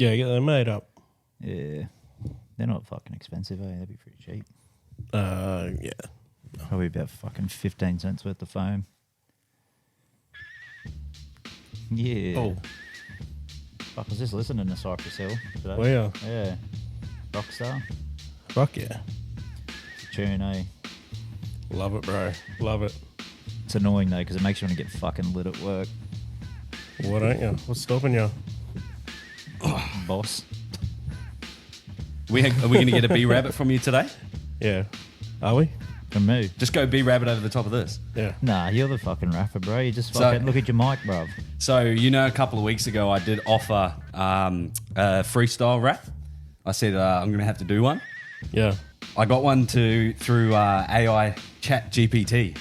Yeah, get them made up. Yeah. They're not fucking expensive, eh? They'd be pretty cheap. Yeah. Probably about fucking 15 cents worth of foam. Yeah. Oh. Fuck, I was just listening to Cypress Hill today. Well, yeah. Yeah. Rockstar. Fuck yeah. Tune, eh? Love it, bro. Love it. It's annoying, though, because it makes you want to get fucking lit at work. Why don't you? What's stopping you? Boss. Are we going to get a bee rabbit from you today? Yeah. Are we? From me. Just go bee rabbit over the top of this. Yeah. Nah, you're the fucking rapper, bro. You just fucking look at your mic, bruv. So, a couple of weeks ago, I did offer a freestyle rap. I said I'm going to have to do one. Yeah. I got one through AI Chat GPT.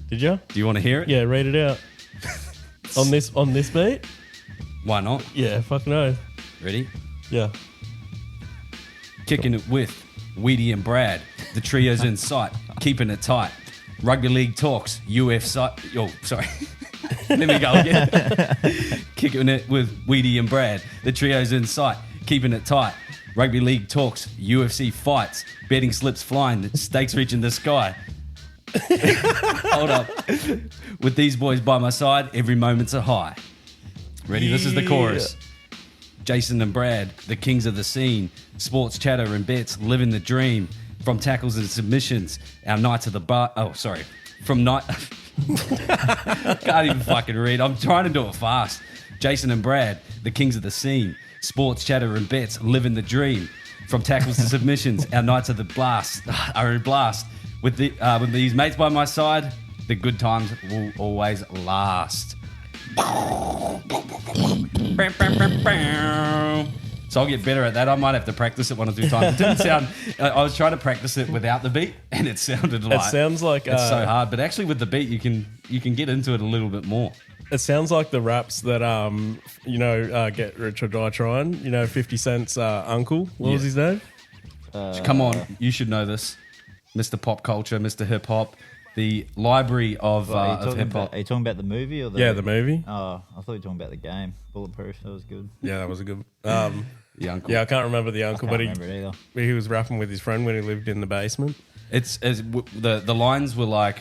Did you? Do you want to hear it? Yeah, read it out. on this beat? Why not? Yeah, fucking oath. Ready? Yeah. Kicking it with Weedy and Brad. The trio's in sight, keeping it tight. Rugby league talks, UFC. Oh, sorry. Let me go again. Kicking it with Weedy and Brad. The trio's in sight, keeping it tight. Rugby league talks, UFC fights, betting slips flying, the stakes reaching the sky. Hold up. With these boys by my side, every moment's a high. Ready? This is the chorus. Jason and Brad, the kings of the scene. Sports chatter and bets, living the dream. From tackles and submissions, our night to the bar. Oh, sorry. From night. Can't even fucking read. I'm trying to do it fast. Jason and Brad, the kings of the scene. Sports chatter and bets, living the dream. From tackles to submissions, our nights of the blast are in blast. With these mates by my side, the good times will always last. So I'll get better at that. I might have to practice it 1 or 2 times. It didn't sound. I was trying to practice it without the beat, and it sounded like. It sounds like it's so hard, but actually with the beat, you can get into it a little bit more. It sounds like the raps that Get Rich or Die Trying. 50 Cent's uncle. What was his name? Come on, you should know this, Mr. Pop Culture, Mr. Hip Hop, the library of hip hop. Are you talking about the movie or the? Yeah, the movie. Oh, I thought you were talking about the game. Bulletproof. That was good. Yeah, that was a good. The uncle. Yeah, I can't remember the uncle, but remember it either. he was rapping with his friend when he lived in the basement. The lines were like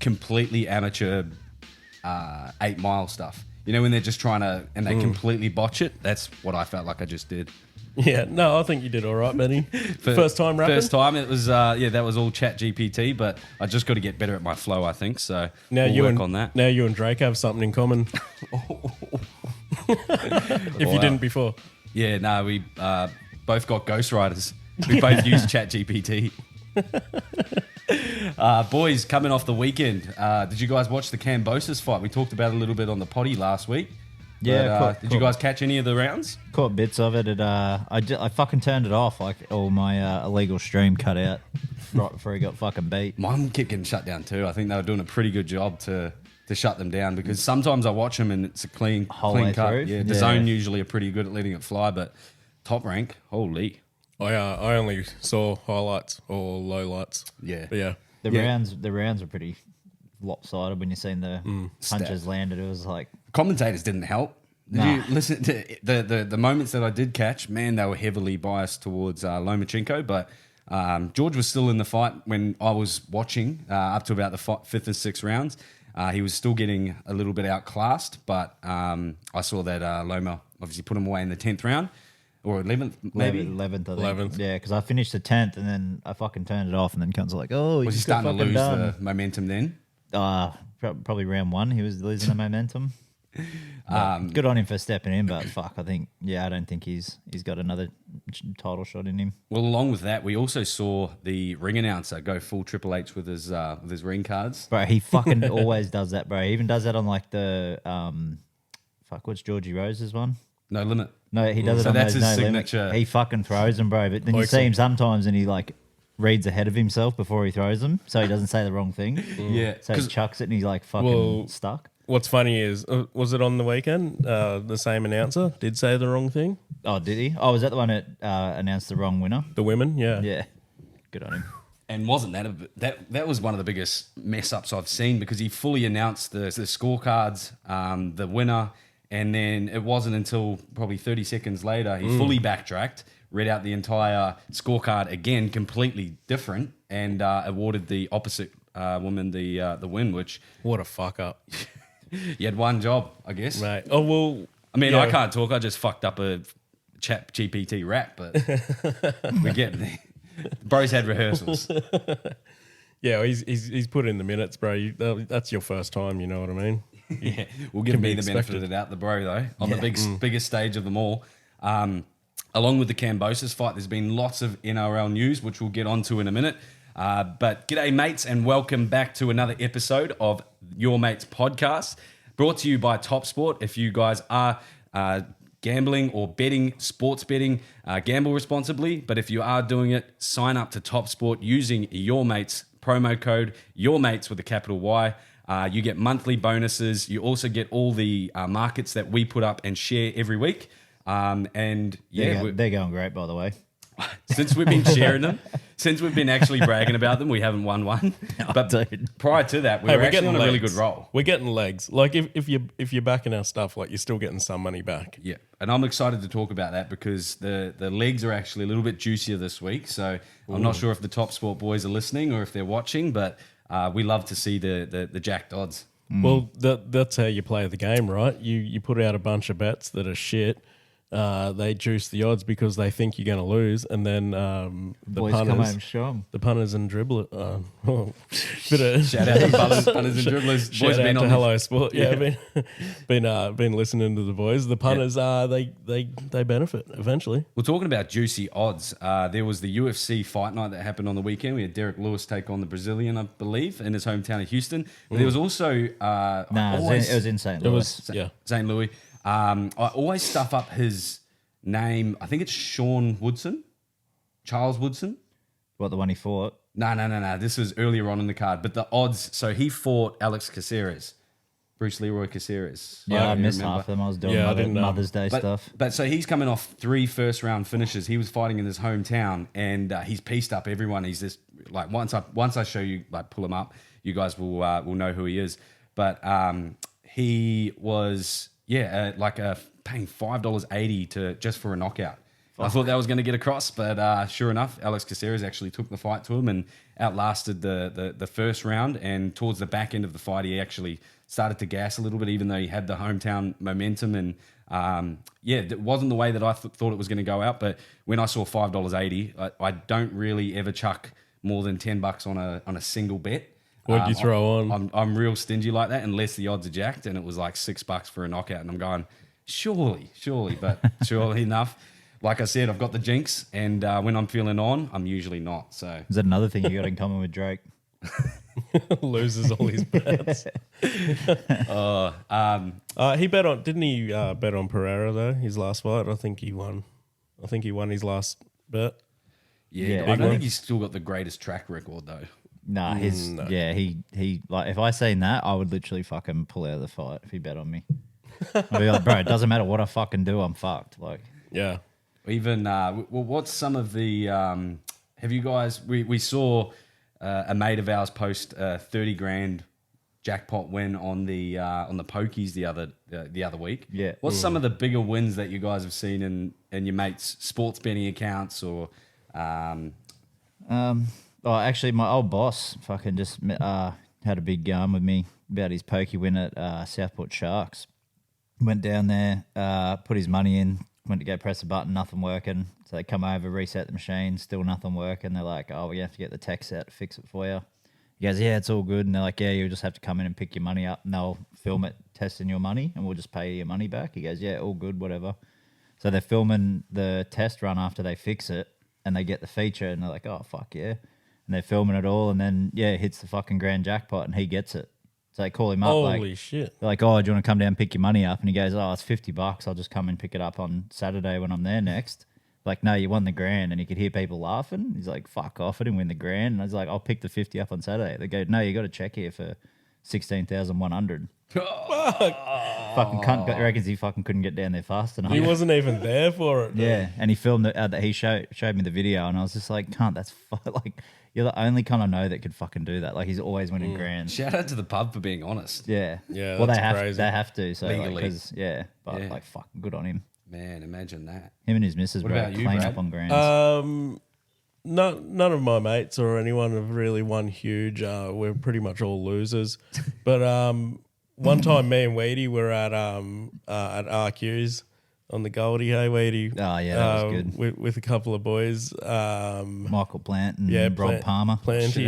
completely amateur 8 Mile stuff. When they're just trying to and they completely botch it. That's what I felt like I just did. Yeah, no, I think you did all right, Benny. First time rapping? First time. It was, that was all Chat GPT, but I just got to get better at my flow, I think. So now we'll work on that. Now you and Drake have something in common. If you didn't before. Yeah, no, we both got ghostwriters. We both use Chat GPT. Boys, coming off the weekend, did you guys watch the Cambosis fight? We talked about it a little bit on the potty last week. Yeah, did you guys catch any of the rounds? Caught bits of it. I fucking turned it off. Like all my illegal stream cut out right before he got fucking beat. Mine kept getting shut down too. I think they were doing a pretty good job to shut them down because sometimes I watch them and it's a clean cut. Through. Yeah, the zone usually are pretty good at letting it fly, but Top Rank, holy. I only saw highlights or lowlights. Yeah, but yeah. The rounds are pretty lopsided when you seen the punches landed. It was like commentators didn't help. Did you listen to the moments that I did catch? Man, they were heavily biased towards Lomachenko, but George was still in the fight when I was watching up to about the 5th or 6th rounds. He was still getting a little bit outclassed, but I saw that Loma obviously put him away in the 10th round or 11th, maybe 11th. I think. 11th. Yeah, because I finished the 10th and then I fucking turned it off, and then comes like, oh, was he starting to lose the momentum then? Probably round 1, he was losing the momentum. Good on him for stepping in, but fuck, I don't think he's got another title shot in him. Well, along with that, we also saw the ring announcer go full Triple H with his ring cards. Bro, he fucking always does that, bro. He even does that on like the what's Georgie Rose's one? No Limit. No, he does it on that's those his No signature. Limit. He fucking throws them, bro. But then you see him sometimes and he like reads ahead of himself before he throws them, so he doesn't say the wrong thing. Yeah. So he chucks it and he's like fucking stuck. What's funny is, was it on the weekend? The same announcer did say the wrong thing. Oh, did he? Oh, was that the one that announced the wrong winner? The women, yeah. Yeah. Good on him. And wasn't that was one of the biggest mess ups I've seen because he fully announced the scorecards, the winner, And then it wasn't until probably 30 seconds later, he fully backtracked, read out the entire scorecard again, completely different, and awarded the opposite woman the win, which... What a fuck up. You had one job, I guess. Mate. Oh, well... I mean, yeah. I can't talk. I just fucked up a chat GPT rap, but we're getting there. Bros had rehearsals. Yeah, he's put in the minutes, bro. That's your first time, you know what I mean? Yeah, we'll give me the benefit of the doubt, the bro, though, on the biggest stage of them all. Along with the Cambosis fight, there's been lots of NRL news, which we'll get onto in a minute. But g'day, mates, and welcome back to another episode of Your Mates Podcast, brought to you by Top Sport. If you guys are gambling or betting, sports betting, gamble responsibly. But if you are doing it, sign up to Top Sport using Your Mates promo code, Your Mates with a capital Y. You get monthly bonuses. You also get all the markets that we put up and share every week. And yeah, they're going great, by the way. Since we've been sharing them, since we've been actually bragging about them, we haven't won one. But prior to that, we were actually on a really good roll. We're getting legs. Like if you're backing our stuff, like you're still getting some money back. Yeah, and I'm excited to talk about that because the legs are actually a little bit juicier this week. So I'm not sure if the Top Sport boys are listening or if they're watching, but we love to see the jacked odds. Well, that's how you play the game, right? You put out a bunch of bets that are shit. They juice the odds because they think you're going to lose, and then the Boys punters come home strong. The punters and dribblers. Bit of Shout out to punters and dribblers. Shout Boys out been to on Hello Sport. Yeah, been listening to the boys. The punters, they benefit eventually. We're talking about juicy odds. There was the UFC fight night that happened on the weekend. We had Derek Lewis take on the Brazilian, I believe, in his hometown of Houston. But there was also it was in St. Louis. St. Louis. I always stuff up his name. I think it's Sean Woodson, Charles Woodson. What, the one he fought? No. This was earlier on in the card. But the odds, so he fought Alex Caceres, Bruce Leroy Caceres. Yeah, I missed half of them. I was doing Mother's Day stuff. But so he's coming off 3 first-round finishes. He was fighting in his hometown, and he's pieced up everyone. He's just like once I show you, like pull him up, you guys will know who he is. But he was paying $5.80 just for a knockout. I thought that was going to get across, but sure enough, Alex Caceres actually took the fight to him and outlasted the first round. And towards the back end of the fight, he actually started to gas a little bit, even though he had the hometown momentum. And it wasn't the way that I thought it was going to go out. But when I saw $5.80, I don't really ever chuck more than $10 on a single bet. What'd you throw on? I'm real stingy like that, unless the odds are jacked, and it was like $6 for a knockout, and I'm going, surely, but surely enough. Like I said, I've got the jinx, and when I'm feeling on, I'm usually not. So is that another thing you got in common with Drake? Loses all his bets. He bet on, didn't he bet on Pereira though? His last fight, I think he won. His last bet. Yeah, I don't think he's still got the greatest track record though. Nah, he like if I seen that, I would literally fucking pull out of the fight if he bet on me. I'd be like, bro, it doesn't matter what I fucking do, I'm fucked. Like, yeah. Even what's some of the? Have you guys? We saw a mate of ours post a 30 grand jackpot win on the pokies the other week. Yeah. What's some of the bigger wins that you guys have seen in your mates' sports betting accounts or? Oh, actually, my old boss fucking just had a big yarn with me about his pokey win at Southport Sharks. Went down there, put his money in, went to go press a button, nothing working. So they come over, reset the machine, still nothing working. They're like, oh, we have to get the tech set to fix it for you. He goes, yeah, it's all good. And they're like, yeah, you'll just have to come in and pick your money up and they'll film it testing your money and we'll just pay you your money back. He goes, yeah, all good, whatever. So they're filming the test run after they fix it and they get the feature and they're like, oh, fuck yeah. And they're filming it all, and then it hits the fucking grand jackpot, and he gets it. So they call him up. Holy shit! They're like, "Oh, do you want to come down and pick your money up?" And he goes, "Oh, it's $50. I'll just come and pick it up on Saturday when I'm there next." Like, no, you won the grand, and he could hear people laughing. He's like, "Fuck off! I didn't win the grand." And I was like, "I'll pick the 50 up on Saturday." They go, "No, you got to check here for 16,100." Fucking cunt reckons he fucking couldn't get down there fast enough. He wasn't even there for it. Yeah, and he filmed it. That he showed me the video, and I was just like, "Cunt, that's like you're the only cunt I know that could fucking do that." Like he's always winning grand. Shout out to the pub for being honest. Yeah, Yeah, Well, that's crazy. they have to. So Legally. like, but Yeah. like, fucking good on him. Man, imagine that. Him and his missus, What bro, about you, clean Brad? up on grands. None of my mates or anyone have really won huge. We're pretty much all losers. But one time, me and Weedy were at RQ's on the Goldie. Hey, Weedy. Oh, yeah, that was good. With a couple of boys. Michael Plant and Rob Palmer. Planty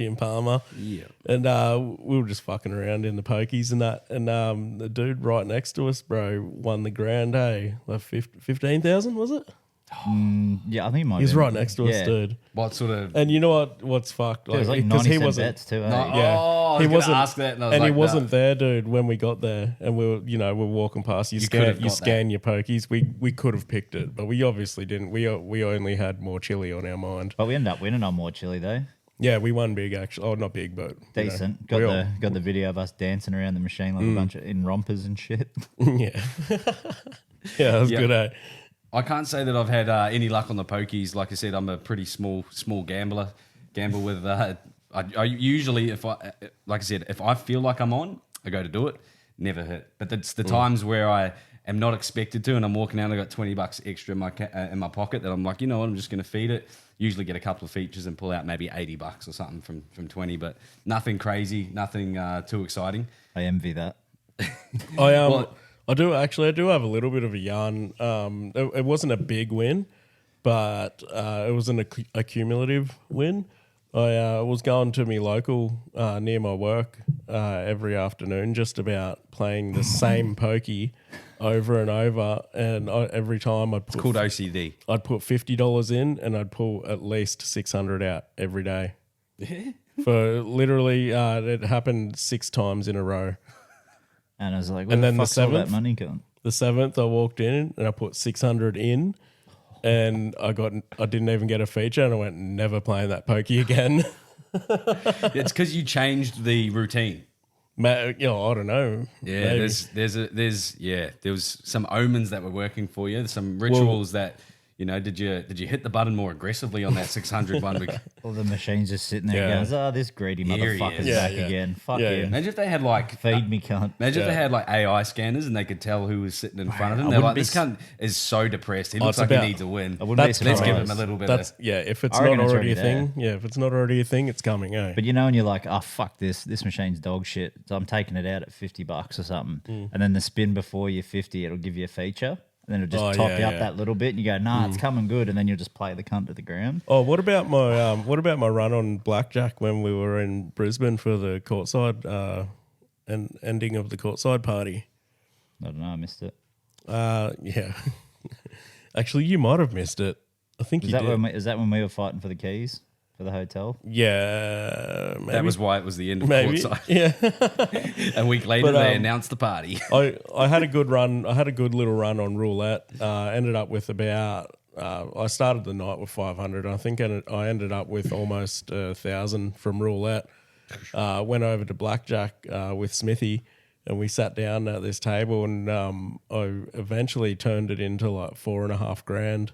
and Palmer. Yeah. And we were just fucking around in the pokies and that. And the dude right next to us, bro, won the grand. Hey, like 15,000 was it? Yeah, I think he might. He's be. right next to us, Yeah. dude. What sort of? And you know what's fucked? It was like 'cause 90 cent bets too. Eh? No, Yeah, Oh, I was gonna ask that, and I was he like, no. wasn't there, dude. When we got there, and we were, we're walking past. You could have got scan your pokies. We could have picked it, but we obviously didn't. We only had more chili on our mind. But we ended up winning on more chili though. Yeah, we won big actually. Oh, not big, but Decent. we all- Got the video of us dancing around the machine like a bunch of in rompers and shit. yeah, yeah, that was Yeah. good. Eh? I can't say that I've had any luck on the pokies. Like I said, I'm a pretty small gambler. Gamble with. I usually, if I feel like I'm on, I go to do it. Never hit. But it's the times where I am not expected to, and I'm walking out. I got $20 extra in my pocket that I'm like, you know what, I'm just going to feed it. Usually get a couple of features and pull out maybe $80 or something from 20, but nothing crazy, nothing too exciting. I envy that. I do have a little bit of a yarn. It wasn't a big win, but it was an accumulative win. I was going to my local near my work every afternoon, just about playing the same pokey over and over, and every time It's called OCD. I'd put $50 in, and I'd pull at least 600 out every day. For literally, it happened 6 times in a row. And I was like, where And the then the fuck's all that 7th? money going? The 7th, I walked in and I put 600 in, and I didn't even get a feature, and I went, never playing that pokey again. It's because you changed the routine. I don't know. Yeah, Maybe. there was some omens that were working for you. Some rituals that did you hit the button more aggressively on that 600 one? All the machines just sitting there Yeah. going, this greedy Here he motherfucker's is. back Yeah, yeah. again. Fuck Yeah, him. yeah. Imagine if they had like Feed me, cunt. Imagine if they Yeah. had like AI scanners and they could tell who was sitting in front of them. I They're wouldn't like, be this cunt is so depressed. He looks it's like about- he needs a win. I wouldn't be That's Let's give surprised. him a little bit That's of... if it's I not reckon it's already a already thing. Yeah, if it's not already a thing, it's coming. But you know, when you're like, oh, fuck this machine's dog shit. So I'm taking it out at $50 or something. And then the spin before you're 50, it'll give you a feature. And then it'll just top you up that little bit. And you go, nah, it's coming good. And then you'll just play the cunt to the ground. Oh, what about my run on blackjack when we were in Brisbane for the courtside and ending of the courtside party? I don't know. I missed it. Yeah. Actually, you might have missed it. I think Is you that, did. is that when we were fighting for the keys for the hotel? Yeah, maybe. That was why it was the end of maybe. courtside. Yeah. A week later, But, they announced the party. I had a good run. I had a good little run on roulette. Ended up with about. I started the night with 500. I think I ended up with almost 1,000 from roulette. Went over to blackjack with Smithy, and we sat down at this table, and I eventually turned it into like $4,500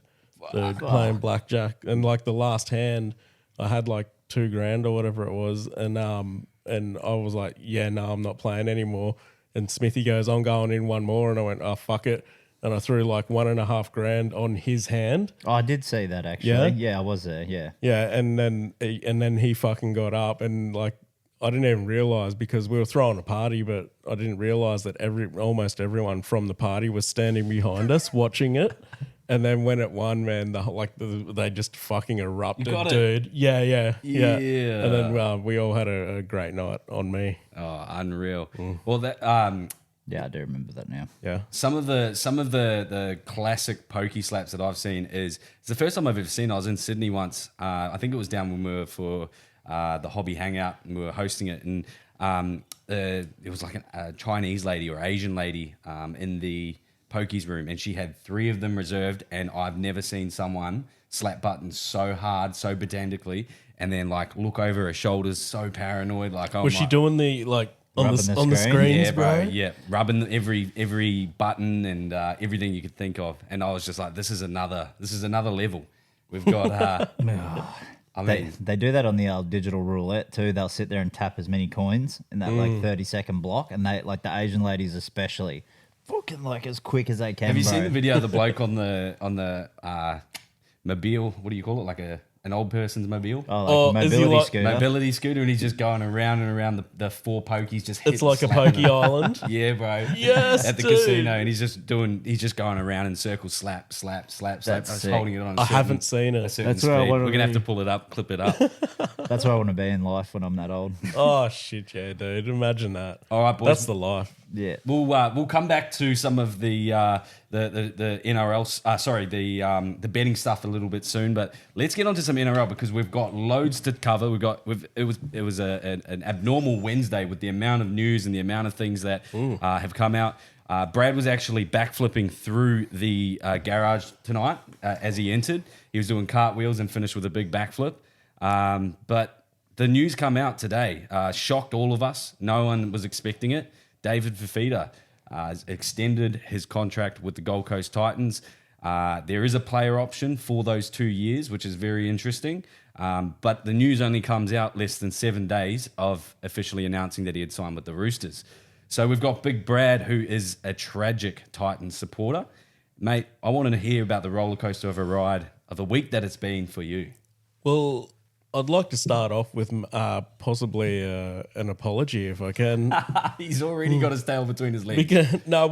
playing blackjack. And like the last hand, I had like $2,000 or whatever it was, and I was like, yeah, no, I'm not playing anymore. And Smithy goes, I'm going in one more, and I went, oh, fuck it. And I threw like $1,500 on his hand. Oh, I did see that actually. Yeah? Yeah, I was there. Yeah. Yeah, and then he fucking got up, and like I didn't even realize, because we were throwing a party, but I didn't realize that almost everyone from the party was standing behind us watching it. And then when it won, man, they just fucking erupted, got it? dude. Yeah. Yeah. And then we all had a great night on me. Oh, unreal. Well, that Yeah, I do remember that now. Yeah. some of the classic pokey slaps that I've seen it's the first time I've ever seen. I was in Sydney once. I think it was down when we were for the hobby hangout, and we were hosting it, and it was like a Chinese lady or Asian lady in the pokies room, and she had 3 of them reserved, and I've never seen someone slap buttons so hard, so pedantically, and then like look over her shoulders so paranoid, like, oh, Was she doing the like Rubbing the screen? screens, Yeah, bro. Yeah, rubbing every button and everything you could think of, and I was just like, this is another level. We've got. I mean, They do that on the digital roulette too. They'll sit there and tap as many coins in that like 30-second block, and they like the Asian ladies especially, fucking like as quick as they can. have you bro. seen the video of the bloke on the mobile? What do you call it? Like an old person's mobile. Oh, like is he mobility like- scooter. Mobility scooter, and he's just going around and around the four pokies. Just It's like a pokey island. Yeah, bro. Yes, at the dude. casino, and he's just going around in circles, slap, slap, slap, slap. That's I was sick. holding it on. I haven't seen it. Certain That's where I speed. wanna We're gonna have be. to pull it up, clip it up. That's where I want to be in life when I'm that old. Oh shit, yeah, dude. Imagine that. All right, boys. That's the life. Yeah. We'll come back to some of the NRL, the betting stuff a little bit soon, but let's get on to some NRL because we've got loads to cover. It was an abnormal Wednesday with the amount of news and the amount of things that have come out. Brad was actually backflipping through the garage tonight as he entered. He was doing cartwheels and finished with a big backflip. But the news come out today, shocked all of us. No one was expecting it. David Fifita has extended his contract with the Gold Coast Titans. There is a player option for those 2 years, which is very interesting. But the news only comes out less than 7 days of officially announcing that he had signed with the Roosters. So we've got Big Brad, who is a tragic Titans supporter. Mate, I wanted to hear about the roller coaster of a ride of a week that it's been for you. Well, I'd like to start off with possibly an apology if I can. He's already got his tail between his legs. I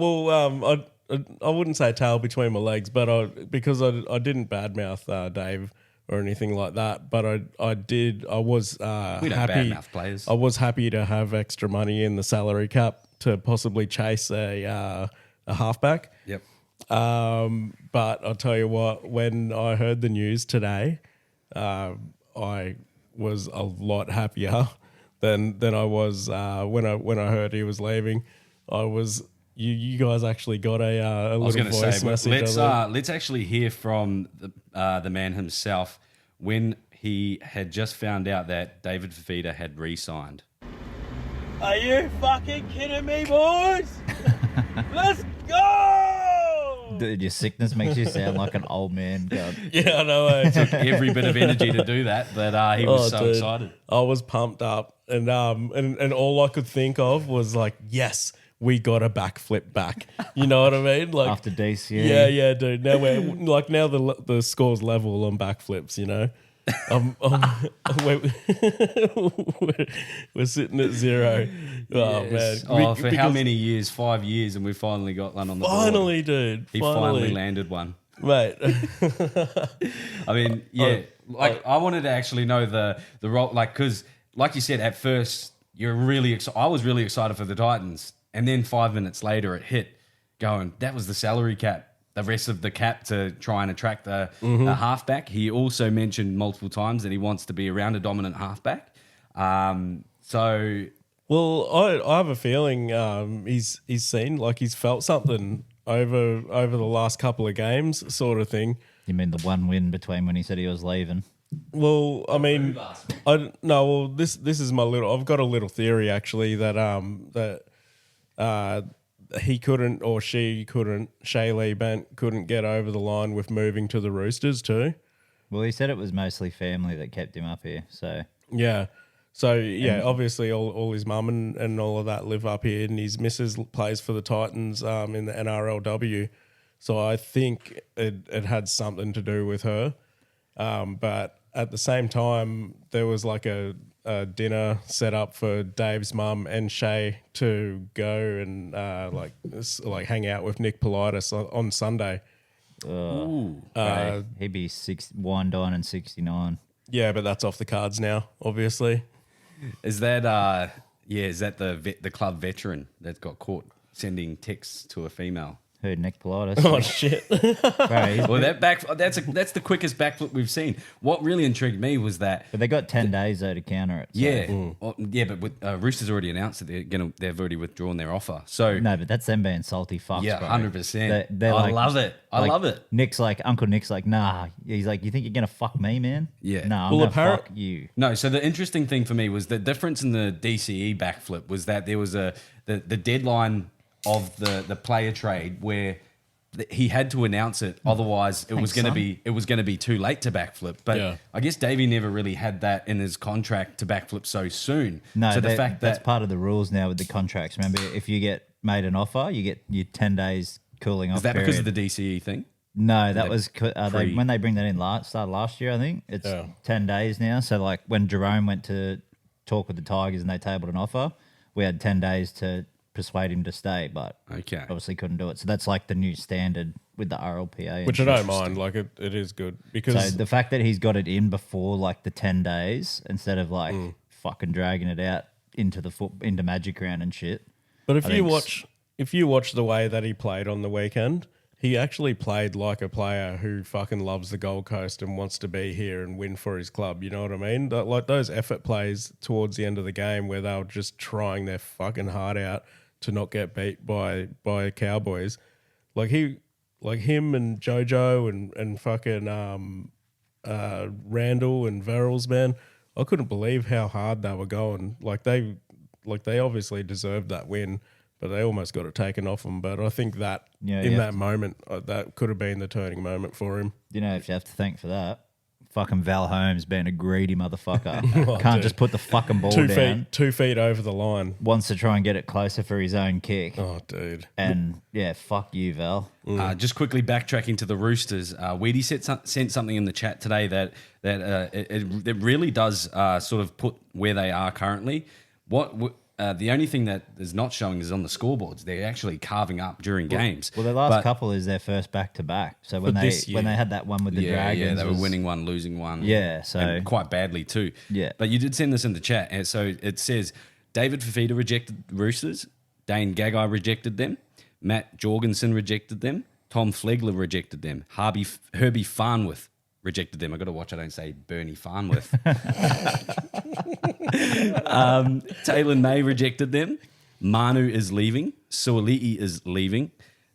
wouldn't say tail between my legs, but because I didn't badmouth Dave or anything like that, but I was We don't happy. badmouth players. I was happy to have extra money in the salary cap to possibly chase a halfback. Yep. But I'll tell you what, when I heard the news today, I was a lot happier than I was when I heard he was leaving. I was you guys actually got a I was little going to voice say, message. let's actually hear from the man himself when he had just found out that David Fifita had re-signed. Are you fucking kidding me, boys? Let's go! Dude, your sickness makes you sound like an old man. God. Yeah, I know. eh? Every bit of energy to do that, but he was so dude, excited. I was pumped up, and all I could think of was like, yes, we got a backflip back. You know what I mean? Like After DCA. yeah, dude. Now the score's level on backflips. You know, we're sitting at 0. Oh man! Oh, for how Because- many years? 5 years, and we finally got one on the board. Finally, dude. He finally landed one. mate. I mean, yeah. I wanted to actually know the role, because, like you said, at first you're really excited. I was really excited for the Titans, and then 5 minutes later it hit, going that was the salary cap. The rest of the cap to try and attract the halfback. He also mentioned multiple times that he wants to be around a dominant halfback. So Well, I have a feeling he's seen, like, he's felt something over the last couple of games, sort of thing. You mean the one win between when he said he was leaving? Well, I mean, this is my little. I've got a little theory actually that he couldn't, or she couldn't, Shaylee Bent couldn't get over the line with moving to the Roosters too. Well, he said it was mostly family that kept him up here. So Yeah. So, yeah, obviously all his mum and all of that live up here, and his missus plays for the Titans in the NRLW. So I think it had something to do with her. But at the same time, there was like a dinner set up for Dave's mum and Shay to go and like hang out with Nick Politis on Sunday. he'd be wine dine and 69. Yeah, but that's off the cards now, obviously. is that the club veteran that got caught sending texts to a female? Heard Nick Politis. Oh shit! Bro, he's- Well, that's the quickest backflip we've seen. What really intrigued me was that. but they got 10 days though to counter it. So. Yeah, well, yeah, but with, Roosters already announced that they've already withdrawn their offer. So No, but that's them being salty fucks. yeah, bro. 100%. They're I like- love it. I like, love it. Uncle Nick's like, nah. He's like, you think you're gonna fuck me, man? Yeah. Nah, I'm Well, gonna apparent- fuck you. No, so the interesting thing for me was the difference in the DCE backflip was that there was the deadline of the player trade where he had to announce it, otherwise it was Thanks, going to be too late to backflip. But Yeah. I guess Davey never really had that in his contract to backflip so soon. No, so the fact that's that part of the rules now with the contracts. Remember, if you get made an offer, you get your 10 days cooling off. is that because of period. the DCE thing? No, that They was when they bring that in started last year. I think it's Yeah. 10 days now. So like when Jerome went to talk with the Tigers and they tabled an offer, we had 10 days to persuade him to stay, but Okay. obviously couldn't do it. So that's like the new standard with the RLPA. Which I don't mind. Like it is good So because the fact that he's got it in before like the 10 days instead of like Mm. fucking dragging it out into Magic Round and shit. But if I you think watch the way that he played on the weekend, he actually played like a player who fucking loves the Gold Coast and wants to be here and win for his club. You know what I mean? Like those effort plays towards the end of the game where they were just trying their fucking heart out to not get beat by Cowboys. Like him and Jojo and fucking Randall and Verrills, man. I couldn't believe how hard they were going. Like they obviously deserved that win, but they almost got it taken off them. But I think that in that moment, that could have been the turning moment for him. You know, if you have to thank for that, fucking Val Holmes being a greedy motherfucker. Oh, Can't dude. just put the fucking ball 2 down. 2 feet over the line. Wants to try and get it closer for his own kick. Oh, dude. And yeah, fuck you, Val. Just quickly backtracking to the Roosters, Weedy sent something in the chat today that it really does sort of put where they are currently. The only thing that is not showing is on the scoreboards. They're actually carving up during games. Well, their last couple is their first back to back. So when this they had that one with the Dragons, they were was- winning one, losing one. Yeah, so- and quite badly too. Yeah. But you did send this in the chat, and so it says David Fafita rejected Roosters, Dane Gagai rejected them, Matt Jorgensen rejected them, Tom Flegler rejected them, Herbie Farnworth rejected them. I got to watch I don't say Bernie Farnworth. Taylor May rejected them. Manu is leaving. Suoli'i is leaving.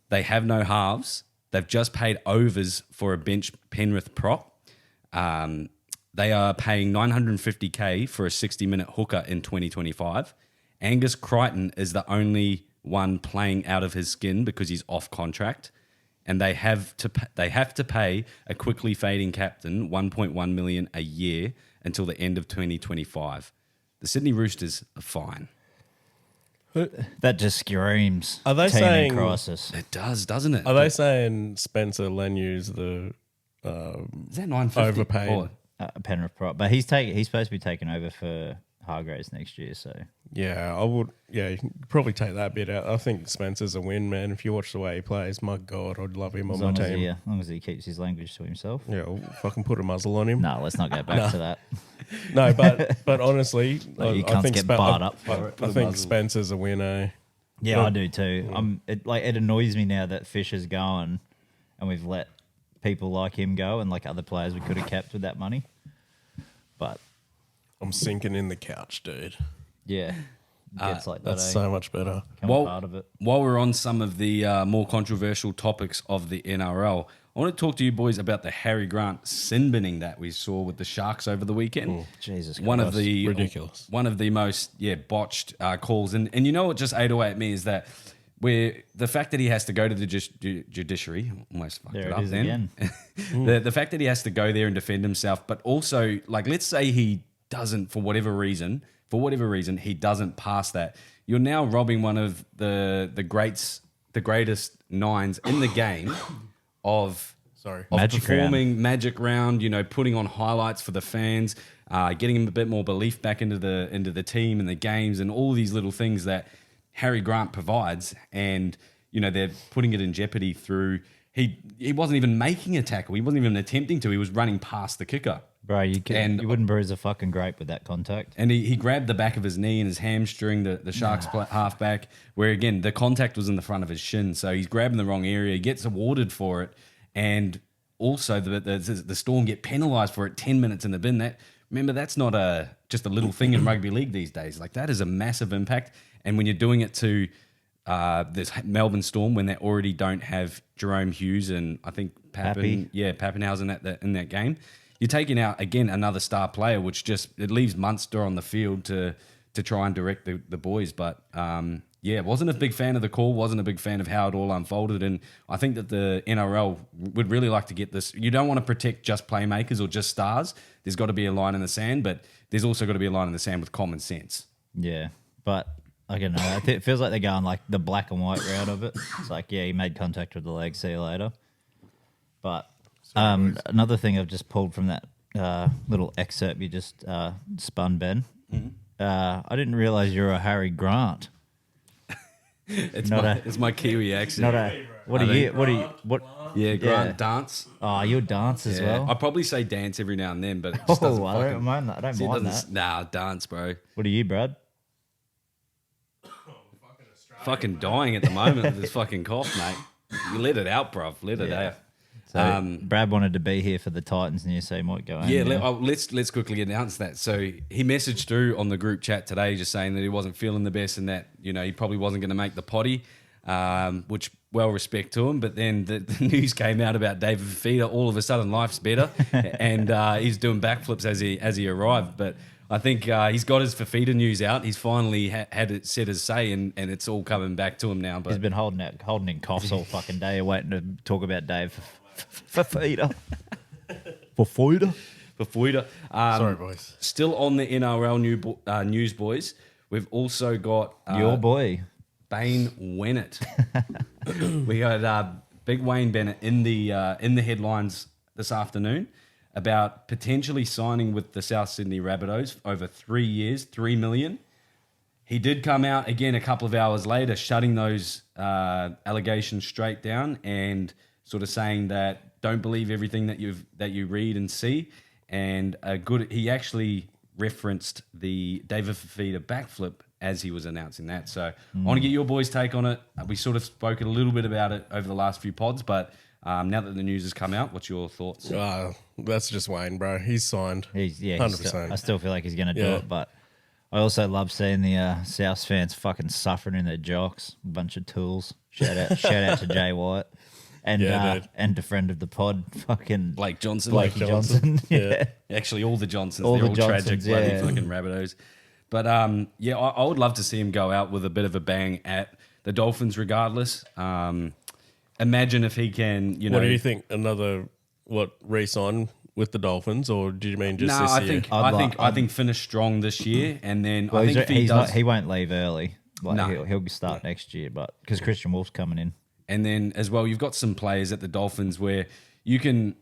They have no halves. They've just paid overs for a bench Penrith prop. They are paying $950K for a 60-minute hooker in 2025. Angus Crichton is the only one playing out of his skin because he's off contract. And they have to pay a quickly fading captain $1.1 million a year until the end of 2025. The Sydney Roosters are fine. that just screams Are they team in saying- crisis. It does, doesn't it? Are they saying Spencer Lenu's the Is that 950? overpaid? Or- Penrith prop, but he's supposed to be taking over for Hargraves next year. So Yeah, I would. Yeah, you can probably take that bit out. I think Spencer's a win, man. If you watch the way he plays, my God, I'd love him on my team. as long as he keeps his language to himself. Yeah, I'll fucking put a muzzle on him. No, let's not go back to that. No, but honestly, Like, you I can't think get barred up for it. I think Spencer's a winner. Yeah, I do too. It annoys me now that Fisher's going, and we've let people like him go, and like other players we could have kept with that money. But I'm sinking in the couch, dude. yeah, it gets like that. That's eh? so much better. Become part of it. While we're on some of the more controversial topics of the NRL, I want to talk to you boys about the Harry Grant sin binning that we saw with the Sharks over the weekend. Jesus One of Christ. the Ridiculous. One of the most botched calls, and you know what just ate away at me is that where the fact that he has to go to the judiciary, almost fucked There it it up is then. again. the fact that he has to go there and defend himself, but also like let's say he doesn't for whatever reason he doesn't pass that. You're now robbing one of the greatest nines in the game of Magic performing Magic Round, putting on highlights for the fans, getting him a bit more belief back into the team and the games and all these little things that Harry Grant provides. And, they're putting it in jeopardy through he wasn't even making a tackle. He wasn't even attempting to. He was running past the kicker. Bro, you And- wouldn't bruise a fucking grape with that contact. And he grabbed the back of his knee and his hamstring, the Sharks halfback, where again, the contact was in the front of his shin. So he's grabbing the wrong area. He gets awarded for it. And also the Storm get penalised for it 10 minutes in the bin. Remember, that's not just a little thing in rugby league these days. Like, that is a massive impact. And when you're doing it to this Melbourne Storm, when they already don't have Jerome Hughes and I think Pappenhausen in that game, you're taking out, again, another star player, which it leaves Munster on the field to try and direct the boys. But, wasn't a big fan of the call, wasn't a big fan of how it all unfolded. And I think that the NRL would really like to get this. You don't want to protect just playmakers or just stars. There's got to be a line in the sand, but there's also got to be a line in the sand with common sense. Yeah, but I don't know. It feels like they're going like the black and white route of it. It's like, yeah, he made contact with the leg, see you later. But another thing I've just pulled from that little excerpt you just spun, Ben. Mm-hmm. I didn't realise you're a Harry Grant. It's my Kiwi accent. Grant dance. Oh, you'll dance as well. I probably say dance every now and then, but it just doesn't I don't mind that. I don't mind that. Nah, dance, bro. What are you, Brad? Fucking dying at the moment with this fucking cough, mate. You let it out, bruv. Let it out. So Brad wanted to be here for the Titans news, so he might go in. Yeah, now. let's quickly announce that. So he messaged through on the group chat today just saying that he wasn't feeling the best and that, he probably wasn't going to make the potty, which, well, respect to him. But then the news came out about David Fifita. All of a sudden, life's better, and he's doing backflips as he arrived. But I think he's got his Fifita news out. He's finally had it said his say, and it's all coming back to him now. But he's been holding in coughs all fucking day, waiting to talk about Dave Fifita. Fifita. Sorry, boys. Still on the NRL news, boys. We've also got Your boy Bane Wennett. We got Big Wayne Bennett in the headlines this afternoon about potentially signing with the South Sydney Rabbitohs over 3 years, $3 million. He did come out again a couple of hours later, shutting those allegations straight down and sort of saying that don't believe everything that you read and see. And he actually referenced the David Fifita backflip as he was announcing that. So I want to get your boys' take on it. We sort of spoke a little bit about it over the last few pods, but now that the news has come out, what's your thoughts? That's just Wayne, bro. He's signed. 100%. I still feel like he's going to do it, but I also love seeing the South fans fucking suffering in their jocks. A bunch of tools. Shout out to Jay White. And and a friend of the pod, fucking Blake Johnson. Blakey Johnson. Yeah. Actually, all the Johnsons. They're all tragic, bloody fucking Rabbitohs. But I would love to see him go out with a bit of a bang at the Dolphins regardless. Imagine if he can, What do you think? Re-sign with the Dolphins, or did you mean just this year? I think finish strong this year, and then I think if he won't leave early. He'll start next year, but because Christian Wolf's coming in. And then as well, you've got some players at the Dolphins where you can.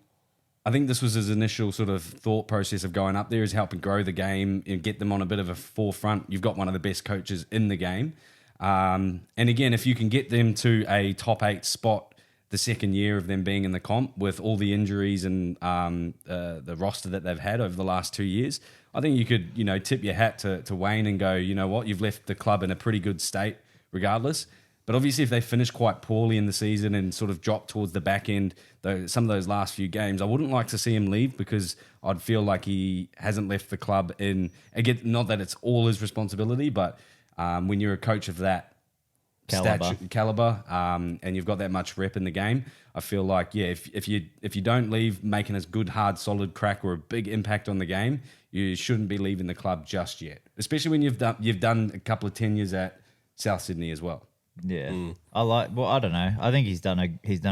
I think this was his initial sort of thought process of going up there is helping grow the game and get them on a bit of a forefront. You've got one of the best coaches in the game. And again, if you can get them to a top 8 spot the second year of them being in the comp with all the injuries and the roster that they've had over the last 2 years, I think you could, tip your hat to Wayne and go, you know what, you've left the club in a pretty good state regardless. But obviously, if they finish quite poorly in the season and sort of drop towards the back end, some of those last few games, I wouldn't like to see him leave because I'd feel like he hasn't left the club in, again, not that it's all his responsibility, but when you're a coach of that caliber and you've got that much rep in the game, I feel like, if you don't leave making a good, hard, solid crack or a big impact on the game, you shouldn't be leaving the club just yet, especially when you've done a couple of tenures at South Sydney as well. Yeah, I don't know. I think he's done a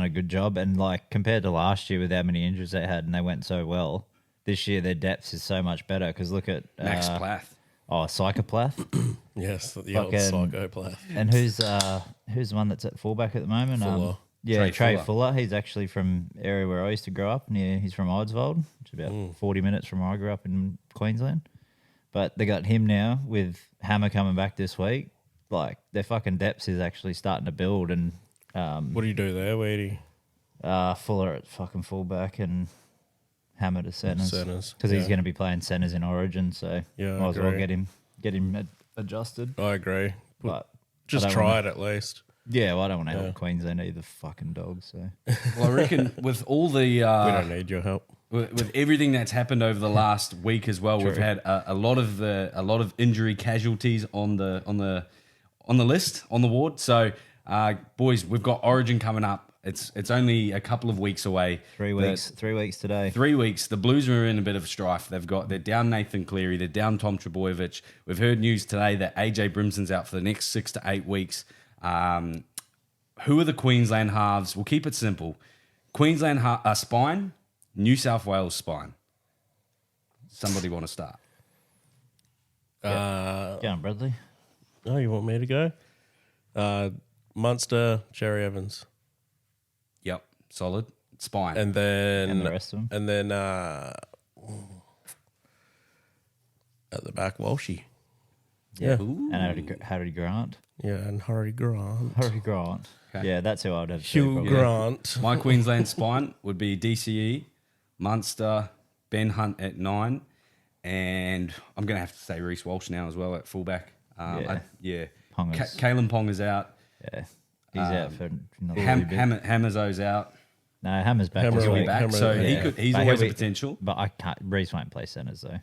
good job, and like compared to last year with how many injuries they had and they went so well, this year their depth is so much better. Because look at Max Plath. Oh, Psychoplath. Yes, the old Psychoplath. And who's the one that's at fullback at the moment? Fuller. Trey Fuller. He's actually from area where I used to grow up. He's from Eidsvold, which is about 40 minutes from where I grew up in Queensland. But they got him now with Hammer coming back this week. Like their fucking depths is actually starting to build. And what do you do there, Weedy? Fuller at fucking fullback and Hammer to centres. Centres, Because he's yeah. going to be playing centres in Origin, so Yeah, I might as well agree. get him adjusted. I agree. But Just I don't try wanna- it at least. Yeah, well, I don't want to Yeah. help Queensland either, fucking dogs. So Well, I reckon with all the We don't need your help. with everything that's happened over the last week as well, we've True. had a lot of injury casualties on the list on the ward. So, boys, we've got Origin coming up. It's only a couple of weeks away. 3 weeks. 3 weeks today. 3 weeks. The Blues are in a bit of strife. They're down Nathan Cleary. They're down Tom Trebojevic. We've heard news today that AJ Brimson's out for the next 6 to 8 weeks. Who are the Queensland halves? We'll keep it simple. Queensland spine, New South Wales spine. Somebody want to start? Go on, Bradley. Oh, you want me to go? Munster, Cherry Evans. Yep, solid spine. And then And the rest of them. And then at the back, Walshy. Yeah. Ooh. And Harry Grant. Yeah, and Harry Grant. Harry Grant. Okay. Yeah, that's who I would have. Hugh probably. Grant. My Queensland spine would be DCE, Munster, Ben Hunt at 9, and I'm going to have to say Reece Walsh now as well at fullback. Yeah. Ponga's. Ponga's. Kalen Pong is out. Yeah, he's out for another wee bit. Hammerzo's out. No, Hammer's back. Hammer this He'll will be week. back, Hammer- so yeah. he's But always a he'll be- potential. But I can't. Reece won't play centres though.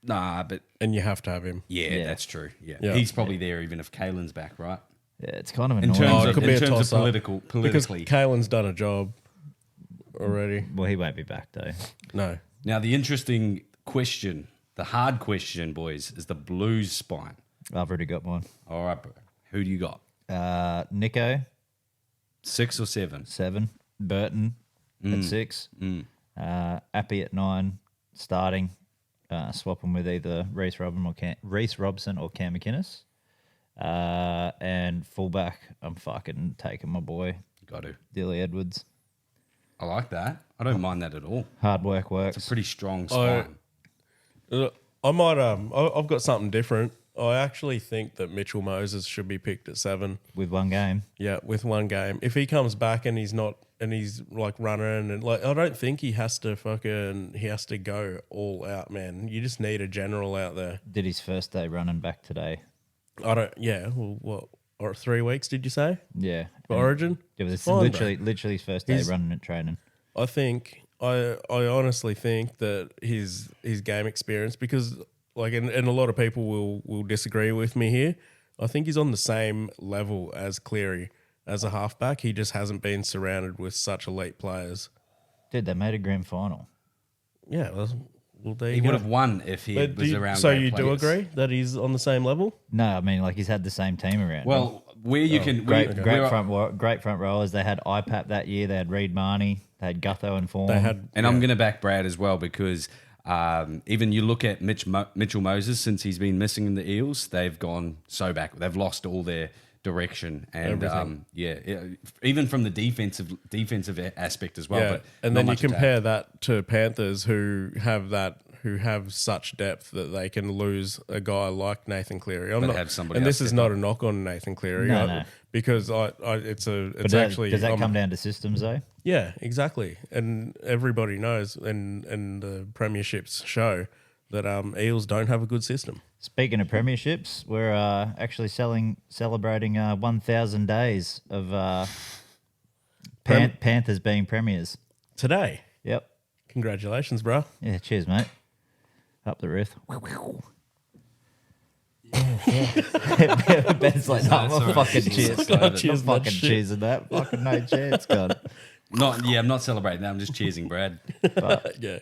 Nah, but And you have to have him. yeah, that's true. Yeah, Yeah. he's probably there even if Kalen's back, right? Yeah, it's kind of In annoying. terms it of, could be in a terms of toss-up. politically. Because Kalen's done a job already. Well, he won't be back though. No. Now, the interesting question, the hard question, boys, is the Blues spine. I've already got one. All right, bro. Who do you got? Nico 6 or 7? 7, Burton at 6, Appy at 9, starting. Swap him with either Reece Robson or Cam McInnes. And fullback, I'm fucking taking my boy Got to. Dilly Edwards. I like that. I don't mind that at all. Hard work works. It's a pretty strong spine. I might I've got something different. I actually think that Mitchell Moses should be picked at 7. With one game. Yeah, with one game. If he comes back and he's like running and like I don't think he has to go all out, man. You just need a general out there. Did his first day running back today. Well, what or 3 weeks did you say? Yeah. For And Origin? it was Fine, literally his first day He's- running and training. I honestly think that his game experience, because like and a lot of people will disagree with me here. I think he's on the same level as Cleary as a halfback. He just hasn't been surrounded with such elite players. Dude, they made a grand final. Yeah, well there He you would go. have won if he But was around. so great you do players. agree that he's on the same level? No, I mean like he's had the same team around. him. Well, where you can great where- front rowers. They had IPAP that year. They had Reed Marnie. They had Gutho and Form. They had And I'm going to back Brad as well because even you look at Mitchell Moses since he's been missing in the Eels, they've gone so back. They've lost all their direction and Everything. even from the defensive aspect as well. yeah. But And not then you much attack. compare that to Panthers who have such depth that they can lose a guy like Nathan Cleary. But have somebody and this else is step not up. a knock on Nathan Cleary. No. Because it's But actually does that I'm- come down to systems though? Yeah, exactly. And everybody knows, and the premierships show that Eels don't have a good system. Speaking of premierships, we're actually celebrating 1,000 days of Panthers being premiers. Today, Yep. congratulations, bro. Yeah. Cheers, mate. Up the riff. Ben's like, no, I'm all right. fucking He's cheers. excited. I'm Cheers, man. fucking cheersing that. Fucking no chance, God. I'm not celebrating that. I'm just cheersing Brad. Yeah.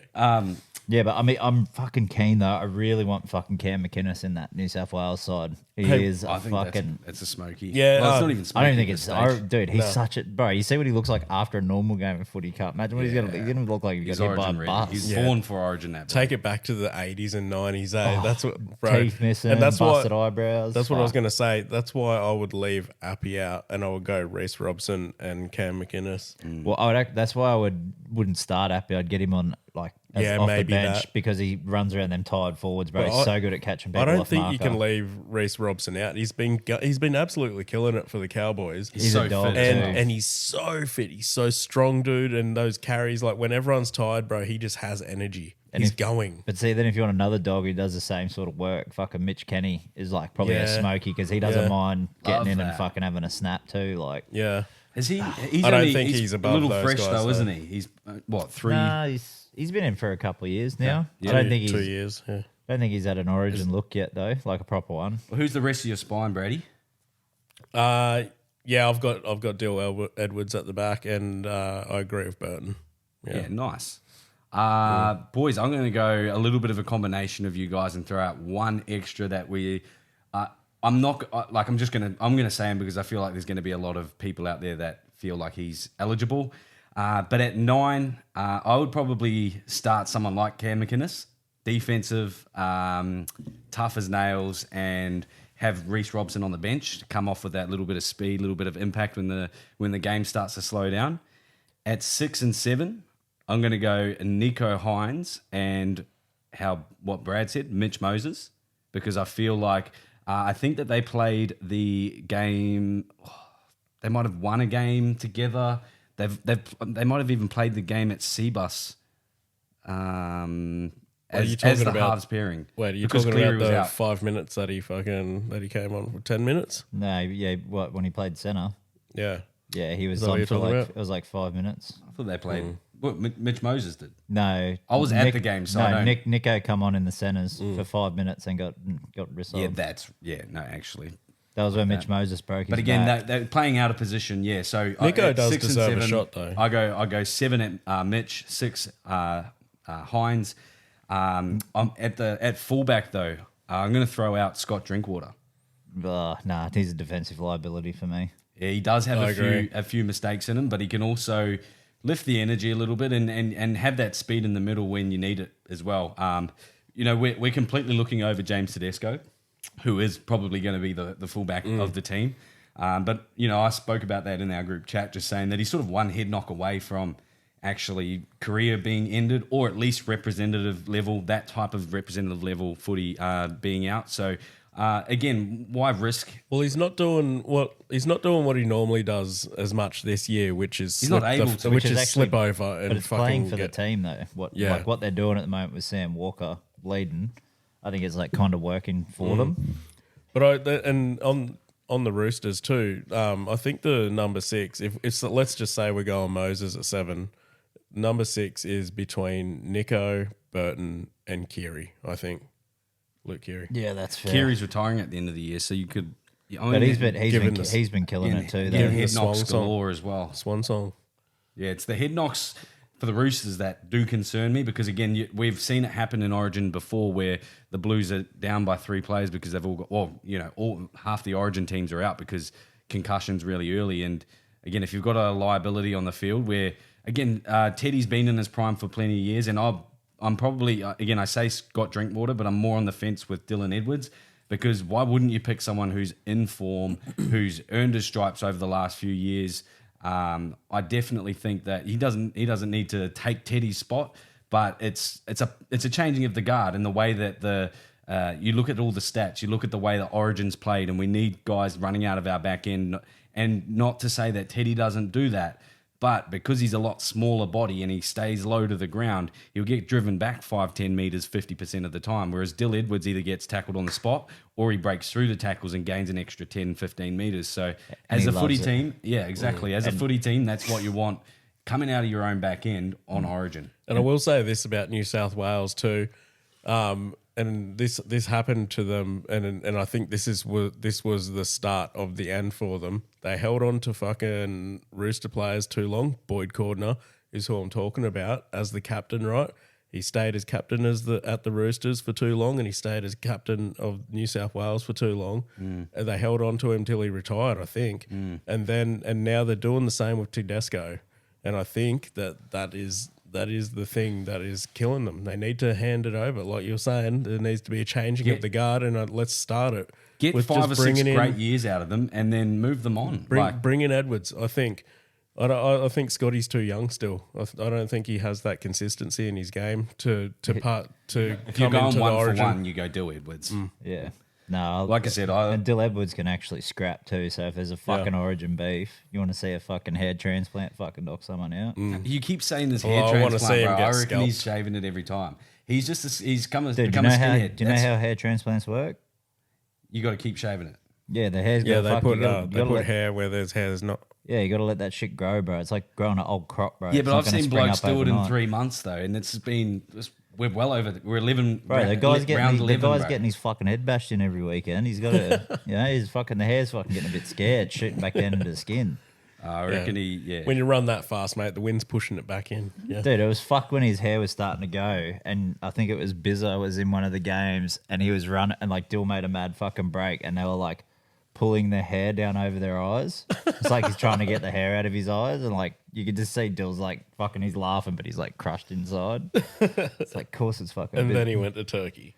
Yeah, but I mean, I'm fucking keen though. I really want fucking Cam McInnes in that New South Wales side. He Hey, is a I think fucking. that's a smoky. Yeah, well, it's not even smoky. I don't think at it's. this I, stage. dude, he's No. such a bro. You see what he looks like after a normal game of footy cup. Imagine what he's gonna look like if he He's got hit by a Origin ready. bus. He's Yeah. born for Origin. That Take it back to the 80s and 90s, eh? That's what, bro. Teeth missing, and that's busted what eyebrows. That's what I was Fuck. going to say. That's why I would leave Appy out, and I would go Reece Robson and Cam McInnes. Well, that's why I wouldn't start Appy. I'd get him on like Yeah, off maybe the bench that. because he runs around them tired forwards, bro. But He's so good at catching people I don't off think marker. you can leave Reece Robson out. He's been absolutely killing it for the Cowboys. He's a dog fit as too. well. And he's so fit. He's so strong, dude. And those carries, like when everyone's tired, bro, he just has energy. And He's if- going. But see, then if you want another dog who does the same sort of work, fucking Mitch Kenny is like probably a Yeah. smoky because he doesn't Yeah. mind getting Love in and that. fucking having a snap too. Like, Yeah. Is he? He's I don't only, think he's above a little those fresh guys, though, though. isn't he? He's what 3? nah, he's been in for a couple of years now. Yeah. I don't think 2 he's years. Yeah. don't think he's had an Origin look yet though, like a proper one. Who's the rest of your spine, Brady? Yeah, I've got Dill Edwards at the back, and I agree with Burton. Yeah, nice. Boys, I'm going to go a little bit of a combination of you guys and throw out one extra that we. I'm not like I'm going to say him because I feel like there's going to be a lot of people out there that feel like he's eligible. But at 9, I would probably start someone like Cam McInnes, defensive, tough as nails, and have Reece Robson on the bench to come off with that little bit of speed, little bit of impact when the game starts to slow down. At 6 and 7, I'm going to go Nico Hines and what Brad said, Mitch Moses, because I feel like I think that they played the game. They might have won a game together. They might have even played the game at Seabus. As you talking the about- halves pairing. Wait, are you Because talking Cleary about was the out. 5 minutes that he came on for 10 minutes? No, yeah, what when he played center? Yeah. Yeah, he was that what on you're for talking like about? it was like 5 minutes. I thought they played. What Mitch Moses did. No, I was at the game, so I don't- Nico come on in the centers for 5 minutes and got wristled. No, actually. That was when Mitch Moses broke his But again, back. they're playing out of position. Yeah, so Nico at does 6 and deserve a 7, shot, though. I go 7 at Mitch, 6 Hines. I'm at fullback though. I'm going to throw out Scott Drinkwater. Nah, he's a defensive liability for me. Yeah, he does have I agree. a few mistakes in him, but he can also lift the energy a little bit and have that speed in the middle when you need it as well. We're completely looking over James Tedesco, who is probably going to be the fullback of the team. But I spoke about that in our group chat, just saying that he's sort of one head knock away from actually career being ended, or at least representative level, that type of representative level footy being out. So again, why risk? Well, he's not doing what he normally does as much this year, which is He's not able to, which which is is slip actually- over and But it's fucking playing for the get- team though. Yeah. What they're doing at the moment with Sam Walker leading, I think it's like kind of working for them. But on the Roosters too, I think the number 6. If it's let's just say we're going Moses at 7, number 6 is between Nico, Burton, and Keary. I think Luke Keary. Yeah, that's fair. Keary's retiring at the end of the year, so you could. But he's given the- been killing it too. Getting Though. head the knocks swan song. galore as well. Swan song. Yeah, it's the head knocks for the Roosters that do concern me because, again, we've seen it happen in Origin before where the Blues are down by 3 players because they've all got, half the Origin teams are out because concussions really early. And, again, if you've got a liability on the field where, again, Teddy's been in his prime for plenty of years, and I'm probably, again, I say Scott Drinkwater, but I'm more on the fence with Dylan Edwards. Because why wouldn't you pick someone who's in form, who's earned his stripes over the last few years? I definitely think that he doesn't need to take Teddy's spot, but it's a changing of the guard in the way that you look at all the stats, you look at the way the Origins played, and we need guys running out of our back end. And not to say that Teddy doesn't do that, but because he's a lot smaller body and he stays low to the ground, he'll get driven back 5-10 metres 50% of the time. Whereas Dill Edwards either gets tackled on the spot or he breaks through the tackles and gains an extra 10-15 metres. So as he a footy loves it. team, yeah, exactly. As a footy team, that's what you want coming out of your own back end on Origin. And I will say this about New South Wales too, and this happened to them, and I think this was the start of the end for them. They held on to fucking Rooster players too long. Boyd Cordner is who I'm talking about as the captain, right? He stayed as captain at the Roosters for too long, and he stayed as captain of New South Wales for too long. And they held on to him till he retired, I think. And now they're doing the same with Tedesco. And I think that is the thing that is killing them. They need to hand it over. Like you're saying, there needs to be a changing of the guard, and let's start it. Get with 5 or just 6 bringing great years out of them and then move them on. Bring in Edwards. I think I think Scotty's too young still. I don't think he has that consistency in his game to If you're come going into the one for Origin. one, you go Dill Edwards. Yeah. No, Like I said, and Dill Edwards can actually scrap too. So if there's a fucking Origin beef, you want to see a fucking hair transplant fucking knock someone out. You keep saying this Well, hair I wanna transplant, see him bro. get I reckon he's scalped. shaving it every time. He's just he's become a Dude, become a skinhead. do you know how hair transplants work? You got to keep shaving it. Yeah, the hair's Yeah, got they put you gotta let, hair where there's hair's not. Yeah, you got to let that shit grow, bro. It's like growing an old crop, bro. Yeah, It's but not I've gonna seen spring blokes up do it in overnight. 3 months though, and we're well over. We're living. Bro, the guy's round 11, bro. getting his fucking head bashed in every weekend. He's got to, the hair's fucking getting a bit scared, shooting back down into the skin. I reckon he. When you run that fast, mate, the wind's pushing it back in. Yeah. Dude, it was fucked when his hair was starting to go, and I think it was Bizzo was in one of the games, and he was running, and like Dill made a mad fucking break, and they were like pulling their hair down over their eyes. It's like he's trying to get the hair out of his eyes, and like you could just see Dill's like fucking, he's laughing, but he's like crushed inside. It's like, of course it's fucking. And then he went to Turkey.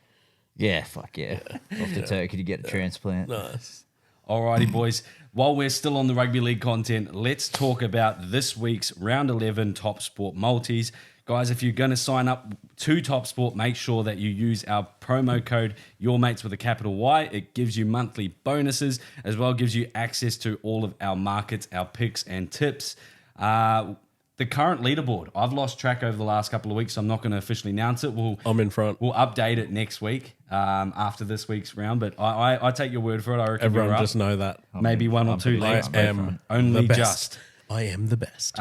yeah, fuck yeah, off to Turkey to get a transplant. Nice. Alrighty, boys. While we're still on the rugby league content, let's talk about this week's round 11 Top Sport multis. Guys, if you're going to sign up to Top Sport, make sure that you use our promo code YourMates with a capital Y. It gives you monthly bonuses, as well gives you access to all of our markets, our picks and tips. The current leaderboard, I've lost track over the last couple of weeks, so I'm not going to officially announce it. I'm in front. We'll update it next week after this week's round, but I take your word for it. I reckon Everyone we're up. just know that. Maybe one or I'm two pretty legs, sure but I'm am only the best. just. I am the best.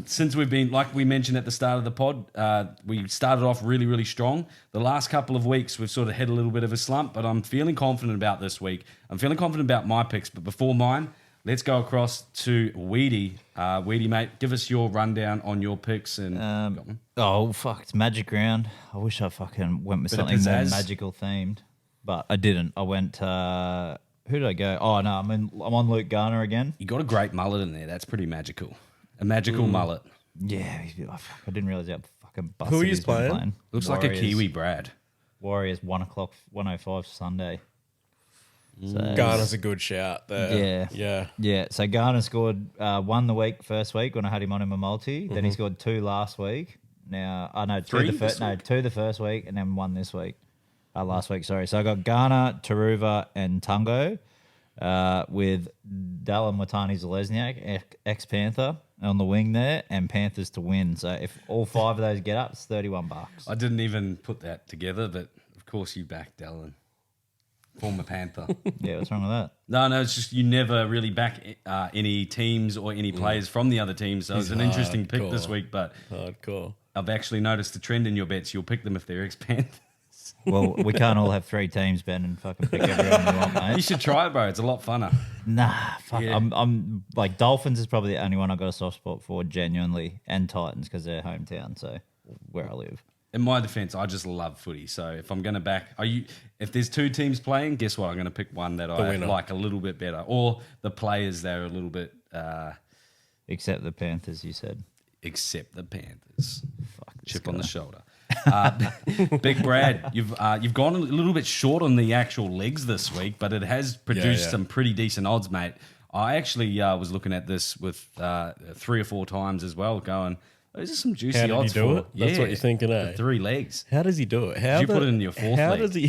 Since we've been, like we mentioned at the start of the pod, we started off really, really strong. The last couple of weeks, we've sort of had a little bit of a slump, but I'm feeling confident about this week. I'm feeling confident about my picks, but before mine, let's go across to Weedy. Weedy, mate, give us your rundown on your picks. And Oh fuck, it's Magic Round. I wish I fucking went with Bit of something more pizzazz. magical themed, but I didn't. I went. Who did I go? Oh no, I'm on Luke Garner again. you got a great mullet in there. That's pretty magical. A magical mullet. Yeah, I didn't realize how fucking busted Who are you he's been playing? playing. Looks like a Kiwi Brad. Warriors 1 o'clock, 1:05 Sunday. So, Garner's a good shout there. Yeah. Yeah, so Garner scored one first week when I had him on in my multi. Then he scored 2 last week. Now I know Three two the first week and then 1 this week. Last week, sorry. So I got Garner, Taruva, and Tungo with Dallin Watani-Zalesniak, ex-Panther, on the wing there, and Panthers to win. So if all 5 of those get up, it's $31. I didn't even put that together, but of course you backed Dallin, former Panther. Yeah, what's wrong with that? No, it's just you never really back any teams or any players from the other teams. So it's an interesting pick this hardcore. week, but Hardcore. I've actually noticed a trend in your bets. You'll pick them if they're ex-Panthers. Well, we can't all have 3 teams, Ben, and fucking pick everyone we want, You mate. should try it, bro. It's a lot funner. Nah, fuck. Yeah. I'm like Dolphins is probably the only one I got a soft spot for, genuinely, and Titans because they're hometown, so where I live. In my defense, I just love footy. So if I'm going to back, if there's 2 teams playing, guess what? I'm going to pick one that I winner. like a little bit better, or the players that are a little bit, Except the Panthers, you said. except the Panthers. Fuck this Chip guy. on the shoulder. Big Brad, you've gone a little bit short on the actual legs this week, but it has produced Yeah. some pretty decent odds, mate. I actually was looking at this with 3 or 4 times as well, going, those are some juicy How did he odds do for it? That's what you're thinking, eh? the 3 legs. How does he do it? How you put it in your 4th How leg? does he?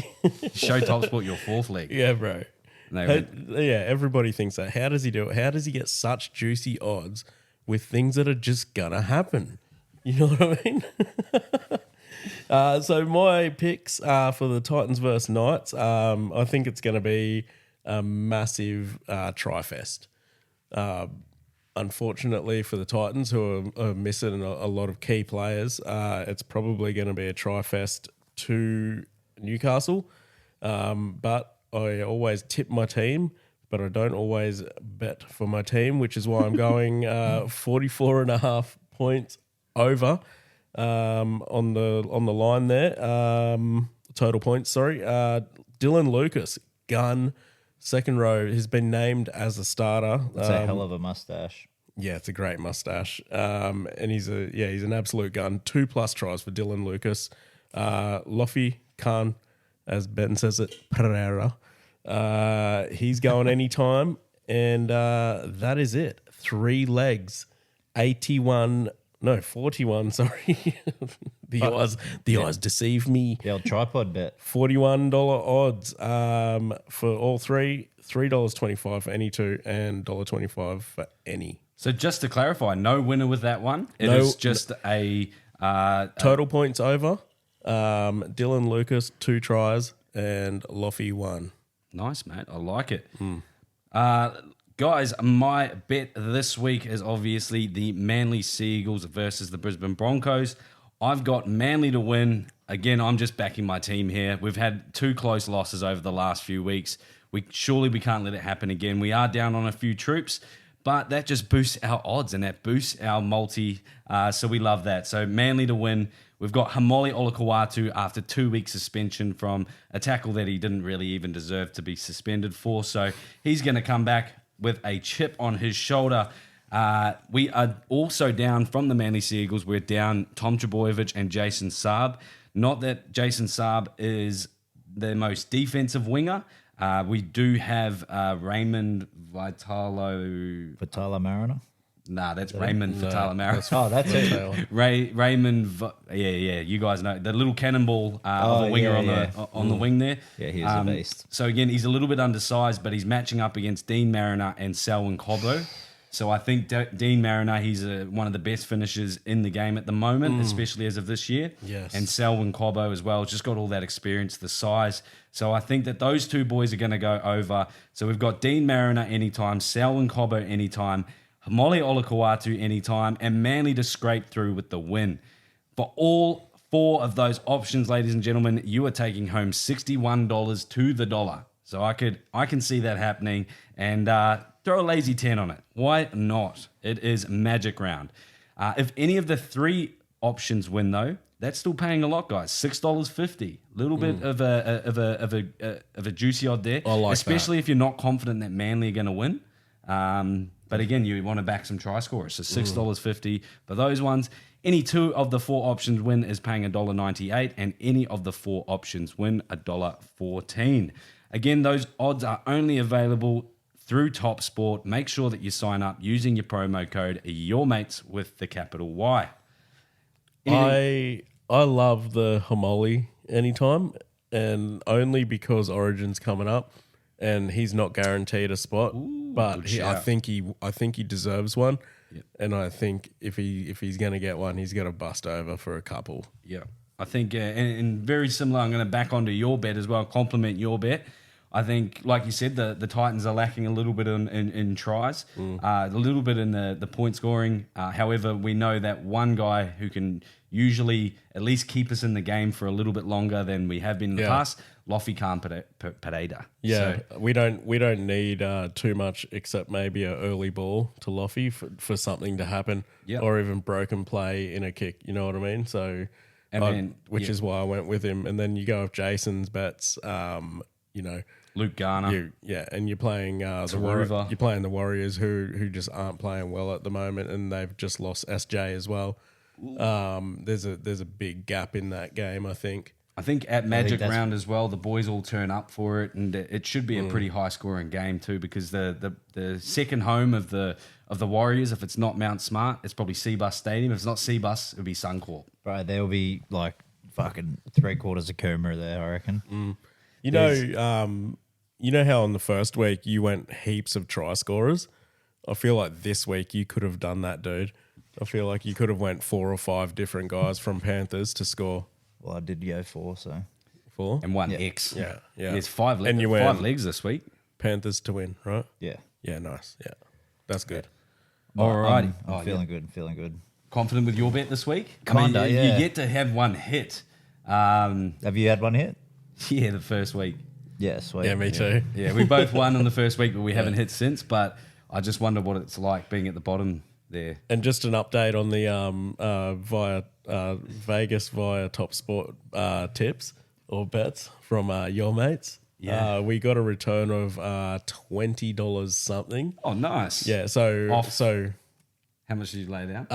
Show TopSport your 4th leg. Yeah, bro. And they How- went, yeah, everybody thinks that. How does he do it? How does he get such juicy odds with things that are just gonna happen? You know what I mean? So my picks for the Titans versus Knights. I think it's going to be a massive tri-fest. Unfortunately for the Titans, who are missing a lot of key players, it's probably going to be a tri-fest to Newcastle. But I always tip my team, but I don't always bet for my team, which is why I'm going 44.5 points over on the line there. Total points, sorry. Dylan Lucas, gun, second row, has been named as a starter. It's a hell of a mustache. Yeah, it's a great mustache. And he's an absolute gun. 2+ tries for Dylan Lucas. Lofi Khan, as Ben says it, Pereira. He's going anytime. And that is it. 3 legs 41, sorry. The eyes deceive me. The old tripod bet. $41 odds for all three, $3.25 for any two, and $1.25 for any. So just to clarify, no winner with that one. It is just a Total points over. Dylan Lucas, 2 tries, and Loffy 1. Nice, mate. I like it. Guys, my bet this week is obviously the Manly Seagulls versus the Brisbane Broncos. I've got Manly to win. Again, I'm just backing my team here. We've had 2 close losses over the last few weeks. We can't let it happen again. We are down on a few troops, but that just boosts our odds and that boosts our multi. So we love that. So Manly to win. We've got Hamoli Olakau'atu after 2 weeks suspension from a tackle that he didn't really even deserve to be suspended for. So he's going to come back with a chip on his shoulder. We are also down from the Manly Seagulls. We're down Tom Trbojevic and Jason Saab. Not that Jason Saab is the most defensive winger. We do have Raymond Vitala Mariner. Nah, that's Raymond Vitala Mariner. Oh, that's it. Yeah, you guys know the little cannonball of a winger on the wing there. Yeah, he's a beast. So again, he's a little bit undersized, but he's matching up against Dean Mariner and Selwyn Cobbo. So I think Dean Mariner, he's one of the best finishers in the game at the moment, especially as of this year. Yes. And Selwyn Cobbo as well, just got all that experience, the size. So I think that those 2 boys are going to go over. So we've got Dean Mariner anytime, Selwyn Cobbo anytime, Hamoli Olakau'atu anytime, and Manly to scrape through with the win. For all 4 of those options, ladies and gentlemen, you are taking home $61 to the dollar. So I can see that happening, and throw a lazy 10 on it. Why not? It is magic round. If any of the 3 options win, though, that's still paying a lot, guys. $6.50. A little bit of a juicy odd there. I like especially if you're not confident that Manly are going to win. But again, you want to back some try scorers. So $6.50 for those ones. Any 2 of the 4 options win is paying $1.98, and any of the 4 options win $1.14. Again, those odds are only available through Top Sport. Make sure that you sign up using your promo code YourMates with the capital Y. I love the Hamoli anytime, and only because Origin's coming up, and he's not guaranteed a spot. But I think he deserves one, and I think if he's going to get one, he's going to bust over for a couple. Yeah, I think, and very similar. I'm going to back onto your bet as well. Compliment your bet. I think, like you said, the Titans are lacking a little bit in tries, a little bit in the point scoring. However, we know that one guy who can usually at least keep us in the game for a little bit longer than we have been in the past, Lofi Khan Pereira. Yeah, So, we don't need too much except maybe an early ball to Lofi for something to happen, or even broken play in a kick. You know what I mean? So, which is why I went with him. And then you go with Jason's bets. Luke Garner. And you're playing you're playing the Warriors who just aren't playing well at the moment, and they've just lost SJ as well. There's a big gap in that game, I think. I think at Magic Round as well, the boys all turn up for it, and it should be a pretty high scoring game too, because the second home of the Warriors, if it's not Mount Smart, it's probably Seabus Stadium. If it's not Seabus, it'll be Suncorp. Bro, there'll be like fucking 3/4 of Coomera there, I reckon. You know how on the first week you went heaps of try scorers? I feel like this week you could have done that, dude. I feel like you could have went 4 or 5 different guys from Panthers to score. Well, I did go 4, so 4? And 1 X. Yeah. There's 5 legs. And you 5 went legs this week. Panthers to win, right? yeah. Yeah, nice. Yeah. That's good. All right. I'm feeling good. Confident with your bet this week? Kinda, you yeah. get to have one hit. Have you had one hit? Yeah, the first week. Yeah, sweet. Yeah, me too. Yeah, we both won on the first week, but we haven't hit since. But I just wonder what it's like being at the bottom there. And just an update on the via Vegas via Top Sport tips or bets from your mates. Yeah. We got a return of $20 something. Oh, nice. Yeah, so How much did you lay down?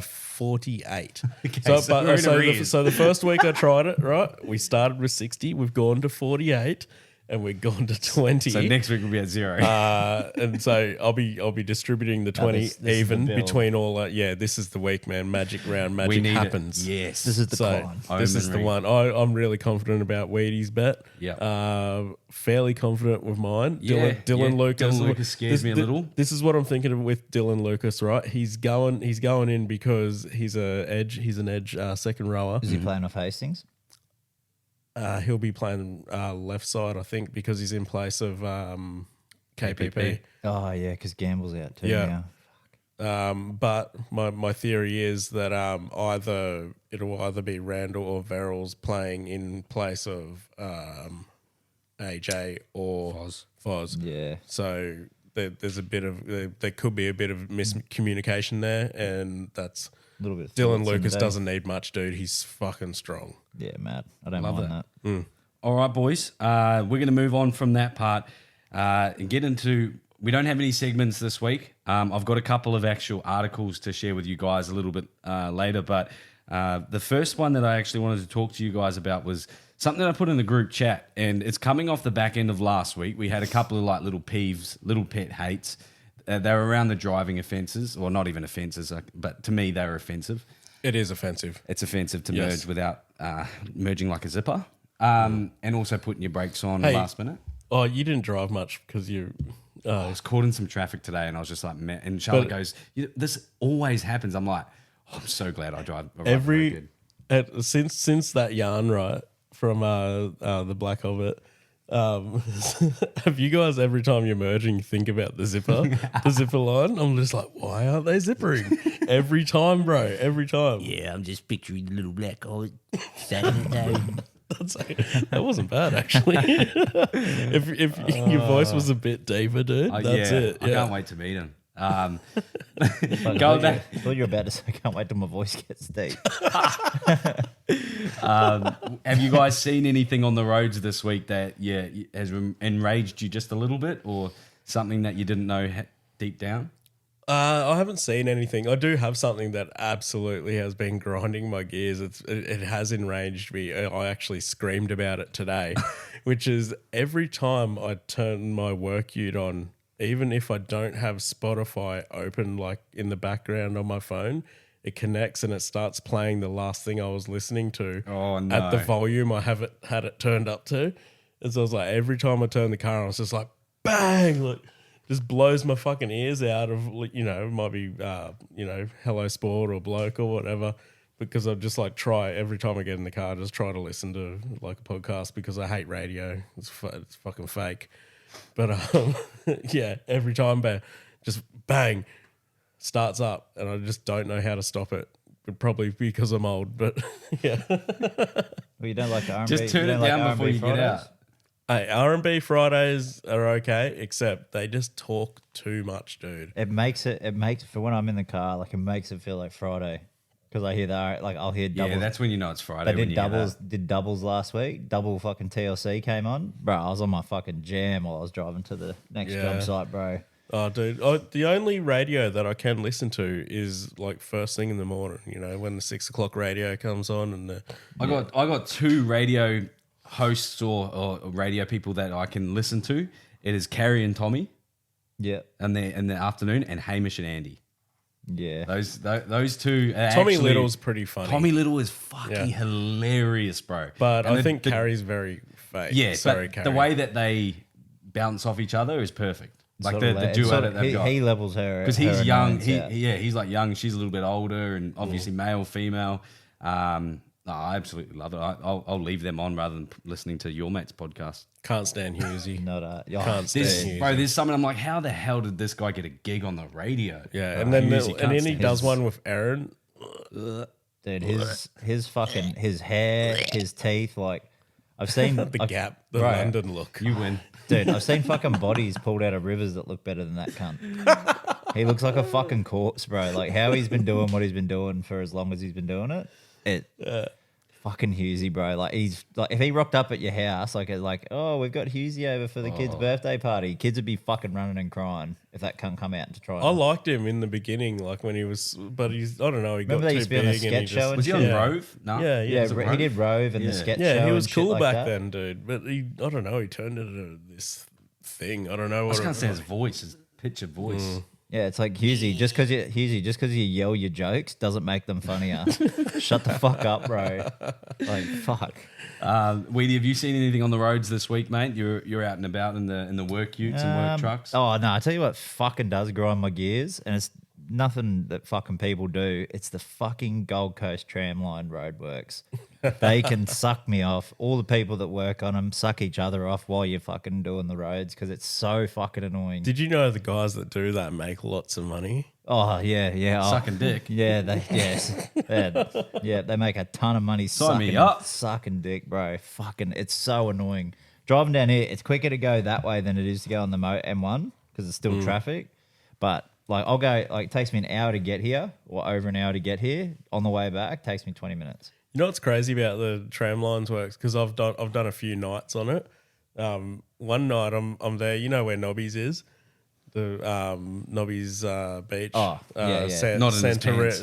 48. so we're in arrears. So the first week I tried it, right? We started with 60. We've gone to 48. and we're gone to 20. So next week we'll be at 0. And so I'll be distributing the 20 this is the even build. between all. This is the week, man. Magic round, we magic need happens. it. Yes. This is the So con. this is the one. I'm really confident about Weedy's bet. Yeah. Fairly confident with mine. Yeah, Dylan yeah. Lucas. Dylan Lucas scares me a little. This is what I'm thinking of with Dylan Lucas, right? He's going in because he's an edge second rower. Is he playing off Hastings? He'll be playing left side, I think, because he's in place of KPP. Oh, yeah, because Gamble's out too. Yeah. Yeah. But my theory is that it'll either be Randall or Verrills playing in place of AJ or Foz. Yeah. So there's a bit of there could be a bit of miscommunication there, and that's A little bit. Dylan Lucas doesn't need much, dude. He's fucking strong. Yeah, Matt. I don't Love mind that. All right, boys. We're going to move on from that part and get into. We don't have any segments this week. I've got a couple of actual articles to share with you guys a little bit later, but the first one that I actually wanted to talk to you guys about was something that I put in the group chat, and it's coming off the back end of last week. We had a couple of like little peeves, little pet hates. They were around the driving offences, or not even offences, but to me they were offensive. It is offensive. It's offensive to Yes. merge without merging like a zipper, and also putting your brakes on Hey. last minute. Oh, you didn't drive much because you. I was caught in some traffic today, and I was just like, man. And Charlotte goes, "This always happens." I'm like, I'm so glad I drive. I ride very good. Since that yarn, right, from the Black Hobbit. Have you guys every time you're merging think about the zipper line? I'm just like, why aren't they zippering? Every time, bro. Every time. Yeah, I'm just picturing the little black hole Saturday. That wasn't bad actually. if your voice was a bit deeper, dude, that's it. I can't wait to meet him. Fuck, Going back, I thought you were about to say, I can't wait till my voice gets deep. have you guys seen anything on the roads this week that has enraged you just a little bit, or something that you didn't know deep down? I haven't seen anything. I do have something that absolutely has been grinding my gears. It has enraged me. I actually screamed about it today, which is every time I turn my work ute on, even if I don't have Spotify open like in the background on my phone, it connects and it starts playing the last thing I was listening to at the volume I had it turned up to. And so I was like, every time I turn the car on, I was just like, bang, like just blows my fucking ears out of, it might be, Hello Sport or Bloke or whatever, because I just like try every time I get in the car, just try to listen to like a podcast because I hate radio. It's fucking fake. But every time, just bang, starts up, and I just don't know how to stop it. But probably because I'm old, but yeah. Well, you don't like the R&B? Just turn it down before you get out. Hey, R&B Fridays are okay, except they just talk too much, dude. It makes for when I'm in the car, like it makes it feel like Friday. Because I hear that, like I'll hear doubles. Yeah, that's when you know it's Friday. They when did you hear doubles. that. Did doubles last week. Double fucking TLC came on, bro. I was on my fucking jam while I was driving to the next job site, bro. Oh, dude. The only radio that I can listen to is like first thing in the morning, when the 6 o'clock radio comes on. And I got two radio hosts or radio people that I can listen to. It is Carrie and Tommy. Yeah, in the afternoon, and Hamish and Andy. yeah. Those two. Tommy Little's pretty funny. Tommy Little is fucking hilarious, bro. But I think Carrie's very fake. Yeah, sorry, but Carrie. the way that they bounce off each other is perfect. Like Sort of the duo that they've got. He levels her Because he's her young. annoyance out. He's like young. She's a little bit older, and obviously male, female. I absolutely love it. I'll leave them on rather than listening to your mate's podcast. Can't stand Hughesy. Not Can't stand Hughesy. There's something I'm like, how the hell did this guy get a gig on the radio? Yeah, Bro, and then Hughesy can't he stand does it. one with Aaron. Dude, his fucking his hair, his teeth, like I've seen The gap, the Right. London look. You win. Dude, I've seen fucking bodies pulled out of rivers that look better than that cunt. He looks like a fucking corpse, bro. Like how he's been doing what he's been doing for as long as he's been doing it. Fucking Husey, bro. Like he's like if he rocked up at your house, oh, we've got Husey over for the kid's birthday party. Kids would be fucking running and crying if that cunt come out to try. I liked him in the beginning, like when he was, but he's I don't know. He Remember got they too used to be big on the and he sketch show just, and Was he on shit? Rove? No. Yeah, Yeah, was it he did Rove and the Yeah. sketch show. Yeah, he and was shit cool like back that. then, dude. But I don't know. He turned it into this thing. I don't know I what. just can't stand his voice, his pitch of voice. Yeah, it's like Husey. Just because you yell your jokes doesn't make them funnier. Shut the fuck up, bro. Like fuck. Weedy, have you seen anything on the roads this week, mate? You're out and about in the work utes and work trucks. Oh no, I tell you what fucking does grind my gears, and it's nothing that fucking people do. It's the fucking Gold Coast tramline roadworks. They can suck me off. All the people that work on them suck each other off while you're fucking doing the roads because it's so fucking annoying. Did you know the guys that do that make lots of money? Oh yeah. Sucking dick. Yeah, they make a ton of money Sign me sucking, up. sucking dick, bro. Fucking, it's so annoying. Driving down here, it's quicker to go that way than it is to go on the M1 because it's still traffic. But like, I'll go. Like, it takes me an hour to get here, or over an hour to get here. On the way back, takes me 20 minutes. You know what's crazy about the tram lines works? Because I've done a few nights on it. One night I'm there. You know where Nobby's is? The Nobby's beach. Oh, yeah. Not in his pants.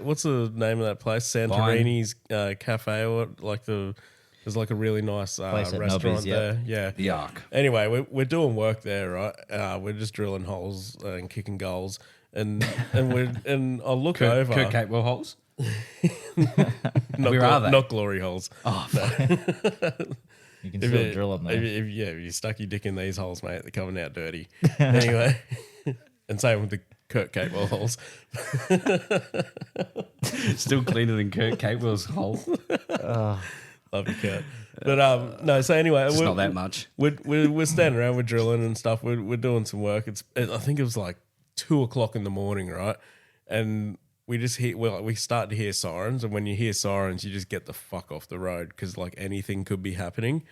What's the name of that place? Santorini's cafe, or like there's like a really nice Place at restaurant Nobby's, there. Yeah. The Ark. Anyway, we're doing work there, right? We're just drilling holes and kicking goals, and I look over. Kurt Capewell holes. Not Where are they? Not glory holes. Oh, You can still drill them there. If you stuck your dick in these holes, mate, they're coming out dirty. Anyway, and same with the Kurt Capewell holes. still cleaner than Kurt Capewell's hole. Love you, Kurt. But no, so anyway, It's not that much. We're standing around, we're drilling and stuff. We're doing some work. I think it was like 2:00 in the morning, right? And we just hear, we start to hear sirens, and when you hear sirens, you just get the fuck off the road because like anything could be happening.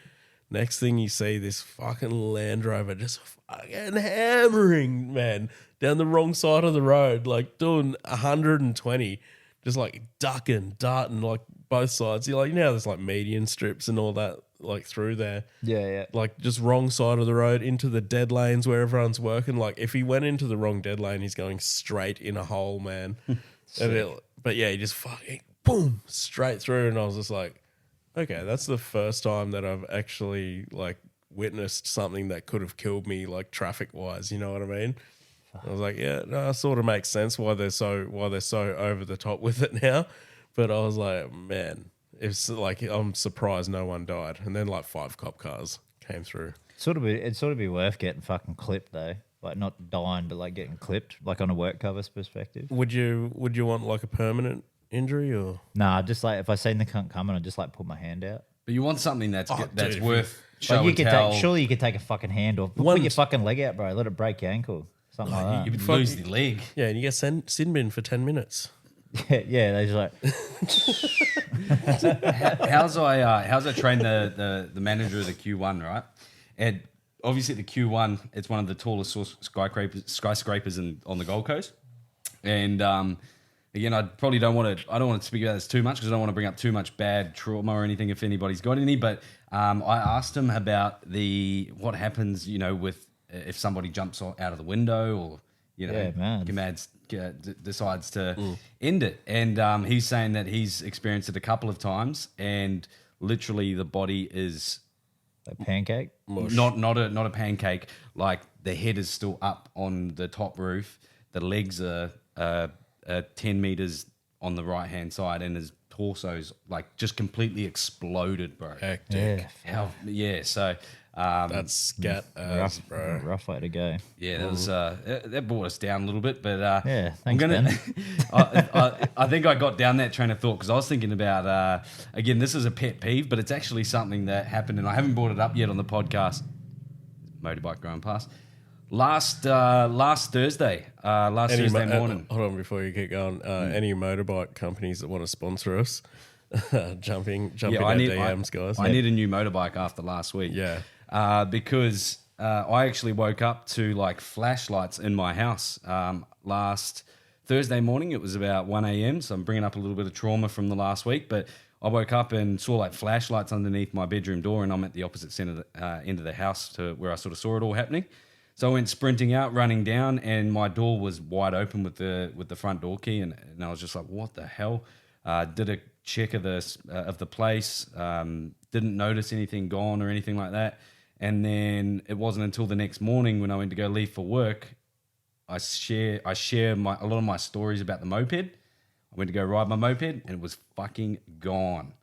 Next thing you see, this fucking Land Rover just fucking hammering, man, down the wrong side of the road, like doing 120, just like ducking, darting, like both sides. You're like, there's like median strips and all that, like through there. Yeah. Like just wrong side of the road into the dead lanes where everyone's working. Like if he went into the wrong dead lane, he's going straight in a hole, man. But yeah, he just fucking boom straight through, and I was just like, okay, that's the first time that I've actually like witnessed something that could have killed me, like traffic wise. You know what I mean? I was like, yeah, no, it sort of makes sense why they're so over the top with it now. But I was like, man, it's like I'm surprised no one died, and then like 5 cop cars came through. It'd sort of be worth getting fucking clipped though. Like not dying, but like getting clipped, like on a work covers perspective. Would you want like a permanent injury or? Nah, just like if I seen the cunt coming, I'd just like put my hand out. But you want something that's that's dude, worth show Like you and could tell. surely you could take a fucking hand off. Put your fucking leg out, bro. Let it break your ankle. Something like You that. would lose the leg. Yeah, and you get sin bin for 10 minutes. Yeah, they just like How's I trained the manager of the Q1, right? And obviously the Q1, it's one of the tallest skyscrapers on the Gold Coast. And again, I don't want to speak about this too much because I don't want to bring up too much bad trauma or anything if anybody's got any. But I asked him about what happens, with if somebody jumps out of the window or decides to end it. And he's saying that he's experienced it a couple of times, and literally the body is a pancake. not a pancake. Like the head is still up on the top roof. The legs are 10 meters on the right hand side, and his torso's like just completely exploded, bro. Hectic. So That's scat ass, bro. Rough way to go. yeah, that was that brought us down a little bit, but Yeah, I'm thanks, gonna. Ben. I think I got down that train of thought because I was thinking about again. This is a pet peeve, but it's actually something that happened, and I haven't brought it up yet on the podcast. Motorbike going past last Thursday, Thursday morning. Hold on before you keep going. Any motorbike companies that want to sponsor us, jumping our DMs, guys. I need a new motorbike after last week. Yeah. Because I actually woke up to like flashlights in my house last Thursday morning. It was about 1 a.m. So I'm bringing up a little bit of trauma from the last week, but I woke up and saw like flashlights underneath my bedroom door, and I'm at the opposite end of the house to where I sort of saw it all happening. So I went sprinting out, running down, and my door was wide open with the front door key, and I was just like, "What the hell?" Did a check of the place. Didn't notice anything gone or anything like that. And then it wasn't until the next morning when I went to go leave for work, I share a lot of my stories about the moped. I went to go ride my moped, and it was fucking gone.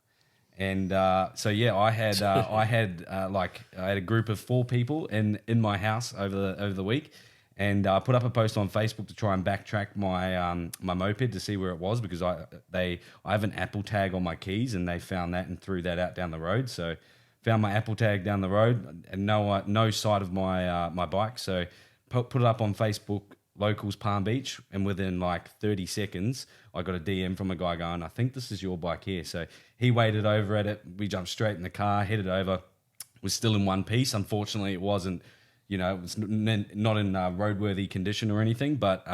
And so yeah, I had a group of 4 people in my house over the week, and I put up a post on Facebook to try and backtrack my my moped to see where it was, because I have an Apple tag on my keys, and they found that and threw that out down the road. So found my Apple tag down the road, and no sight of my my bike. So put it up on Facebook, locals Palm Beach, and within like 30 seconds, I got a DM from a guy going, "I think this is your bike here." So he waited over at it. We jumped straight in the car, headed over. It was still in one piece. Unfortunately, it wasn't. It was not in roadworthy condition or anything, but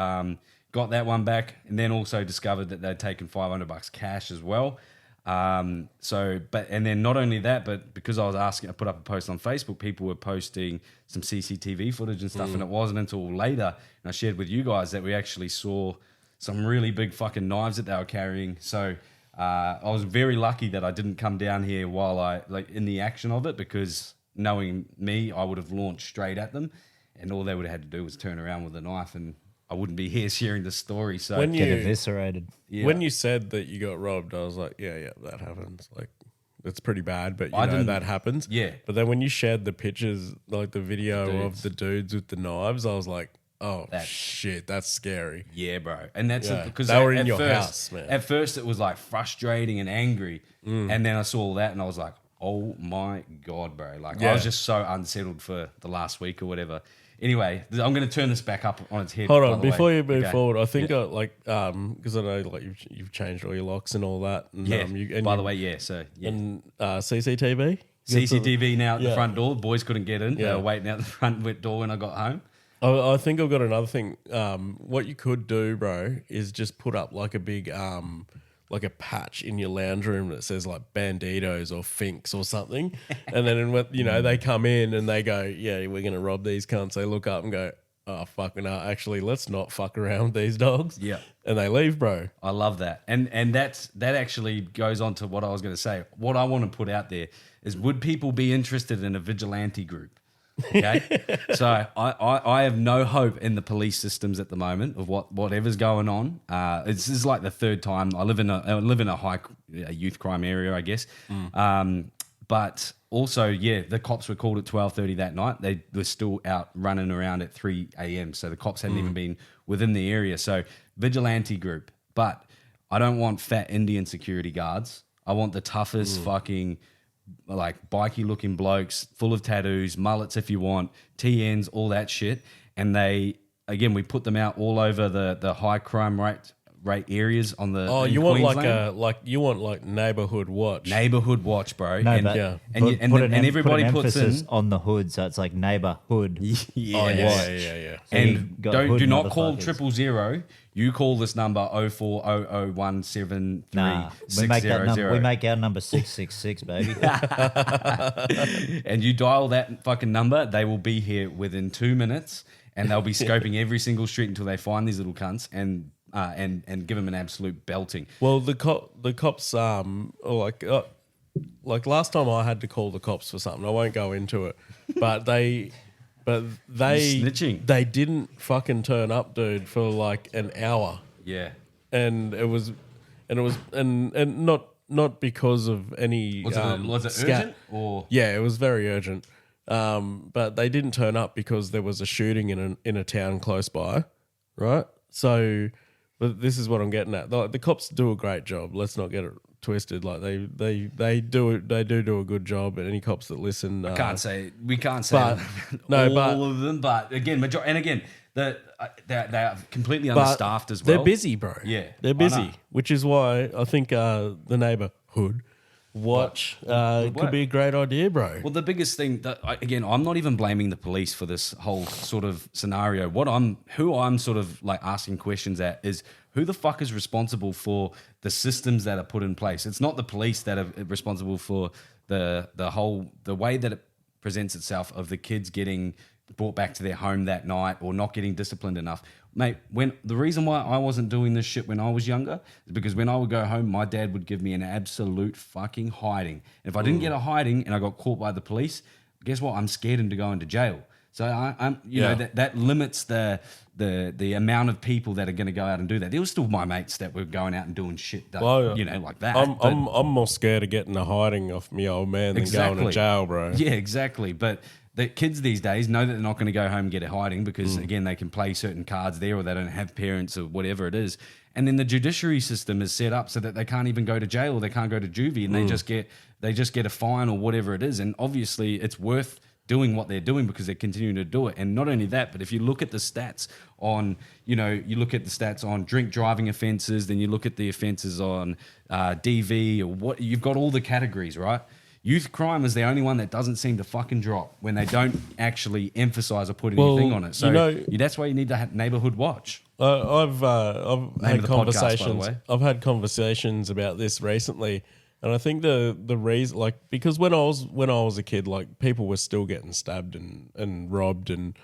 got that one back, and then also discovered that they'd taken $500 cash as well. And then not only that, but because I put up a post on Facebook, people were posting some CCTV footage and stuff, and it wasn't until later, and I shared with you guys, that we actually saw some really big fucking knives that they were carrying. So I was very lucky that I didn't come down here while in the action of it, because knowing me, I would have launched straight at them, and all they would have had to do was turn around with a knife, and I wouldn't be here sharing the story. So Get eviscerated. yeah. When you said that you got robbed, I was like, yeah, that happens. Like, it's pretty bad, but you know that happens. Yeah. But then when you shared the pictures, like the video Dudes. of the dudes with the knives, I was like, oh, That's- shit, that's scary. Yeah, bro. And that's Yeah. because They were in at your first, house, man. At first, it was like frustrating and angry. And then I saw all that, and I was like, oh my God, bro. Like, I Yeah. was just so unsettled for the last week or whatever. Anyway, I'm going to turn this back up on its head. Hold by on, the before way. you move Okay. forward, I think because I know like you've changed all your locks and all that. And, Yeah. and By the way, yeah. So, yeah. and CCTV. CCTV now at the Yeah. front door. Boys couldn't get in. They Yeah. were waiting out the front wet door when I got home. I think I've got another thing. What you could do, bro, is just put up like a big like a patch in your lounge room that says like Banditos or Finks or something, and then they come in and they go, yeah, we're gonna rob these cunts. They look up and go, oh fucking hell, actually, let's not fuck around with these dogs. Yeah. And they leave, bro. I love that. And that actually goes on to what I was going to say. What I want to put out there is, would people be interested in a vigilante group? Okay. So I have no hope in the police systems at the moment of whatever's going on. This is like the third time I live in a high youth crime area, I guess. But also, yeah, the cops were called at 12:30 that night. They were still out running around at 3 a.m. So the cops hadn't even been within the area. So vigilante group. But I don't want fat Indian security guards. I want the toughest fucking like bikey looking blokes, full of tattoos, mullets if you want, TNs, all that shit. And we put them out all over the high crime rate areas on the. Oh, in you want Queensland. like neighborhood watch. Neighborhood watch, bro. No, and, but yeah. and everybody puts emphasis in. on the hood, so it's like Oh, neighborhood. Yeah. So you And got hood do not call motherfuckers. 000. You call this number 0400173600. Nah, we make our number 666, baby. And you dial that fucking number, they will be here within 2 minutes, and they'll be scoping every single street until they find these little cunts and give them an absolute belting. Well, the cops like last time I had to call the cops for something. I won't go into it, but they Snitching. They didn't fucking turn up, dude, for like an hour, Yeah. and it was not because of any. Was it urgent or? Yeah, it was very urgent. But they didn't turn up because there was a shooting in a town close by, right? So, but this is what I'm getting at. The cops do a great job. Let's not get it twisted. Like they do a good job. And any cops that listen, We can't say but- no, all but- of them, but again, they're completely understaffed as well. They're busy, bro. Yeah, they're I busy, know. which is why I think the neighborhood watch could be a great idea, bro. Well, the biggest thing that I'm not even blaming the police for this whole sort of scenario. Who I'm sort of like asking questions at is who the fuck is responsible for the systems that are put in place? It's not the police that are responsible for the way that it presents itself of the kids getting brought back to their home that night or not getting disciplined enough. Mate, the reason why I wasn't doing this shit when I was younger is because when I would go home, my dad would give me an absolute fucking hiding. And if I didn't get a hiding and I got caught by the police, guess what? I'm scared into going to jail. So I'm you know, that limits the amount of people that are going to go out and do that. There were still my mates that were going out and doing shit that, you know, like that. I'm more scared of getting a hiding off me old man than going to jail, bro. Yeah, exactly. But the kids these days know that they're not going to go home and get a hiding because, again, they can play certain cards there or they don't have parents or whatever it is. And then the judiciary system is set up so that they can't even go to jail or they can't go to juvie and they just get a fine or whatever it is. And obviously it's worth doing what they're doing because they're continuing to do it. And not only that, but if you look at the stats on, you know, you look at the stats on drink driving offences, then you look at the offences on DV or what, you've got all the categories, right? Youth crime is the only one that doesn't seem to fucking drop when they don't actually emphasise or put anything on it. So that's why you need to have neighbourhood watch. I've had conversations. Podcast, I've had conversations about this recently, and I think the reason, like, because when I was a kid, like, people were still getting stabbed and robbed and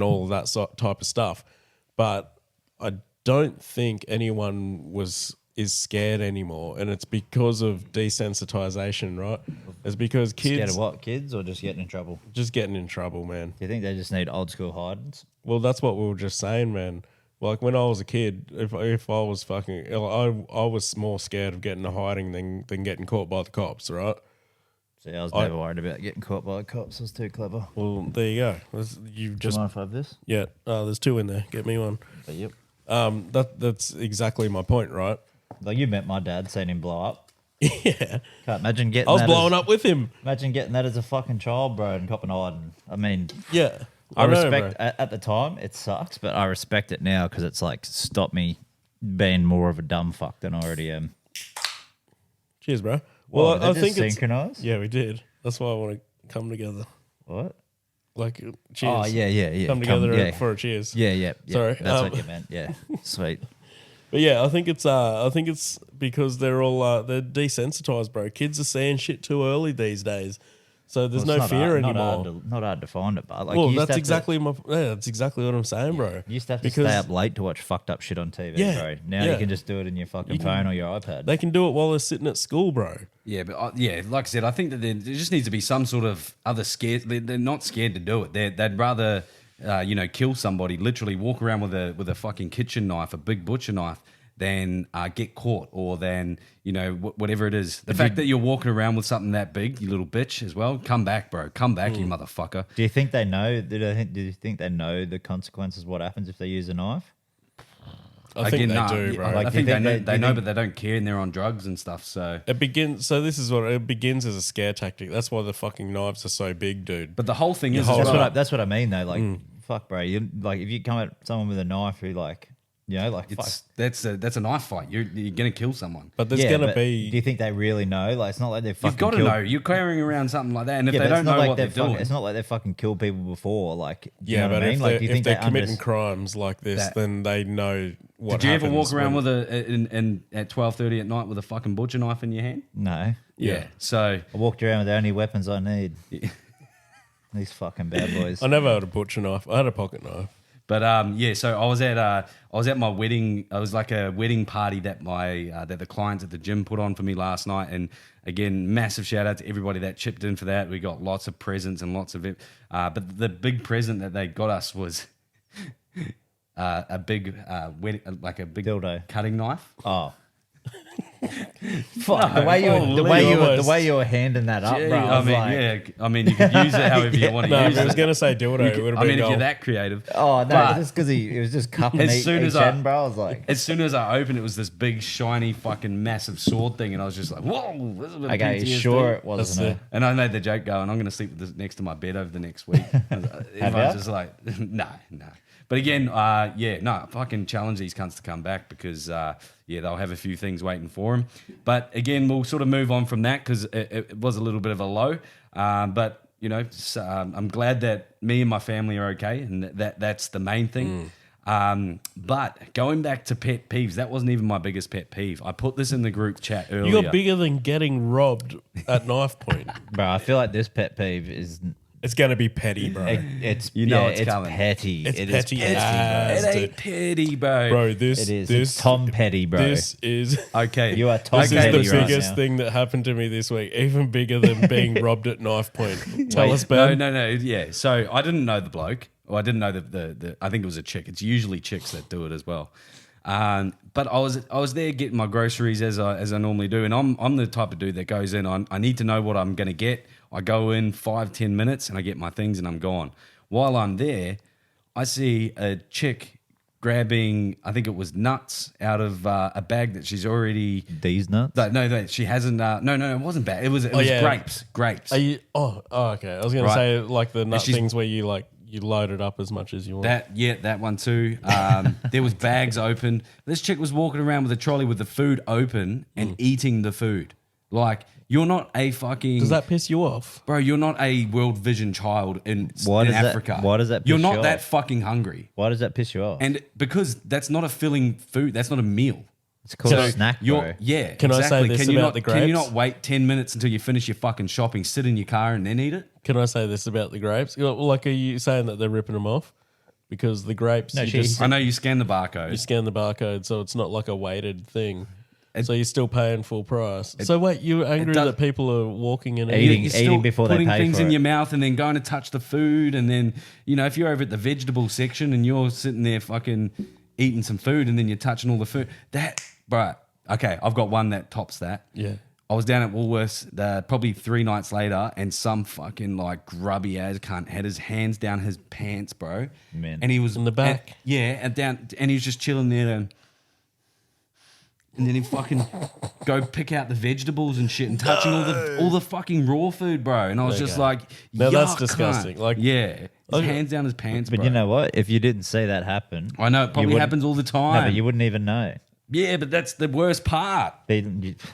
all of that type of stuff, but I don't think anyone is scared anymore, and it's because of desensitization, right? It's because kids Scared of what? Kids or just getting in trouble? just getting in trouble, man. Do you think they just need old school hidings? Well, that's what we were just saying, man. Like, when I was a kid, if I was fucking, I was more scared of getting a hiding than getting caught by the cops, right? See, I was never worried about getting caught by the cops. I was too clever. Well, there you go. You've just, Do you mind if I have this? yeah. There's two in there. Get me one. Yep. That's exactly my point, right? Like, you met my dad, seen him blow up. Yeah. Can't imagine getting I was that blowing up with him. Imagine getting that as a fucking child, bro, and copping hiding. I mean, Yeah. I know, respect, bro. at the time, it sucks, but I respect it now because it's like stopped me being more of a dumb fuck than I already am. Cheers, bro. Well, I think it's synchronized. yeah, we did. That's why I want to come together. What? Like, cheers. Oh, yeah. Come together for a cheers. Yeah. Sorry, That's what you meant. Yeah. Sweet. But yeah, I think it's because they're all they're desensitized, bro. Kids are saying shit too early these days, so there's no fear anymore. Not hard to find it, but like, Well, that's exactly that's exactly what I'm saying, bro. You used to have to stay up late to watch fucked up shit on TV, Yeah, bro. Now yeah. you can just do it in your fucking phone or your iPad. They can do it while they're sitting at school, bro. Yeah, but like I said, I think that there just needs to be some sort of other scared. They're not scared to do it. They'd rather, kill somebody, literally walk around with a fucking kitchen knife, a big butcher knife, than get caught or than, whatever it is. The fact that you're walking around with something that big, you little bitch, as well. Come back, bro. Come back, you motherfucker. Do you think they know? Do you think they know the consequences? What happens if they use a knife? I think they do, bro. I think they know, but they don't care, and they're on drugs and stuff. So It begins. So this is what it begins as a scare tactic. That's why the fucking knives are so big, dude. but the whole thing is, That's what I mean, though. Like, fuck, bro. You like if you come at someone with a knife who like. Fuck. that's a knife fight. You're gonna kill someone. But there's gonna be. Do you think they really know? Like, it's not like they've fucking. You've got to know. You're carrying around something like that, and if Yeah, they but don't it's not know like what they're they've fucking- doing, it's not like they've fucking killed people before. Like, you know but what I mean? Like, do you if think they're they committing crimes like this, then they know what. did you ever walk happens around when- with at 12:30 at night with a fucking butcher knife in your hand? No. Yeah. So I walked around with the only weapons I need. These fucking bad boys. I never had a butcher knife. I had a pocket knife. But so I was at my wedding. I was like a wedding party that that the clients at the gym put on for me last night. And again, massive shout out to everybody that chipped in for that. We got lots of presents and lots of it. But the big present that they got us was a big wedding, like a big dildo cutting knife. Oh. Fuck, the way you were handing that up, bro. I mean, you could use it however you want to No, use if I it. was gonna say dildo, it would have I been mean, if gold. you're that creative. Oh, no, But just because it was just cupping as each soon as end, bro. I was like, as soon as I opened, it was this big, shiny, fucking massive sword thing, and I was just like, "Whoa!" This is a bit of okay, PTSD. sure it wasn't That's a... And I made the joke going, "I'm going to sleep with this next to my bed over the next week." Everyone's just like, "No." But again, fucking challenge these cunts to come back because, they'll have a few things waiting for them. But again, we'll sort of move on from that because it was a little bit of a low. I'm glad that me and my family are okay, and that's the main thing. But going back to pet peeves, that wasn't even my biggest pet peeve. I put this in the group chat earlier. You got bigger than getting robbed at knife point. Bro, I feel like this pet peeve is It's going to be petty, bro. it's it's it's coming. petty. It's It is petty petty, as- It ain't petty, bro. Bro, this It is. this It's Tom Petty, bro. This is Okay. You are Tom this Petty is the right biggest now. thing that happened to me this week, even bigger than being robbed at knife point. Tell us, Ben. No. Yeah. So I didn't know the bloke. Or I didn't know the I think it was a chick. It's usually chicks that do it as well. But I was there getting my groceries as I normally do, and I'm the type of dude that goes in. I need to know what I'm going to get. I go in 5-10 minutes and I get my things and I'm gone. While I'm there, I see a chick grabbing, I think it was nuts out of a bag that she's already. These nuts. No, she hasn't. No, it wasn't bad. It was yeah. grapes. Are you? Oh, okay. I was going Right. to say like the nut she's- things where you load it up as much as you want. That one too. There was bags open. This chick was walking around with a trolley with the food open and eating the food. Like, you're not a fucking... Does that piss you off? Bro, you're not a World Vision child in Why does that- Africa. why does that piss You're you not that off? fucking hungry. Why does that piss you off? And because that's not a filling food. That's not a meal. It's called So a snack, You're, bro. yeah, Can I say exactly. this Can you about not, the Can you grapes? not wait 10 minutes until you finish your fucking shopping, sit in your car and then eat it? Can I say this about the grapes? Like, are you saying that they're ripping them off? Because the grapes, No, you she- just I know you scan the barcode. you scan the barcode, so it's not like a weighted thing. So you're still paying full price. So wait, you're angry does- that people are walking and Eating- You're eating before they putting pay things for in it. your mouth and then going to touch the food, and then if you're over at the vegetable section and you're sitting there fucking eating some food and then you're touching all the food, bro. Okay, I've got one that tops that. Yeah. I was down at Woolworths probably 3 nights later, and some fucking like grubby ass cunt had his hands down his pants, bro. Man. And he was In the back? and he was just chilling there, and then he fucking go pick out the vegetables and shit and touching all the fucking raw food, bro. And I was just Okay. like, Now that's yuck, disgusting. cunt. Like- yeah, his Okay. hands down his pants, But bro. you know what? If you didn't see that happen, I know it you probably wouldn't- happens all the No, time. but you wouldn't even know. Yeah, but that's the worst part. Which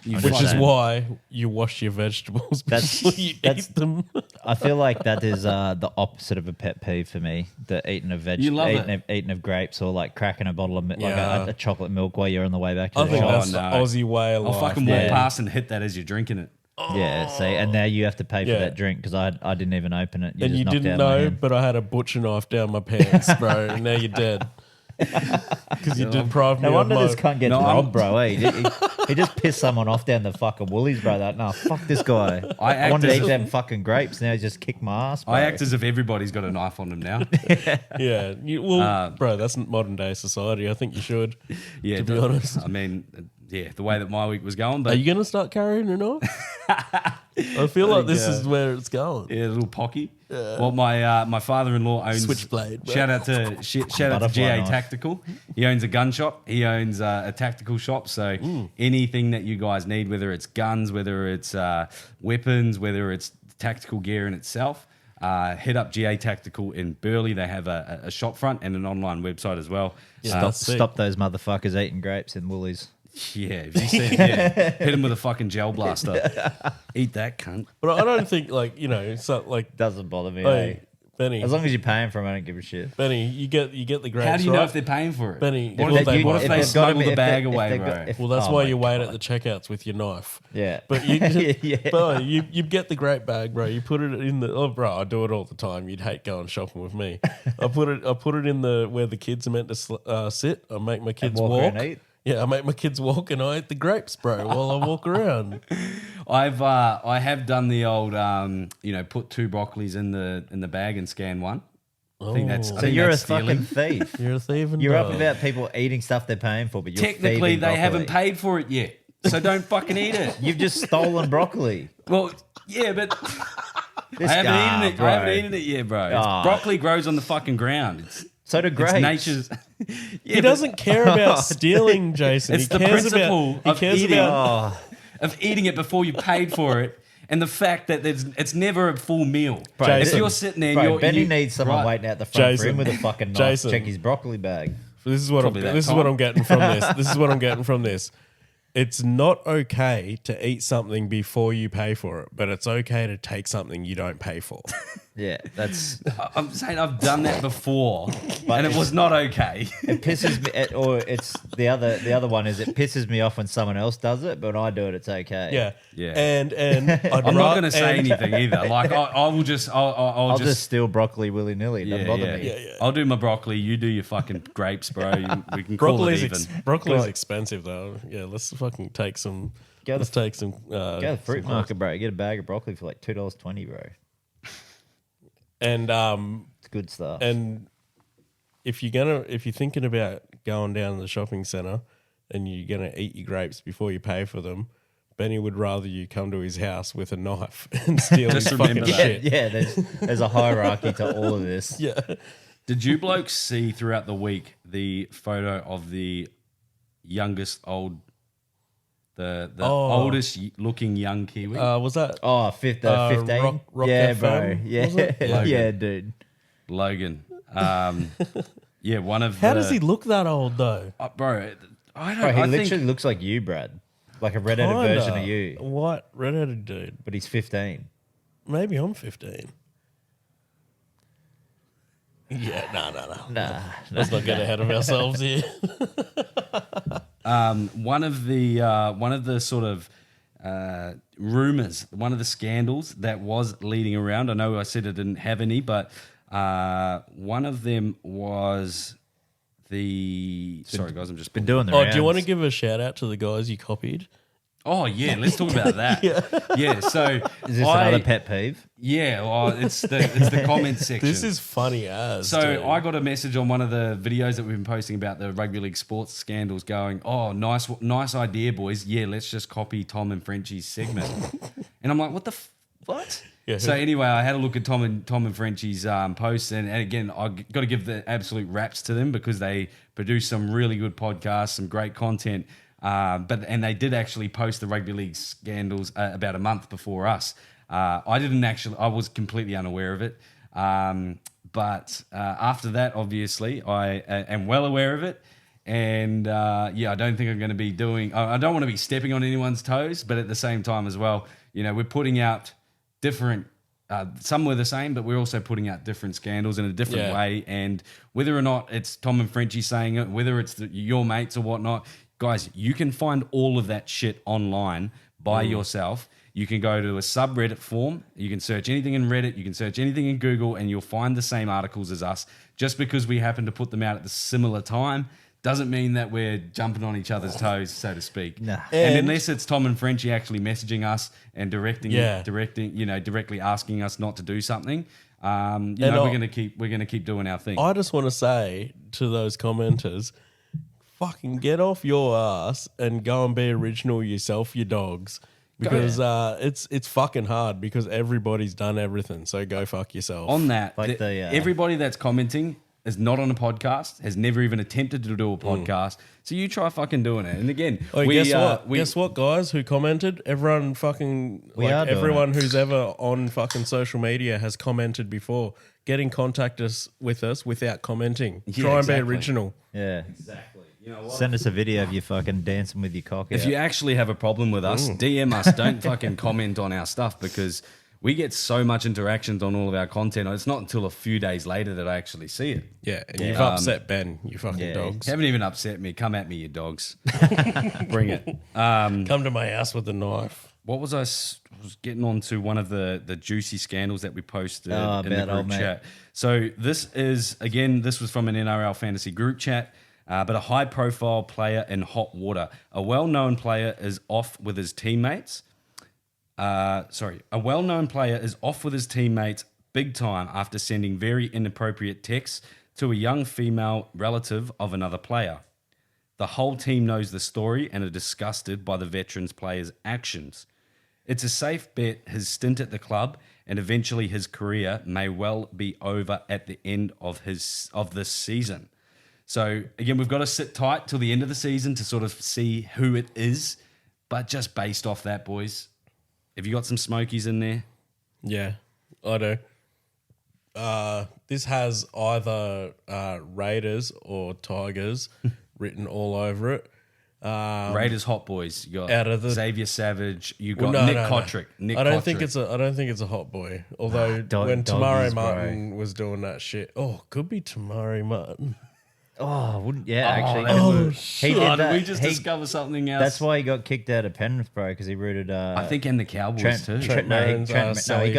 is saying. why you wash your vegetables That's- before you that's- eat them. I feel like that is the opposite of a pet peeve for me. The eating of You love eating of grapes, or like cracking a bottle of like Yeah. a chocolate milk while you're on the way back to I the think shop. that's no. the Aussie way of I'll life. fucking walk Yeah. past and hit that as you're drinking it. Yeah, see, and now you have to pay for Yeah. that drink because I didn't even open it. And just you knocked didn't out my know, hand. but I had a butcher knife down my pants, bro. And now you're dead. Because you deprived me No of wonder my... this cunt gets No, I'm- robbed, bro. Eh? He just pissed someone off down the fucking Woolies, bro. Like, nah, fuck this guy. I I act wanted to as eat if- them fucking grapes. Now he just kicked my ass, bro. I act as if everybody's got a knife on them now. Yeah. Bro, that's modern day society. I think you should, Yeah, to be honest. I mean, yeah, the way that my week was going, Are but you going to start carrying a knife? I feel like this is where it's going. yeah, a little pocky. Well, my father-in-law owns Switchblade, bro. Shout out to Butterfly GA knife. Tactical. He owns a gun shop. He owns a tactical shop. So anything that you guys need, whether it's guns, whether it's weapons, whether it's tactical gear in itself, hit up GA Tactical in Burleigh. They have a shop front and an online website as well. Stop those motherfuckers eating grapes in Woolies. Yeah, if you see hit him with a fucking gel blaster. Eat that cunt. But I don't think, so, Doesn't bother me. hey, eh? Benny, As long as you're paying for them, I don't give a shit. Benny, you get the grapes, How do you right? know if they're paying for it? Benny, what well, if they, they might. what if they they've got 'em- smuggle the if bag they- if away, they've bro? got- if- Well, that's oh why my you wait at God. the checkouts with your knife. Yeah. But you, Yeah. bro, you get the grape bag, bro. You put it in the. Oh, bro, I do it all the time. You'd hate going shopping with me. I put it in the where the kids are meant to sit. I make my kids walk walk. around, eat? Yeah, I make my kids walk, and I eat the grapes, bro, while I walk around. I have done the old put 2 broccolis in the bag and scan one. I think that's I So think you're a that's stealing. fucking thief. You're a thieving You're up dog. about people eating stuff they're paying for, but you're Technically, thieving they broccoli. haven't paid for it yet, so don't fucking eat it. You've just stolen broccoli. Well, yeah, but This I haven't guy, eaten it. bro. I haven't eaten it yet, bro. Ah. Broccoli grows on the fucking ground. So do grapes. It's nature's. Yeah, He but doesn't care about stealing, Jason. It's he the cares principle about, he of cares eating. about of eating it before you paid for it, and the fact that it's never a full meal. Bro, if Jason. you're sitting there, Bro, you're, Benny you, needs someone right. waiting out the front for Jason. him with a fucking knife Jason. to check his broccoli bag. This is what Probably that this is time. what I'm getting from this. This is what I'm getting from this. It's not okay to eat something before you pay for it, but it's okay to take something you don't pay for. Yeah, that's I'm saying I've done that before, and it was not okay. it pisses me. Or it's the other one is it pisses me off when someone else does it, but when I do it, it's okay. Yeah. Yeah. And I'm not going to say anything either. Like I will just, I'll just steal broccoli willy nilly. Doesn't bother me. Yeah. I'll do my broccoli. You do your fucking grapes, bro. We can call it even. Broccoli's expensive though. Yeah, let's fucking take some. Go Let's take some. to the fruit market, bro. Get a bag of broccoli for like $2.20, bro. And It's good stuff. and if you're thinking about going down to the shopping centre and you're gonna eat your grapes before you pay for them, Benny would rather you come to his house with a knife and steal his Just fucking remember that. shit. yeah, there's a hierarchy to all of this. Yeah. Did you blokes see throughout the week the photo of the oldest looking young Kiwi? Was that? Oh, 15? Rock yeah, FM, bro. was it? Yeah, yeah, dude. Logan. Yeah, one of How does he look that old though? bro, I don't Bro, he I literally think looks like you, Brad. Like a redheaded version of you. What redheaded dude? But he's 15. Maybe I'm 15. Yeah, no. Nah. Let's not get ahead of ourselves here. one of the sort of rumors, one of the scandals that was leading around. I know I said I didn't have any, but one of them was the. Sorry, guys, I'm just Been doing the Oh, rounds. do you want to give a shout out to the guys you copied? Oh yeah, let's talk about that. Yeah. So Is this another pet peeve? Yeah, well, it's the comment section. This is funny as. So dude. I got a message on one of the videos that we've been posting about the rugby league sports scandals going, oh, nice idea, boys. Yeah, let's just copy Tom and Frenchie's segment. And I'm like, what? Yeah. So anyway, I had a look at Tom and Frenchie's posts, and again, I got to give the absolute raps to them because they produce some really good podcasts, some great content. And they did actually post the rugby league scandals about a month before us. I was completely unaware of it. But after that, obviously, I am well aware of it. And I don't think I'm going to be I don't want to be stepping on anyone's toes, but at the same time as well, we're putting out different, some were the same, but we're also putting out different scandals in a different way. And whether or not it's Tom and Frenchie saying it, whether it's your mates or whatnot, guys, you can find all of that shit online by yourself. You can go to a subreddit form. You can search anything in Reddit. You can search anything in Google, and you'll find the same articles as us. Just because we happen to put them out at the similar time doesn't mean that we're jumping on each other's toes, so to speak. Nah. And unless it's Tom and Frenchie actually messaging us and directly asking us not to do something, we're gonna keep doing our thing. I just want to say to those commenters, fucking get off your ass and go and be original yourself, you dogs. Because it's fucking hard because everybody's done everything. So go fuck yourself. On that, Like everybody that's commenting is not on a podcast, has never even attempted to do a podcast. So you try fucking doing it. And again, guess what, guys who commented? Everyone fucking everyone who's ever on fucking social media has commented before. Get in contact with us without commenting. Yeah, Try and exactly. be original. Yeah. Exactly. You know what? Send us a video of you fucking dancing with your cock If out. you actually have a problem with us, DM us. Don't fucking comment on our stuff because we get so much interactions on all of our content. It's not until a few days later that I actually see it. Yeah, and you've upset Ben, you fucking dogs. You haven't even upset me. Come at me, you dogs. Bring it. Come to my house with a knife. What was I was getting on to one of the juicy scandals that we posted in about the group old mate. chat. So this was from an NRL fantasy group chat, but a high-profile player in hot water. A well-known player is off with his teammates. A well-known player is off with his teammates big time after sending very inappropriate texts to a young female relative of another player. The whole team knows the story and are disgusted by the veteran's player's actions. It's a safe bet his stint at the club and eventually his career may well be over at the end of this season. So again, we've got to sit tight till the end of the season to sort of see who it is, but just based off that, boys, have you got some smokies in there? Yeah, I do. This has either Raiders or Tigers written all over it. Raiders hot boys. You got Out of the- Xavier Savage. You got Well, Nick no. Kotrick. Nick I don't Kotrick. think it's a hot boy. Although when doggies, Tamari bro. Martin was doing that shit, could be Tamari Martin. Oh, wouldn't actually. He did that. we just discovered something else. That's why he got kicked out of Penrith, bro, because he rooted. I think and the Cowboys Trent, too. Trent, no, Marin's, he got Sally.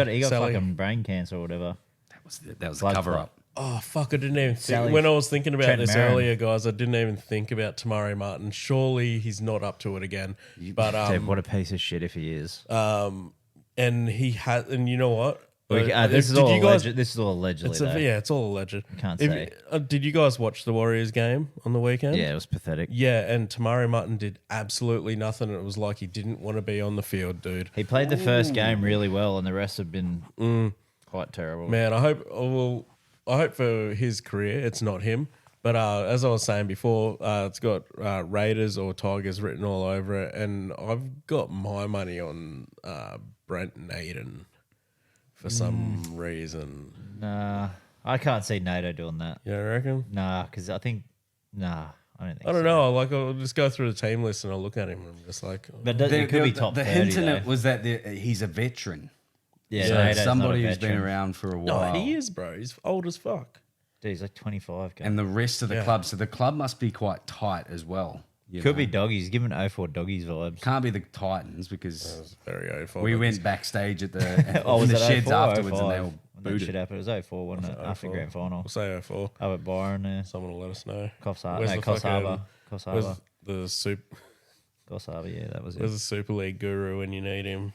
fucking brain cancer or whatever. That was the Blood cover clot. up. Oh fuck! I didn't even think Sally- when I was thinking about Trent this Marin. earlier, guys. I didn't even think about Tamari Martin. Surely he's not up to it again. But Dude, what a piece of shit if he is. and he had, and you know what? This is Did all you guys- alleged. This is all allegedly. It's though. yeah, it's all alleged. Can't If- say. Did you guys watch the Warriors game on the weekend? Yeah, it was pathetic. Yeah, and Tamari Martin did absolutely nothing. It was like he didn't want to be on the field, dude. He played the first game really well, and the rest have been quite terrible. Man, I hope for his career it's not him. But as I was saying before, it's got Raiders or Tigers written all over it, and I've got my money on Brent Naden for some reason. Nah, I can't see NATO doing that. You don't reckon? Nah, because I think I don't think. I don't so. know. Like I'll just go through the team list and I'll look at him and I'm just like, But it could be top The 30. hint in though. it was that he's a veteran. Yeah, So Nato's somebody not a who's been veteran. around for a no, while. he is, bro. He's old as fuck. Dude, he's like 25. Guys. And the rest of the Yeah. club. So the club must be quite tight as well. you Could know. be doggies. Give him 04 doggies vibes. Can't be the Titans because It's very old. we went backstage at the, Oh, was in the it sheds 04 afterwards and they 05? all When that booed shit it. happened. It was 04, wasn't it? After 04. grand final. We'll say 04. Up at Byron there. Someone will let us know. Coffs Harbour. Where's No, the Coffs fucking- Harbour. Coffs Where's Harbour. the Coffs Harbour, yeah, that was Where's it. the Super League guru when you need him?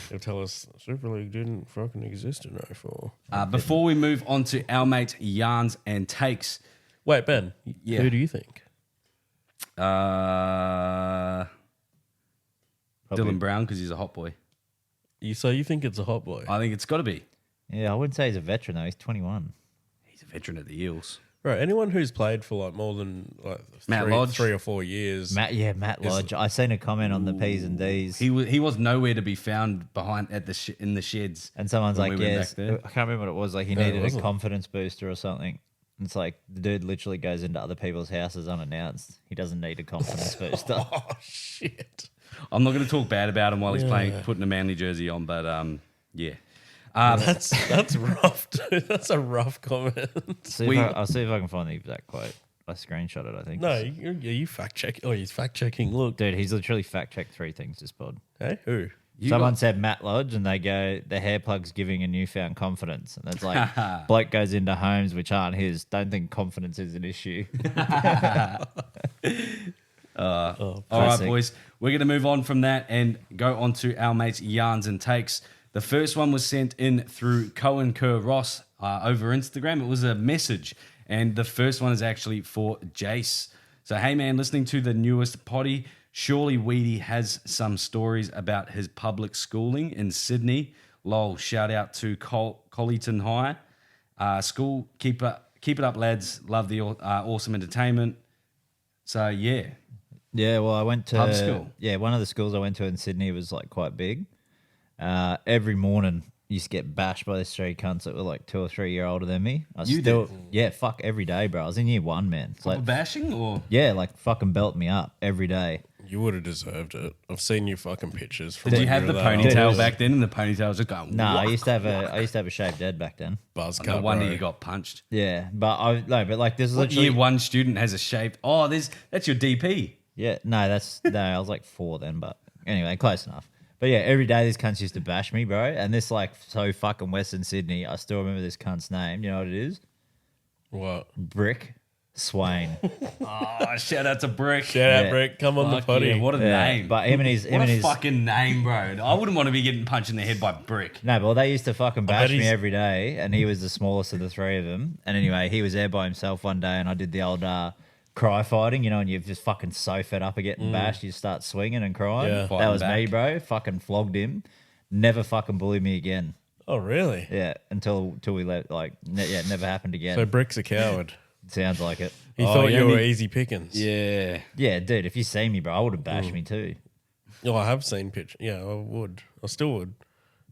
He'll tell us Super League didn't fucking exist in 04. Before we move on to our mate Yarns and Takes, Wait, Ben. Yeah. Who do you think? Dylan Brown because he's a hot boy. So you think it's a hot boy? I think it's got to be. Yeah, I wouldn't say he's a veteran, though. He's 21. He's a veteran of the Eels. Right. Anyone who's played for like more than like Matt Lodge. 3 or 4 years. Matt Lodge. I seen a comment on the P's and D's. He was nowhere to be found behind at the in the sheds. And someone's when like, we went yes, back there. I can't remember what it was. Like, he No, it needed a wasn't. confidence booster or something. It's like, the dude literally goes into other people's houses unannounced. He doesn't need a confidence booster. Oh shit. I'm not going to talk bad about him while he's putting a Manly jersey on, but yeah. That's rough, dude. That's a rough comment. I'll see if I can find the exact quote. I screenshot it, I think. No, you fact check. Oh, he's fact checking. Look, Dude, he's literally fact checked 3 things this pod. hey, who? Someone said Matt Lodge, and they go, the hair plug's giving a newfound confidence. And it's like, bloke goes into homes which aren't his. Don't think confidence is an issue. All right, Classic. boys. We're going to move on from that and go on to our mates' yarns and takes. The first one was sent in through Cohen Kerr Ross over Instagram. It was a message, and the first one is actually for Jace. So, hey man, listening to the newest potty, surely Weedy has some stories about his public schooling in Sydney. Lol, shout out to Colleton High. School, keep it up, lads. Love the awesome entertainment. So, yeah. Yeah, well, I went to Pub school? Yeah, one of the schools I went to in Sydney was like quite big. Every morning, used to get bashed by these 3 cunts that were like 2 or 3 years older than me. Yeah, fuck every day, bro. I was in year 1, man. It's like, Bashing or? yeah, like fucking belt me up every day. You would have deserved it. I've seen you fucking pictures. From Did you when have the were that ponytail old. back then? And the ponytail was just going. No, I "Wah." used to have a shaved head back then. Buzz No cut, wonder bro. you got punched. Yeah, but like this is What literally year 1 student has a shaved? Oh, that's your DP. Yeah, no, I was like 4 then, but anyway, close enough. But yeah, every day these cunts used to bash me, bro. And this like so fucking Western Sydney, I still remember this cunt's name. You know what it is? What? Brick Swain. Oh, shout out to Brick. Shout out, Yeah. Brick. Come on the Fuck potty. yeah, what a Yeah, name. but him and his fucking name, bro. I wouldn't want to be getting punched in the head by Brick. no, but they used to fucking bet bash me he's- every day, and he was the smallest of the 3 of them. And anyway, he was there by himself one day, and I did the old cry fighting, you know, and you're just fucking so fed up of getting bashed, you start swinging and crying. Yeah. That Fighting was me, back. bro. Fucking flogged him. Never fucking bullied me again. Oh, really? Yeah, until we let it never happened again. So Brick's a coward. Sounds like it. He Oh, thought yeah, you were me- easy pickings. Yeah. Yeah, dude, if you see me, bro, I would have bashed me too. Oh, I have seen pictures. Yeah, I would. I still would,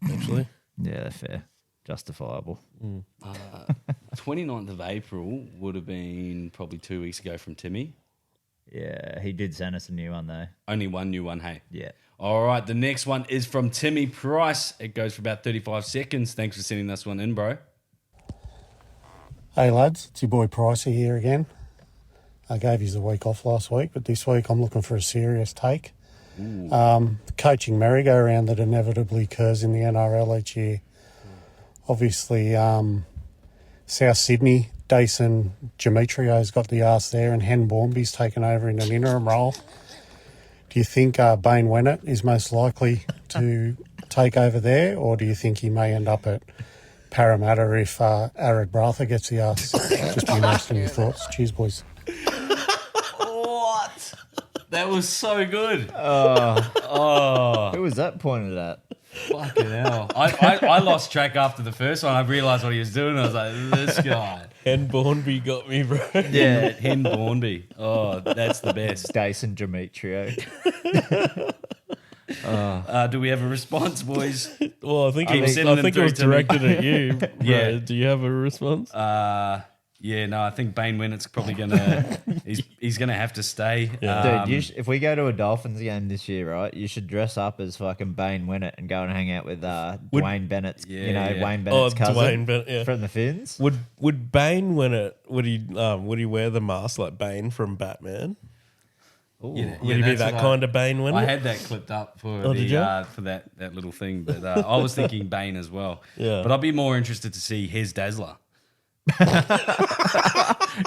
actually. Yeah, fair. Justifiable. 29th of April would have been probably 2 weeks ago from Timmy. Yeah, he did send us a new one though. Only one new one, hey? Yeah. All right, the next one is from Timmy Price. It goes for about 35 seconds. Thanks for sending this one in, bro. Hey lads, it's your boy Pricey here again. I gave you the week off last week, but this week I'm looking for a serious take. Coaching merry-go-round that inevitably occurs in the NRL each year. Obviously, South Sydney, Dason Demetrio's got the arse there, and Hen Bornby's taken over in an interim role. Do you think Bane Wennett is most likely to take over there, or do you think he may end up at Parramatta if Arid Bratha gets the arse? Just be interested in your thoughts. Cheers, boys. What? That was so good. Who was that pointed at? Fucking hell. I lost track after the first one. I realised what he was doing. I was like, this guy. Hen Bornby got me, bro. Yeah, Hen Bornby. Oh, that's the best. Dason Demetrio. Do we have a response, boys? Well, I think Keep it sending them was through to me. directed at you. Bro. Yeah. Do you have a response? Yeah, no, I think Bane Wennett's probably gonna he's gonna have to stay. Yeah. Dude, if we go to a Dolphins game this year, right, you should dress up as fucking Bane Wennett and go and hang out with Dwayne Bennett's, Yeah. Wayne Bennett's cousin Dwayne Bennett, yeah. from the Finns. Would Bane win it? Would he wear the mask like Bane from Batman? Yeah, Would he be that's that what kind of Bane winner? I had that clipped up for did ya? for that little thing, but I was thinking Bane as well. Yeah. But I'd be more interested to see Hes Dasler.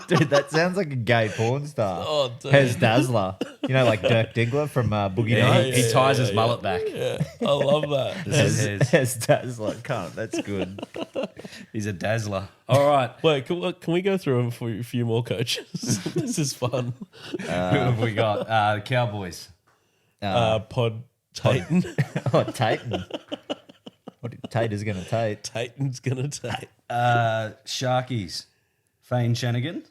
Dude, that sounds like a gay porn star. Oh, dude. Hes Dasler. You know, like Dirk Diggler from Boogie Yeah, Nights. he ties his mullet back. Yeah, I love that. This is Hes. Hes Dasler. Can't. That's good. He's a dazzler. All right. Wait, can we go through a few more coaches? This is fun. Who have we got? The Cowboys. Pod Tayton. Oh, Tayton. Tater's going to Tate. Tayton's gonna take. Sharkies. Fane Shanagan.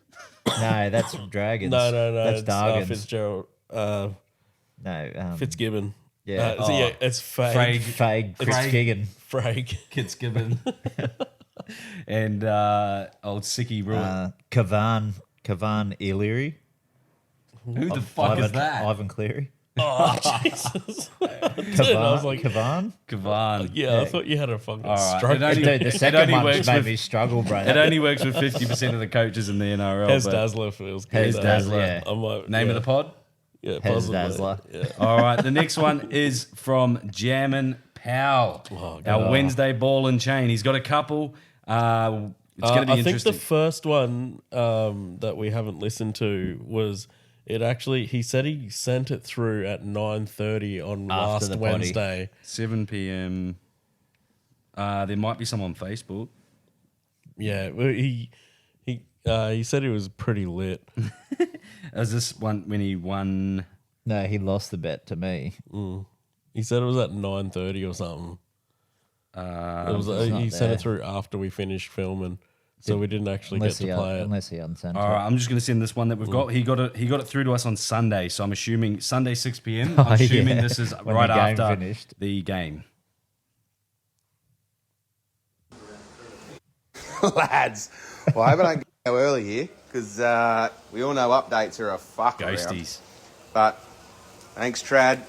No, that's Dragons. No. That's It's Dargans. Fitzgerald. No, Fitzgibbon. Yeah. It's Fag. Fag Fitzgibbon. Frag. Kitzgibbon. And old Sicky Ruin. Kavan Illyri. Who the fuck is that? Ivan Cleary. Oh, Jesus. Kavan. I was like, Kavan? Kavan. yeah, I thought you had a fucking All right. stroke. It only- Dude, the it second only one works just made with- me struggle, bro. It only works with 50% of the coaches in the NRL. Hes but- Dasler feels good. Hes Dasler, yeah. I might, Name of the pod? Yeah, Hes possibly. Dasler. Yeah. All right. The next one is from Jammin Powell. Our Wednesday ball and chain. He's got a couple. It's going to be I think interesting. the first one that we haven't listened to was he said he sent it through at 9:30 on After last the potty. Wednesday. 7 p.m. There might be some on Facebook. Yeah, well, he said he was pretty lit. Is this one when he won? No, he lost the bet to me. He said it was at 9:30 or something. It was not he sent there. it through after we finished filming, so we didn't actually get to play it. Unless he unsent All it. right, I'm just going to send this one that we've got. He got it through to us on Sunday, so I'm assuming Sunday 6 p.m. I'm assuming yeah. this is When right the game after finished. the game. Lads, well, I hope I don't go early here because we all know updates are a fuck around. Ghosties. But thanks, Trad.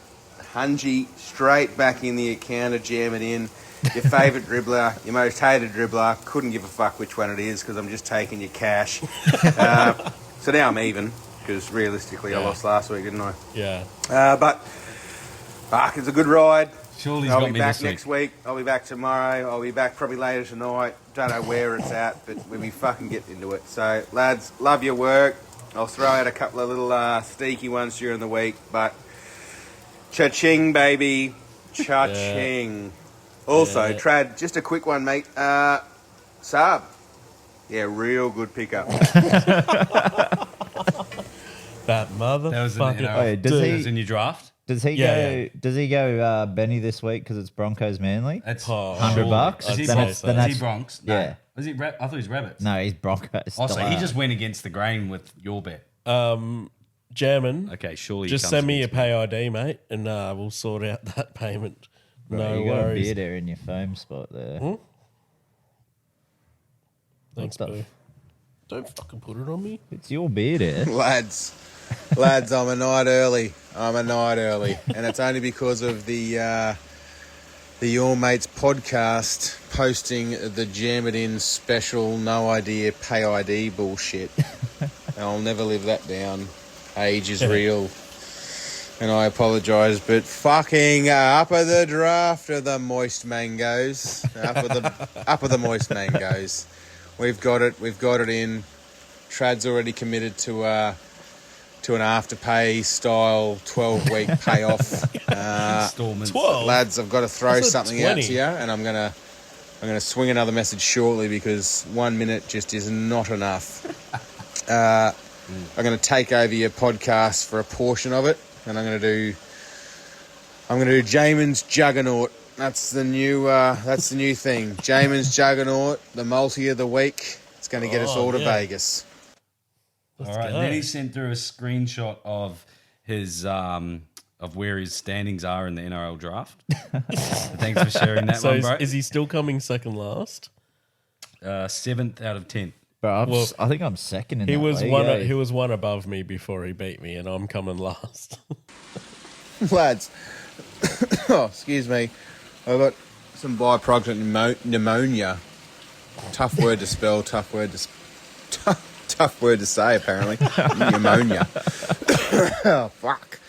Hungy straight back in the account of jamming in. Your favourite dribbler, your most hated dribbler. Couldn't give a fuck which one it is because I'm just taking your cash. So now I'm even because realistically I lost last week, didn't I? Yeah, But fuck, it's a good ride. Surely he's I'll got be me back this next week. I'll be back tomorrow. I'll be back probably later tonight. Don't know where it's at, but when we fucking get into it. So, lads, love your work. I'll throw out a couple of little sneaky ones during the week, but cha-ching, baby. Cha-ching. Also, Yeah. Trad, just a quick one, mate. Saab. Yeah, real good pickup. that motherfucker. That was in the NRL. Oh, yeah, does That he- was in your draft? Does he Yeah, go? Does he go Benny this week because it's Broncos Manly? That's Oh, $100. Is he I'd Then say it's- so. then Is that's- he Bronx? No. Yeah. Was he? I thought he was Rabbits. No, he's Broncos. Also, Still he are. just went against the grain with your bet. Jamming. Okay, surely. he Just comes send me your against pay ID, mate, and we'll sort out that payment. Bro, No you got a worries. beard there in your foam spot there. Thanks, What the boo. Don't fucking put it on me. It's your beard there. Lads, Lads, I'm a night early. And it's only because of the Your Mates podcast posting the Jam It In special no idea pay ID bullshit. I'll never live that down. Age is real. And I apologise, but fucking up of the draft of the moist mangoes. Up of the moist mangoes. We've got it in. Trad's already committed to an afterpay style 12-week payoff. Installments. 12? Lads, I've got to throw I said something 20. out to you, and I'm gonna swing another message shortly because 1 minute just is not enough. I'm gonna take over your podcast for a portion of it, and I'm gonna do Jamin's Juggernaut. That's the new thing. Jamin's Juggernaut, the multi of the week. It's going to get us all to Vegas. All right. go. Then he sent through a screenshot of his of where his standings are in the NRL draft. Thanks for sharing that So one, bro. is he still coming second last? 7th out of 10. But I think I'm second in He that was league, one. eh? He was one above me before he beat me, and I'm coming last. Lads, oh, excuse me. I've got some byproduct pneumonia. Tough word to spell, tough word to say, apparently. Pneumonia. Oh, fuck.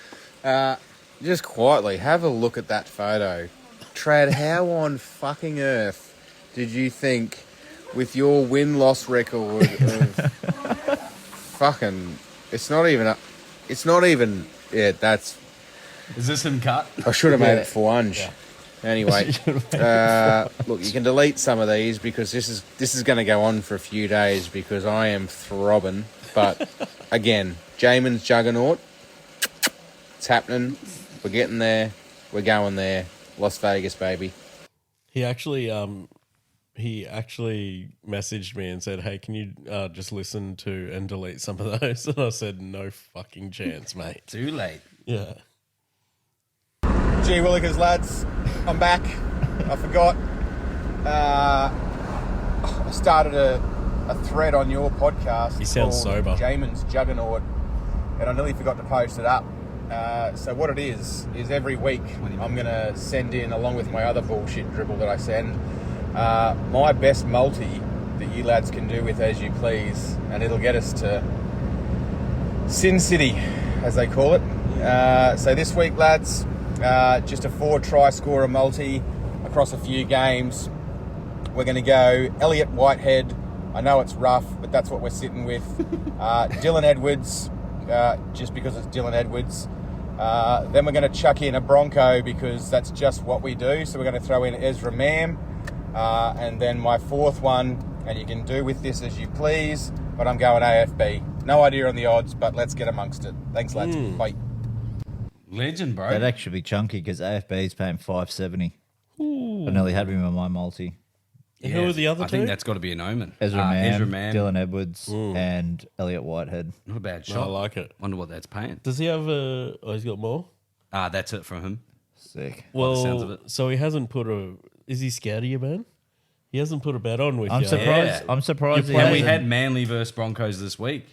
Just quietly, have a look at that photo. Trad, how on fucking earth did you think, with your win-loss record of fucking... It's not even... Yeah, that's... Is this him cut? I should have made it for one. Anyway, look, you can delete some of these because this is going to go on for a few days because I am throbbing. But again, Jamin's Juggernaut, it's happening. We're getting there. We're going there. Las Vegas, baby. He actually messaged me and said, "Hey, can you just listen to and delete some of those?" And I said, "No fucking chance, mate." Too late. Yeah. Gee willikers, lads, I'm back. I forgot. I started a thread on your podcast. He sounds called sober. Jamin's Juggernaut, and I nearly forgot to post it up. So what it is every week I'm going to send in, along with my other bullshit dribble that I send, my best multi that you lads can do with as you please, and it'll get us to Sin City, as they call it. So this week, lads, just a 4-try scorer multi across a few games. We're going to go Elliot Whitehead. I know it's rough, but that's what we're sitting with. Dylan Edwards, just because it's Dylan Edwards. Then we're going to chuck in a Bronco because that's just what we do. So we're going to throw in Ezra Mam. And then my fourth one, and you can do with this as you please, but I'm going AFB. No idea on the odds, but let's get amongst it. Thanks, lads. Bye. Legend, bro. That'd actually be chunky because AFB is paying $5.70. I nearly had him on my multi. Who are the other I two? think that's got to be an omen. Ezra Mam, Mam. Dylan Edwards, and Elliot Whitehead. Not a bad I shot. like it. Wonder what that's paying. Does he have a... Oh, he's got more? That's it from him. Sick. Well, sounds of it. so he hasn't put a... Is he scared of you, man? He hasn't put a bet on with I'm you. surprised. Yeah. I'm surprised. he And we hasn't. had Manly versus Broncos this week.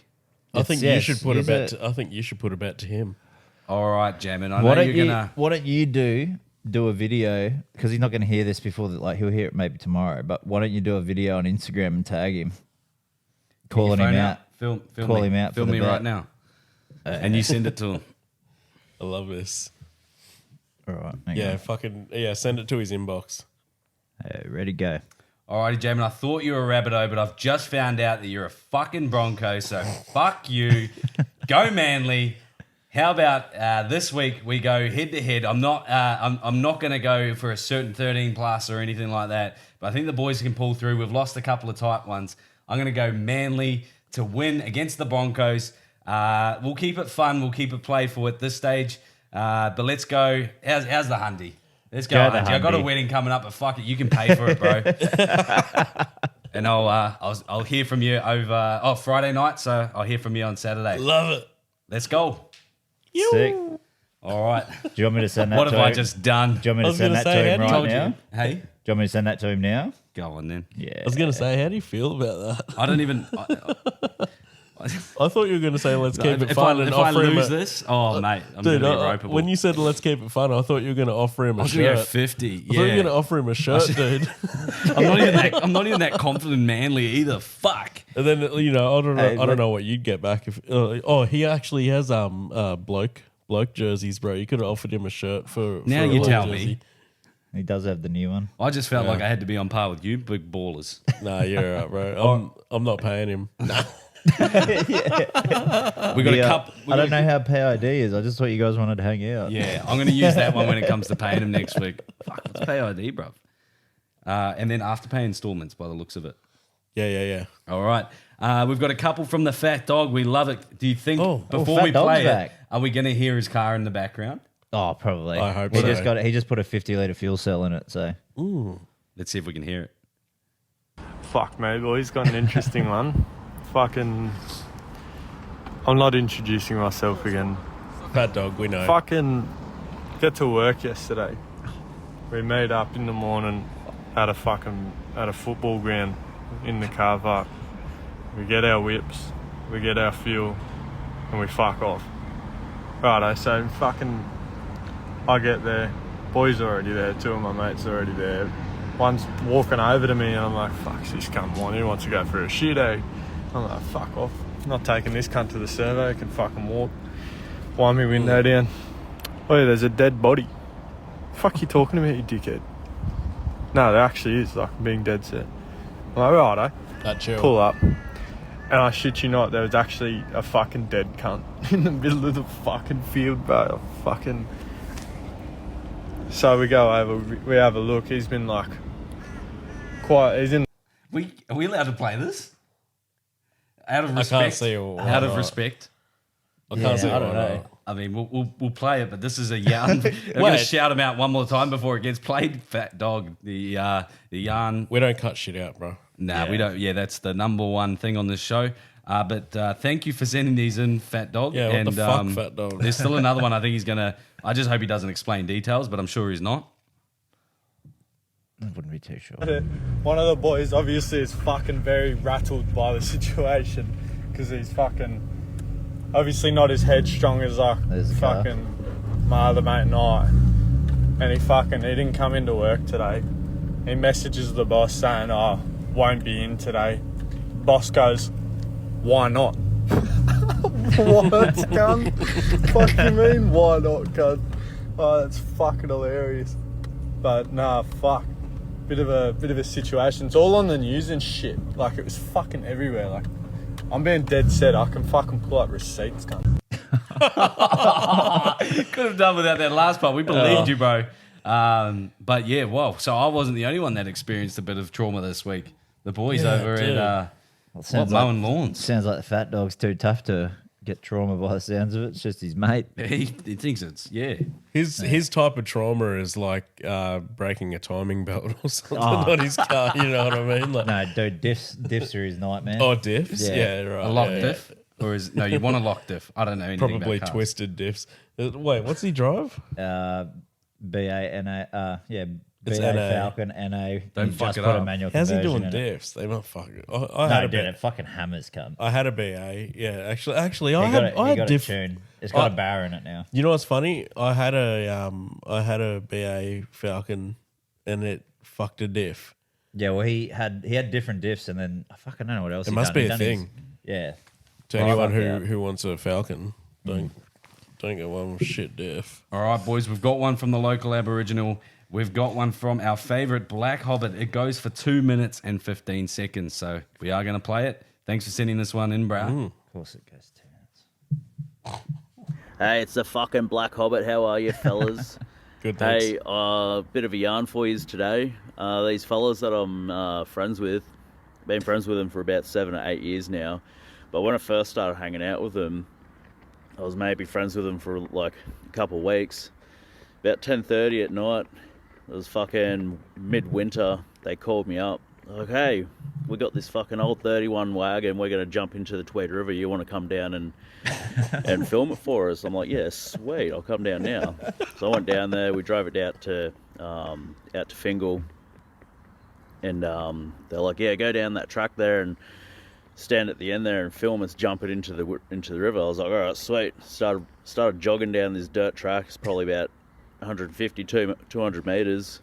I think Yes, you should put a is bet. it? I think you should put a bet to him. All right, Jamin. I Why know don't you're you? gonna. Why don't you do a video? Because he's not going to hear this before. Like he'll hear it maybe tomorrow. But why don't you do a video on Instagram and tag him, calling him phone out? Film Call me. him out for Film the me bet. right now, and you send it to him. I love this. All right. hang Yeah, on. fucking yeah. Send it to his inbox. Hey, ready, go. Alrighty, Jamin. I thought you were a Rabbitoh, but I've just found out that you're a fucking Bronco. So fuck you. Go Manly. How about this week we go head to head? I'm not going to go for a certain 13 plus or anything like that, but I think the boys can pull through. We've lost a couple of tight ones. I'm going to go Manly to win against the Broncos. We'll keep it fun. We'll keep it playful at this stage. But let's go. How's the Hundy? Let's go, Go the Hundy. I got a Hundy. wedding coming up, but fuck it, you can pay for it, bro. And I'll hear from you over Friday night. So I'll hear from you on Saturday. Love it. Let's go. Sick. All right. Do you want me to send that? What to have I him? just done? Do you want me I to was send gonna that say, to him how do right Told now? you. Hey, Do you want me to send that to him now? go on then. Yeah. I was gonna say, how do you feel about that? I don't even. I thought you were going to say let's keep it if fun I, and if I offer him lose a... this, oh mate, I'm Dude, gonna be ropeable. when you said let's keep it fun, I thought you were going to offer him a I was gonna shirt. go 50. I thought you were Yeah, going to offer him a shirt, dude. I'm not even that confident, and manly either. Fuck. And then I don't know. Hey, I don't know what you'd get back if. He actually has bloke jerseys, bro. You could have offered him a shirt for. Now for a you bloke tell jersey. me. He does have the new one. I just felt like I had to be on par with you, big ballers. Nah, you're right, bro. I'm not paying him. Nah. We got a cup. I don't know how PID is. I just thought you guys wanted to hang out. Yeah, I'm going to use that one when it comes to paying him next week. Fuck, let's pay ID, bruv. And then Afterpay installments by the looks of it. Yeah. All right. We've got a couple from the Fat Dog. We love it. Do you think before Fat we Dog's play back. it, are we going to hear his car in the background? Oh, probably. I hope he so. He just put a 50-litre fuel cell in it. So Let's see if we can hear it. Fuck me, boys. Got an interesting one. Fucking. I'm not introducing myself again. Fat Dog, we know. Fucking get to work yesterday. We made up in the morning at a football ground in the car park. We get our whips, we get our fuel, and we fuck off. Righto, so fucking I get there, boys are already there, two of my mates are already there. One's walking over to me and I'm like, fuck this cunt one, he wants to go for a shit, eh? I'm like, fuck off. I'm not taking this cunt to the servo, can fucking walk. Wind my window down. Oh yeah, there's a dead body. Fuck you talking about, you dickhead? No, there actually is, like, being dead set. I'm like, righto. That chill. Pull up. And I shit you not, there was actually a fucking dead cunt in the middle of the fucking field, bro. Fucking. So we go over, we have a look. He's been like, he's in. Are we allowed to play this? Out of I respect. can't see why Out of not. respect. I can't see I don't why know. not. I mean, we'll play it, but this is a yarn. I'm going to shout him out one more time before it gets played. Fat Dog, the yarn. We don't cut shit out, bro. Nah, we don't. Yeah, that's the number one thing on this show. But thank you for sending these in, Fat Dog. Yeah, what the fuck, Fat Dog? There's still another one. I think he's gonna. I just hope he doesn't explain details, but I'm sure he's not. I wouldn't be too sure. One of the boys obviously is fucking very rattled by the situation because he's fucking obviously not as headstrong as like There's a car. fucking my other mate and I. And he didn't come into work today. He messages the boss saying, "Oh, won't be in today." Boss goes, "Why not?" What, cunt? Fuck you mean, why not, cunt? Oh, that's fucking hilarious. But nah, fuck. Bit of a situation. It's all on the news and shit. Like, it was fucking everywhere. Like, I'm being dead set. I can fucking pull up receipts, cunt. Could have done without that last part. We believed you, bro. But yeah, whoa. So I wasn't the only one that experienced a bit of trauma this week. The boys over dude. at Sounds mowing lawns. Sounds like the Fat Dog's too tough to get trauma by the sounds of it. It's just his mate. He thinks it's His type of trauma is like breaking a timing belt or something on his car. You know what I mean? Like, No, dude, diffs are his nightmare. oh, diffs. Yeah. Yeah, right. a lock yeah. diff, or is no? You want a lock diff? I don't know anything Probably about cars. twisted diffs. Wait, what's he drive? BA, yeah, It's BA NA. Falcon, NA. Don't He fuck just it put a up. manual How's he conversion doing in it. diffs? They motherfucker. I No, had a dude, BA. it fucking hammers, cunt. I had a BA. Yeah, actually, I He had got a diff. tune. It's got a bar in it now. You know what's funny? I had a BA Falcon, and it fucked a diff. Yeah, well, he had different diffs, and then I fucking don't know what else. It he must done. be He a done his- thing. Yeah. To Right, anyone fuck out. who wants a Falcon, don't get one with shit diff. All right, boys, we've got one from the local Aboriginal. We've got one from our favourite Black Hobbit. It goes for 2 minutes and 15 seconds, so we are going to play it. Thanks for sending this one in, bro. Of course, it goes 2 minutes. Hey, it's the fucking Black Hobbit. How are you, fellas? Good, thanks. Hey, bit of a yarn for you today. These fellas that I'm friends with, been friends with them for about 7 or 8 years now. But when I first started hanging out with them, I was maybe friends with them for like a couple of weeks. About 10:30 at night, it was fucking midwinter. They called me up. Like, hey, we got this fucking old 31 wagon. We're going to jump into the Tweed River. You want to come down and film it for us? I'm like, yeah, sweet. I'll come down now. So I went down there. We drove it out to Fingal. And they're like, yeah, go down that track there and stand at the end there and film us jumping into the river. I was like, all right, sweet. Started jogging down this dirt track. It's probably about 150, 200 metres.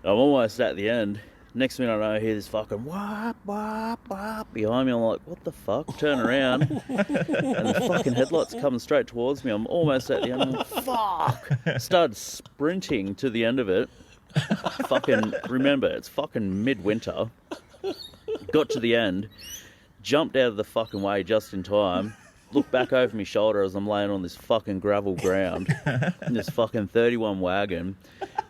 I'm almost at the end. Next minute I know I hear this fucking whop, whop, whop behind me. I'm like, what the fuck? Turn around. And the fucking headlights coming straight towards me. I'm almost at the end. I'm like, fuck. Started sprinting to the end of it. Fucking, remember, it's fucking midwinter. Got to the end. Jumped out of the fucking way just in time. Looked back over my shoulder as I'm laying on this fucking gravel ground. And this fucking 31 wagon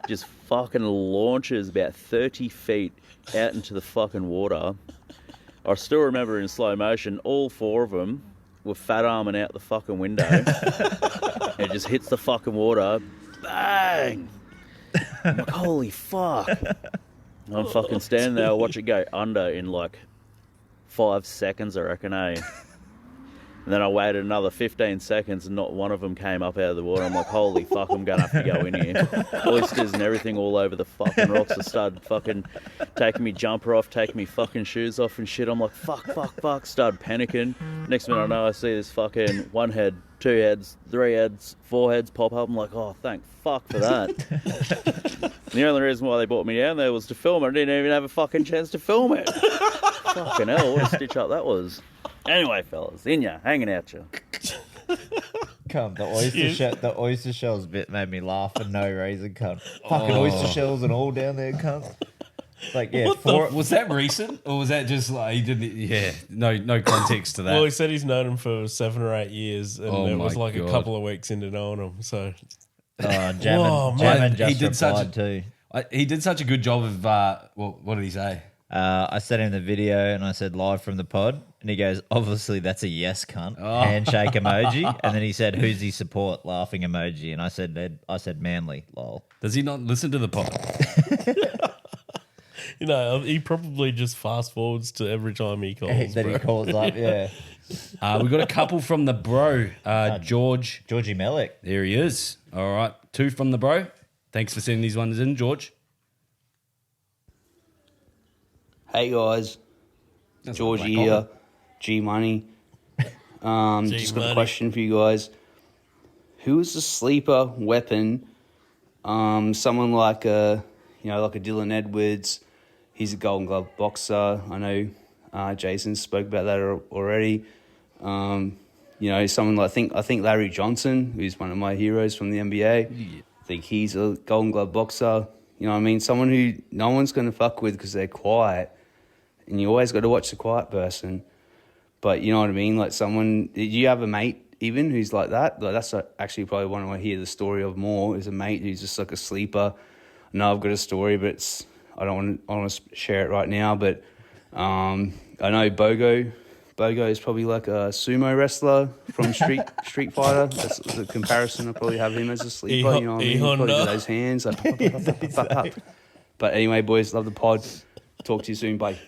just fucking launches about 30 feet out into the fucking water. I still remember in slow motion, all 4 of them were fat arming out the fucking window. It just hits the fucking water. Bang! I'm like, holy fuck. I'm fucking standing there, I watch it go under in like 5 seconds, I reckon, eh? And then I waited another 15 seconds and not one of them came up out of the water. I'm like, holy fuck, I'm going to have to go in here. Oysters and everything all over the fucking rocks. I started fucking taking me jumper off, taking me fucking shoes off and shit. I'm like, fuck. Started panicking. Next minute I know I see this fucking 1 head, 2 heads, 3 heads, 4 heads pop up. I'm like, oh, thank fuck for that. And the only reason why they brought me down there was to film it. I didn't even have a fucking chance to film it. Fucking hell, what a stitch up that was. Anyway, fellas, in ya, hanging out you. Come, the oyster shells bit made me laugh for no reason, cunt. Fucking oyster shells and all down there, cunt. Like, yeah, was that recent or was that just like he didn't? Yeah, no context to that. Well, he said he's known him for 7 or 8 years, and it was like God. a couple of weeks into knowing him. So, Jammin just he did replied too. He did such a good job of. What did he say? I sent him the video and I said live from the pod, and he goes, obviously that's a yes, cunt. Handshake emoji, and then he said, who's he support? Laughing emoji, and I said Manly, lol. Does he not listen to the pod? you know, he probably just fast forwards to every time he calls. That he calls up, yeah. We got a couple from the bro, Georgie Melick. There he is. All right, 2 from the bro. Thanks for sending these ones in, George. Hey guys, George here, G Money. Just got a question for you guys. Who is the sleeper weapon? Someone like a Dylan Edwards. He's a Golden Glove boxer. I know Jason spoke about that already. Someone like I think Larry Johnson, who's one of my heroes from the NBA. Yeah. I think he's a Golden Glove boxer. You know what I mean? Someone who no one's going to fuck with because they're quiet. And you always got to watch the quiet person. But you know what I mean? Like do you have a mate even who's like that? Like that's actually probably one I want to hear the story of more, is a mate who's just like a sleeper. I know I've got a story, but I don't want to share it right now. But I know Bogo is probably like a sumo wrestler from Street Fighter. That's the comparison. I probably have him as a sleeper. You know what I mean? Probably with those hands. Like, But anyway, boys, love the pod. Talk to you soon. Bye.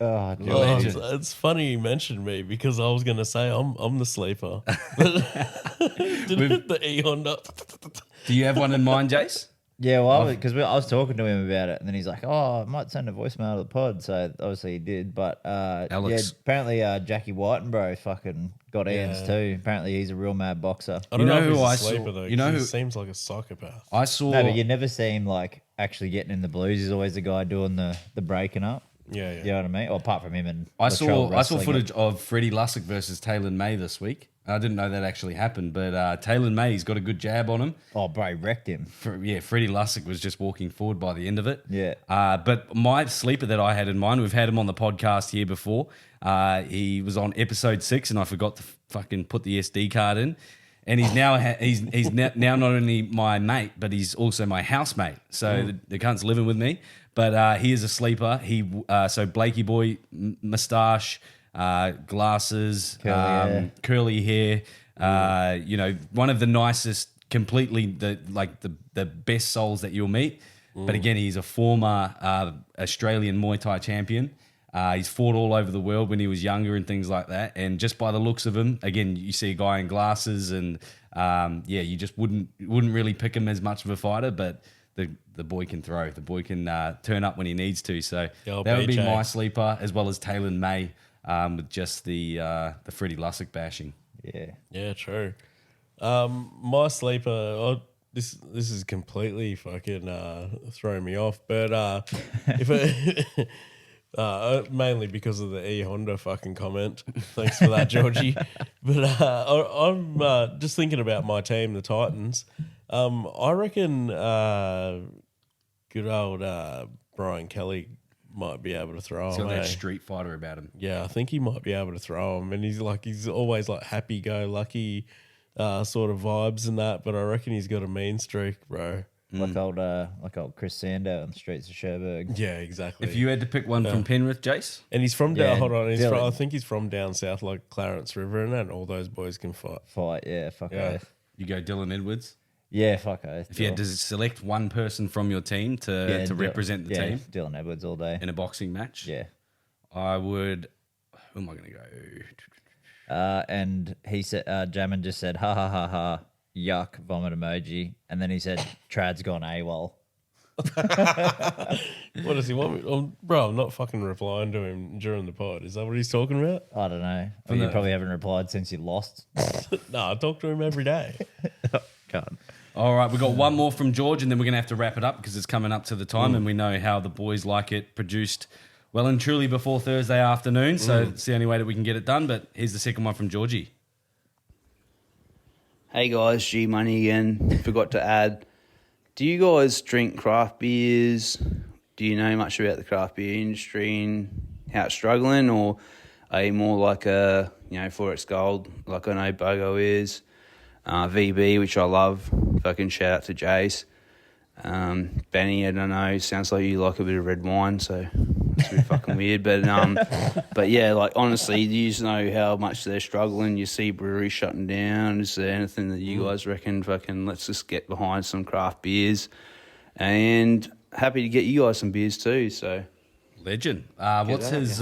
It's funny you mentioned me because I was going to say I'm the sleeper. The E Honda. Do you have one in mind, Jace? Yeah, well, because I was talking to him about it, and then he's like, "Oh, I might send a voicemail to the pod." So obviously he did, but Alex. apparently Jackie Whitenborough fucking got hands too. Apparently he's a real mad boxer. I don't know who I saw. Though, he seems like a psychopath. I saw. No, but you never see him like actually getting in the blues. He's always the guy doing the breaking up. Yeah. You know what I mean? Or apart from him and I saw footage of Freddie Lussick versus Taylor May this week. I didn't know that actually happened, but Taylor May's got a good jab on him. Oh, bro, wrecked him. Freddie Lussick was just walking forward by the end of it. Yeah. But my sleeper that I had in mind, we've had him on the podcast here before. He was on episode 6, and I forgot to fucking put the SD card in. And he's now he's now not only my mate, but he's also my housemate. So the cunt's living with me. But he is a sleeper. So Blakey boy, moustache, glasses, curly hair. One of the nicest, completely the best souls that you'll meet. But again, he's a former Australian Muay Thai champion. He's fought all over the world when he was younger and things like that. And just by the looks of him, again, you see a guy in glasses, and you just wouldn't really pick him as much of a fighter, but the boy can throw. The boy can turn up when he needs to. So that would be my sleeper, as well as Taylor May. with just the Freddie Lussick bashing. Yeah. Yeah, true. My sleeper. This is completely fucking throwing me off. But if mainly because of the Honda fucking comment. Thanks for that, Georgie. But I'm just thinking about my team, the Titans. I reckon good old Brian Kelly might be able to throw He's him. got that eh? Street Fighter about him. Yeah, I think he might be able to throw him, and he's always like happy-go-lucky sort of vibes and that. But I reckon he's got a mean streak, bro. Like old Chris Sandow on the streets of Cherbourg. Yeah, exactly. If you had to pick one from Penrith, Jace? And he's from down. Yeah, Hold on, Dylan. I think he's from down south, like Clarence River, and that. All those boys can fight. Yeah, fuck Yeah. oath. You go Dylan Edwards? Yeah, fuck oath. If you had to select one person from your team to represent the team Dylan Edwards all day. in a boxing match, Yeah. I would... Who am I going to go? And he said, Jamin just said, ha ha ha ha, yuck, vomit emoji. And then he said, Trad's gone AWOL. What does he want me? Bro, I'm not fucking replying to him during the pod. Is that what he's talking about? I don't know. Well, you probably haven't replied since you lost. No, I talk to him every day. God. All right, we've got one more from George, and then we're going to have to wrap it up because it's coming up to the time, and we know how the boys like it produced well and truly before Thursday afternoon, so it's the only way that we can get it done. But here's the second one from Georgie. Hey guys, G Money again. Forgot to add, do you guys drink craft beers? Do you know much about the craft beer industry and how it's struggling? Or are you more like a, Forex Gold, like I know Bogo is, VB, which I love. Fucking shout out to Jace. Benny, I don't know, sounds like you like a bit of red wine, so it's a bit fucking weird. But yeah, like honestly, do you know how much they're struggling? You see breweries shutting down. Is there anything that you guys reckon fucking let's just get behind some craft beers? And happy to get you guys some beers too, so. Legend. What's his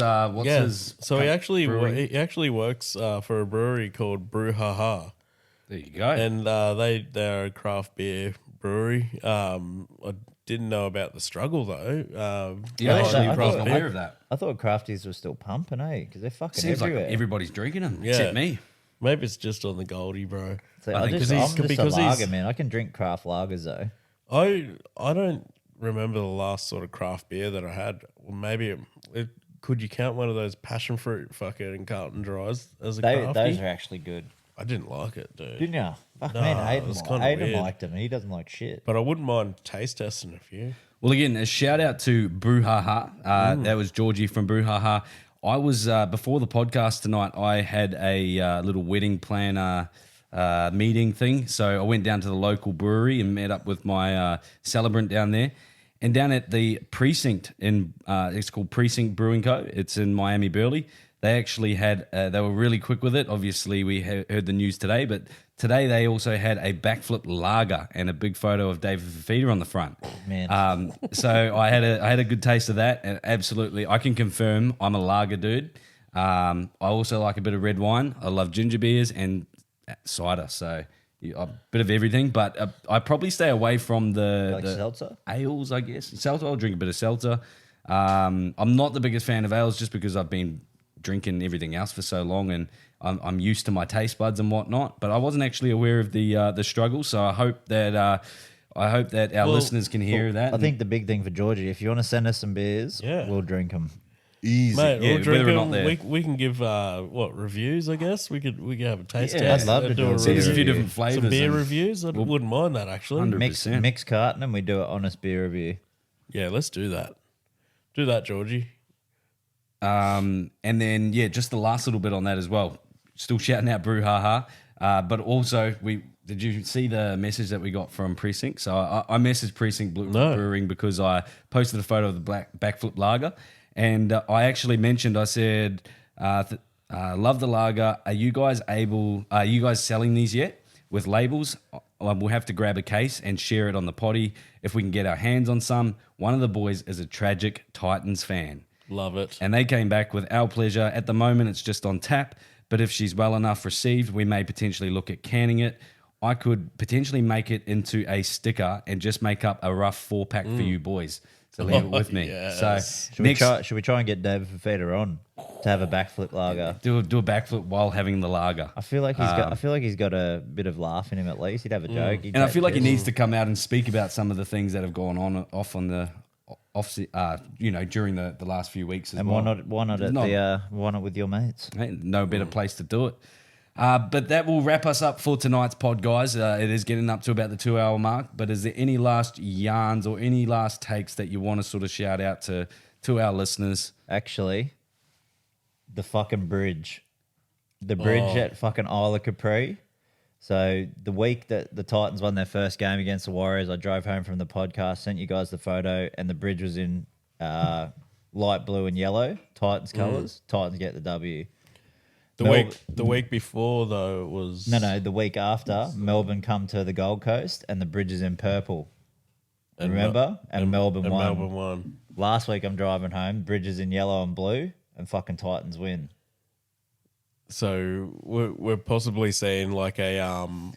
So he actually brewery? he actually works for a brewery called Brew Ha Ha. There you go. And they're a craft beer brewery. I didn't know about the struggle though. Yeah, actually, I I thought- wasn't aware of that. I thought crafties were still pumping, Because they're fucking Seems like everywhere. everybody's drinking them, Yeah. except me. Maybe it's just on the Goldie, bro. So I I'm think just because a he's- lager, man. I can drink craft lagers, though. I don't remember the last sort of craft beer that I had. Well, maybe could you count one of those passion fruit fucking Carlton Dries as a crafty? Those are actually good. I didn't like it, dude. Didn't you? Fuck, No, man, it was kinda Aiden weird. liked him. He doesn't like shit. But I wouldn't mind taste testing a few. Well, again, a shout out to Brouhaha. That was Georgie from Brouhaha. I was, before the podcast tonight, I had a little wedding planner meeting thing. So I went down to the local brewery and met up with my celebrant down there. And down at the Precinct, it's called Precinct Brewing Co. It's in Miami Burley. They actually had, they were really quick with it. Obviously, we heard the news today, but today they also had a backflip lager and a big photo of David Fafita on the front. Man. So I had a good taste of that, and absolutely, I can confirm I'm a lager dude. I also like a bit of red wine. I love ginger beers and cider, so a bit of everything. But I probably stay away from the seltzer? ales, I guess. Seltzer, I'll drink a bit of seltzer. I'm not the biggest fan of ales just because I've been drinking everything else for so long, and I'm used to my taste buds and whatnot. But I wasn't actually aware of the struggle, so I hope that our listeners can hear that. I think the big thing for Georgie, if you want to send us some beers, Yeah. we'll drink them. easy, Mate, yeah, we'll drink whether or them. not they're We can give reviews, I guess. We could have a taste Yeah, test. I'd love to do a send us a few review. different flavors. Some beer and- reviews. I wouldn't mind that actually. 100%. Mix carton and we do an honest beer review. Yeah, let's do that. Do that, Georgie. And then, just the last little bit on that as well. Still shouting out Brouhaha. But also, did you see the message that we got from Precinct? So I messaged Precinct Brewing because I posted a photo of the black backflip lager. And I actually mentioned, I said, love the lager. Are you guys selling these yet with labels? We'll have to grab a case and share it on the potty if we can get our hands on some. One of the boys is a tragic Titans fan. Love it. And they came back with our pleasure. At the moment, it's just on tap, but if she's well enough received, we may potentially look at canning it. I could potentially make it into a sticker and just make up a rough 4-pack for you boys. So leave it with me. yes. So Should we try and get David Fafita on to have a backflip lager? do a backflip while having the lager. I feel like he's got a bit of laugh in him at least. He'd have a joke. And I feel like he needs to come out and speak about some of the things that have gone on during the last few weeks as And well. why not with your mates? Ain't no better place to do it. But that will wrap us up for tonight's pod, guys. It is getting up to about the 2-hour mark. But is there any last yarns or any last takes that you want to sort of shout out to our listeners? Actually, the fucking bridge. The bridge at fucking Isle of Capri. So the week that the Titans won their first game against the Warriors, I drove home from the podcast, sent you guys the photo, and the bridge was in light blue and yellow, Titans colours. Titans get the W. The week before though was the week after Melbourne come to the Gold Coast and the bridge is in purple. Remember? Melbourne won. Melbourne won. Last week I'm driving home, bridge is in yellow and blue, and fucking Titans win. So we're possibly seeing like an omen,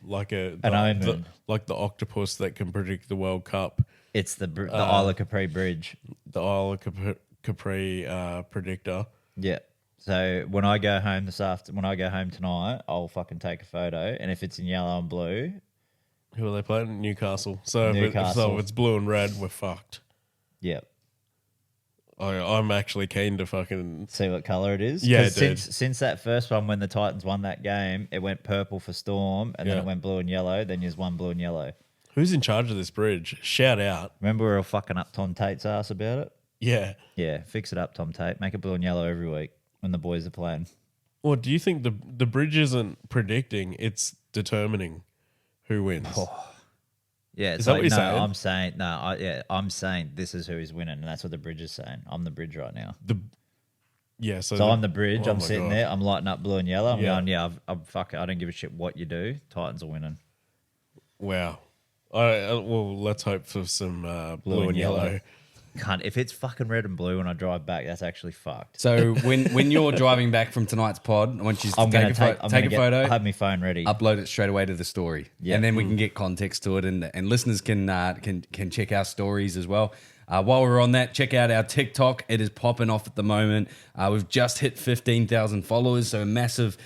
like the octopus that can predict the World Cup. It's the Isle of Capri bridge. The Isle of Capri predictor. Yeah. So when I go home tonight, I'll fucking take a photo, and if it's in yellow and blue, who are they playing? Newcastle. So Newcastle. if it's blue and red, we're fucked. Yep. I'm actually keen to fucking see what colour it is. Yeah, dude. Since that first one, when the Titans won that game, it went purple for Storm, and then it went blue and yellow. Then there's one blue and yellow. Who's in charge of this bridge? Shout out. Remember we were all fucking up Tom Tate's ass about it? Yeah. Yeah, fix it up, Tom Tate. Make it blue and yellow every week when the boys are playing. Well, do you think the bridge isn't predicting, it's determining who wins? Yeah, is that what you're saying? I'm saying this is who is winning, and that's what the bridge is saying. I'm the bridge right now. So I'm the bridge. I'm sitting there. I'm lighting up blue and yellow. I'm going, fuck it. I don't give a shit what you do. Titans are winning. Wow. Well, let's hope for some blue and yellow. Cunt, if it's fucking red and blue when I drive back, that's actually fucked. So when you're driving back from tonight's pod, I want you to take a photo. I have my phone ready. Upload it straight away to the story, and then we can get context to it, and listeners can check our stories as well. While we're on that, check out our TikTok. It is popping off at the moment. We've just hit 15,000 followers, so a massive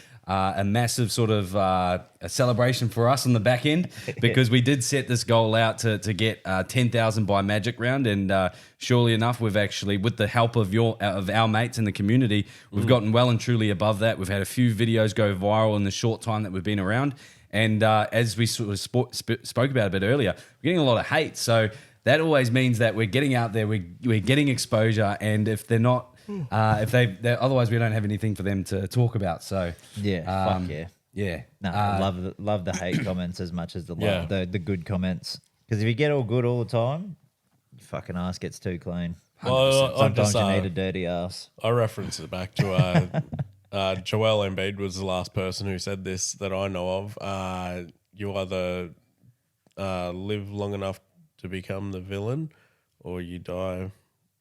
sort of a celebration for us on the back end, because we did set this goal out to get 10,000 by Magic Round, and surely enough, we've actually, with the help of our mates in the community, we've gotten well and truly above that. We've had a few videos go viral in the short time that we've been around, and as we sort of spoke about a bit earlier, we're getting a lot of hate. So that always means that we're getting out there, we're getting exposure, and if they're not. If otherwise we don't have anything for them to talk about. So fuck yeah, yeah. No, love the hate comments as much as the good comments. Because if you get all good all the time, your fucking ass gets too clean. Well, sometimes you need a dirty ass. I reference it back to Joel Embiid was the last person who said this that I know of. You either live long enough to become the villain, or you die.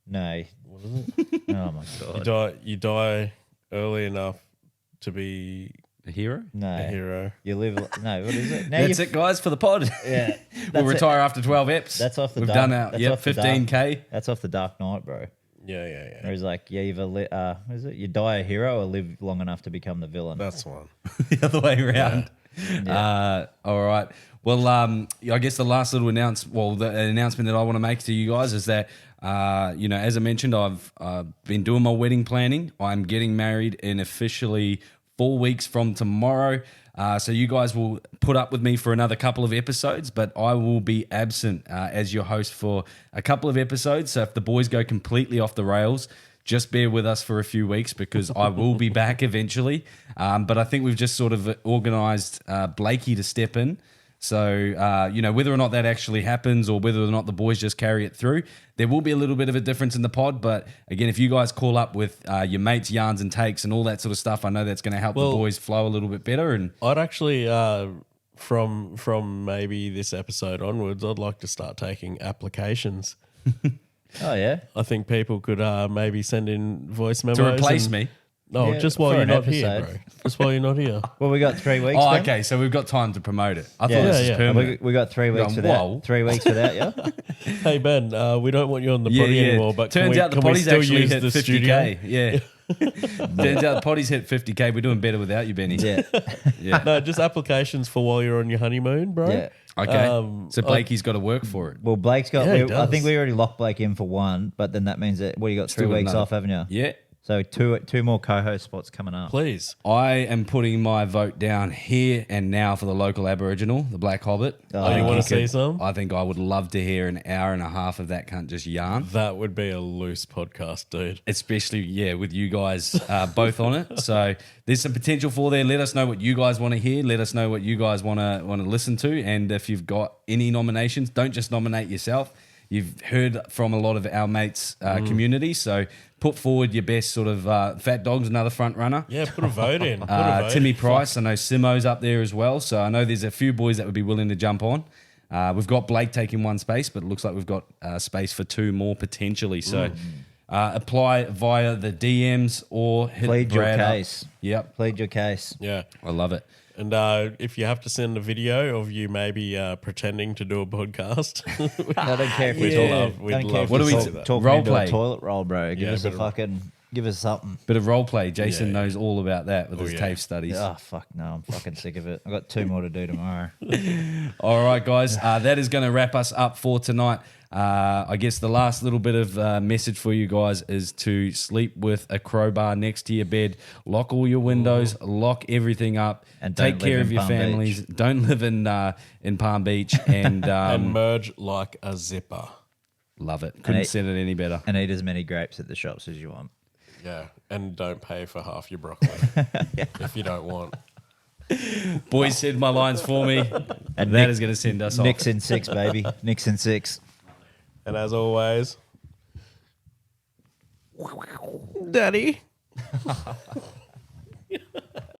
No. What is it? Oh my god. You die early enough to be a hero? No. A hero. You live no, what is it? That's it, guys, for the pod. Yeah. We'll retire after 12 eps. That's off the We've done our 15K. That's off the Dark Knight, bro. Yeah. Where he's like, either what is it? You die a hero or live long enough to become the villain. That's one. The other way around. Yeah. All right. Well, I guess the last little announcement that I want to make to you guys is that, as I mentioned, I've been doing my wedding planning. I'm getting married in officially 4 weeks from tomorrow. So you guys will put up with me for another couple of episodes, but I will be absent as your host for a couple of episodes. So if the boys go completely off the rails, just bear with us for a few weeks, because I will be back eventually. But I think we've just sort of organised Blakey to step in. So, whether or not that actually happens, or whether or not the boys just carry it through, there will be a little bit of a difference in the pod. But again, if you guys call up with your mates' yarns and takes and all that sort of stuff, I know that's going to help the boys flow a little bit better. And I'd actually, from maybe this episode onwards, I'd like to start taking applications. Oh, yeah? I think people could maybe send in voice memos. to replace me. No, Yeah, just while for you're an not here, episode. bro. Just while you're not here. Well, we got 3 weeks. Oh, Ben. okay. So we've got time to promote it. I thought Yeah. this Yeah, is yeah. permanent. We got 3 weeks Going, without. whoa. 3 weeks without you. Hey Ben, we don't want you on the Yeah, potty yeah. anymore. But turns out the can we potty's still actually use hit the 50K. studio? Yeah. Turns out the potty's hit 50K. We're doing better without you, Benny. Yeah. Yeah. No, just applications for while you're on your honeymoon, bro. Yeah. Okay. So Blakey's got to work for it. Well, Blake's got. Yeah, he I think does. we already locked Blake in for one, but then that means that you got 3 Still got weeks another- off, haven't you? Yeah. So two more co-host spots coming up. Please. I am putting my vote down here and now for the local Aboriginal, the Black Hobbit. Oh, I think you wanna could- see some? I think I would love to hear an hour and a half of that cunt just yarn. That would be a loose podcast, dude. Especially, with you guys both on it. So there's some potential for there. Let us know what you guys want to hear. Let us know what you guys want to listen to. And if you've got any nominations, don't just nominate yourself. You've heard from a lot of our mates' community. So put forward your best sort of Fat Dog's another front runner. Yeah, put a vote in. Put a vote Timmy in. Price, I know Simo's up there as well. So I know there's a few boys that would be willing to jump on. We've got Blake taking one space, but it looks like we've got space for 2 more potentially. So apply via the DMs or hit Plead your Brad up. case. Yep, Plead your case. Yeah. I love it. And if you have to send a video of you maybe pretending to do a podcast, I don't care if We'd we love- talk. we'd Don't care love if What we do we talk, do? talk Role into a play. toilet roll, bro. Give Yeah, us a bit of- fucking. Give us something. Bit of role play. Jason Yeah. knows all about that with his yeah. TAFE studies. Oh fuck no! I'm fucking sick of it. I've got 2 more to do tomorrow. All right, guys. That is going to wrap us up for tonight. I guess the last little bit of message for you guys is to sleep with a crowbar next to your bed. Lock all your windows. Lock everything up. And take don't live care in of your Palm families. Don't live in Palm Beach. And, and merge like a zipper. love it. Couldn't eat- said it any better. And eat as many grapes at the shops as you want. Yeah. And don't pay for half your broccoli if you don't want. Boys said my lines for me. And That Nick- is going to send us off. Nick's in 6, baby. Nick's in 6. And as always, Daddy.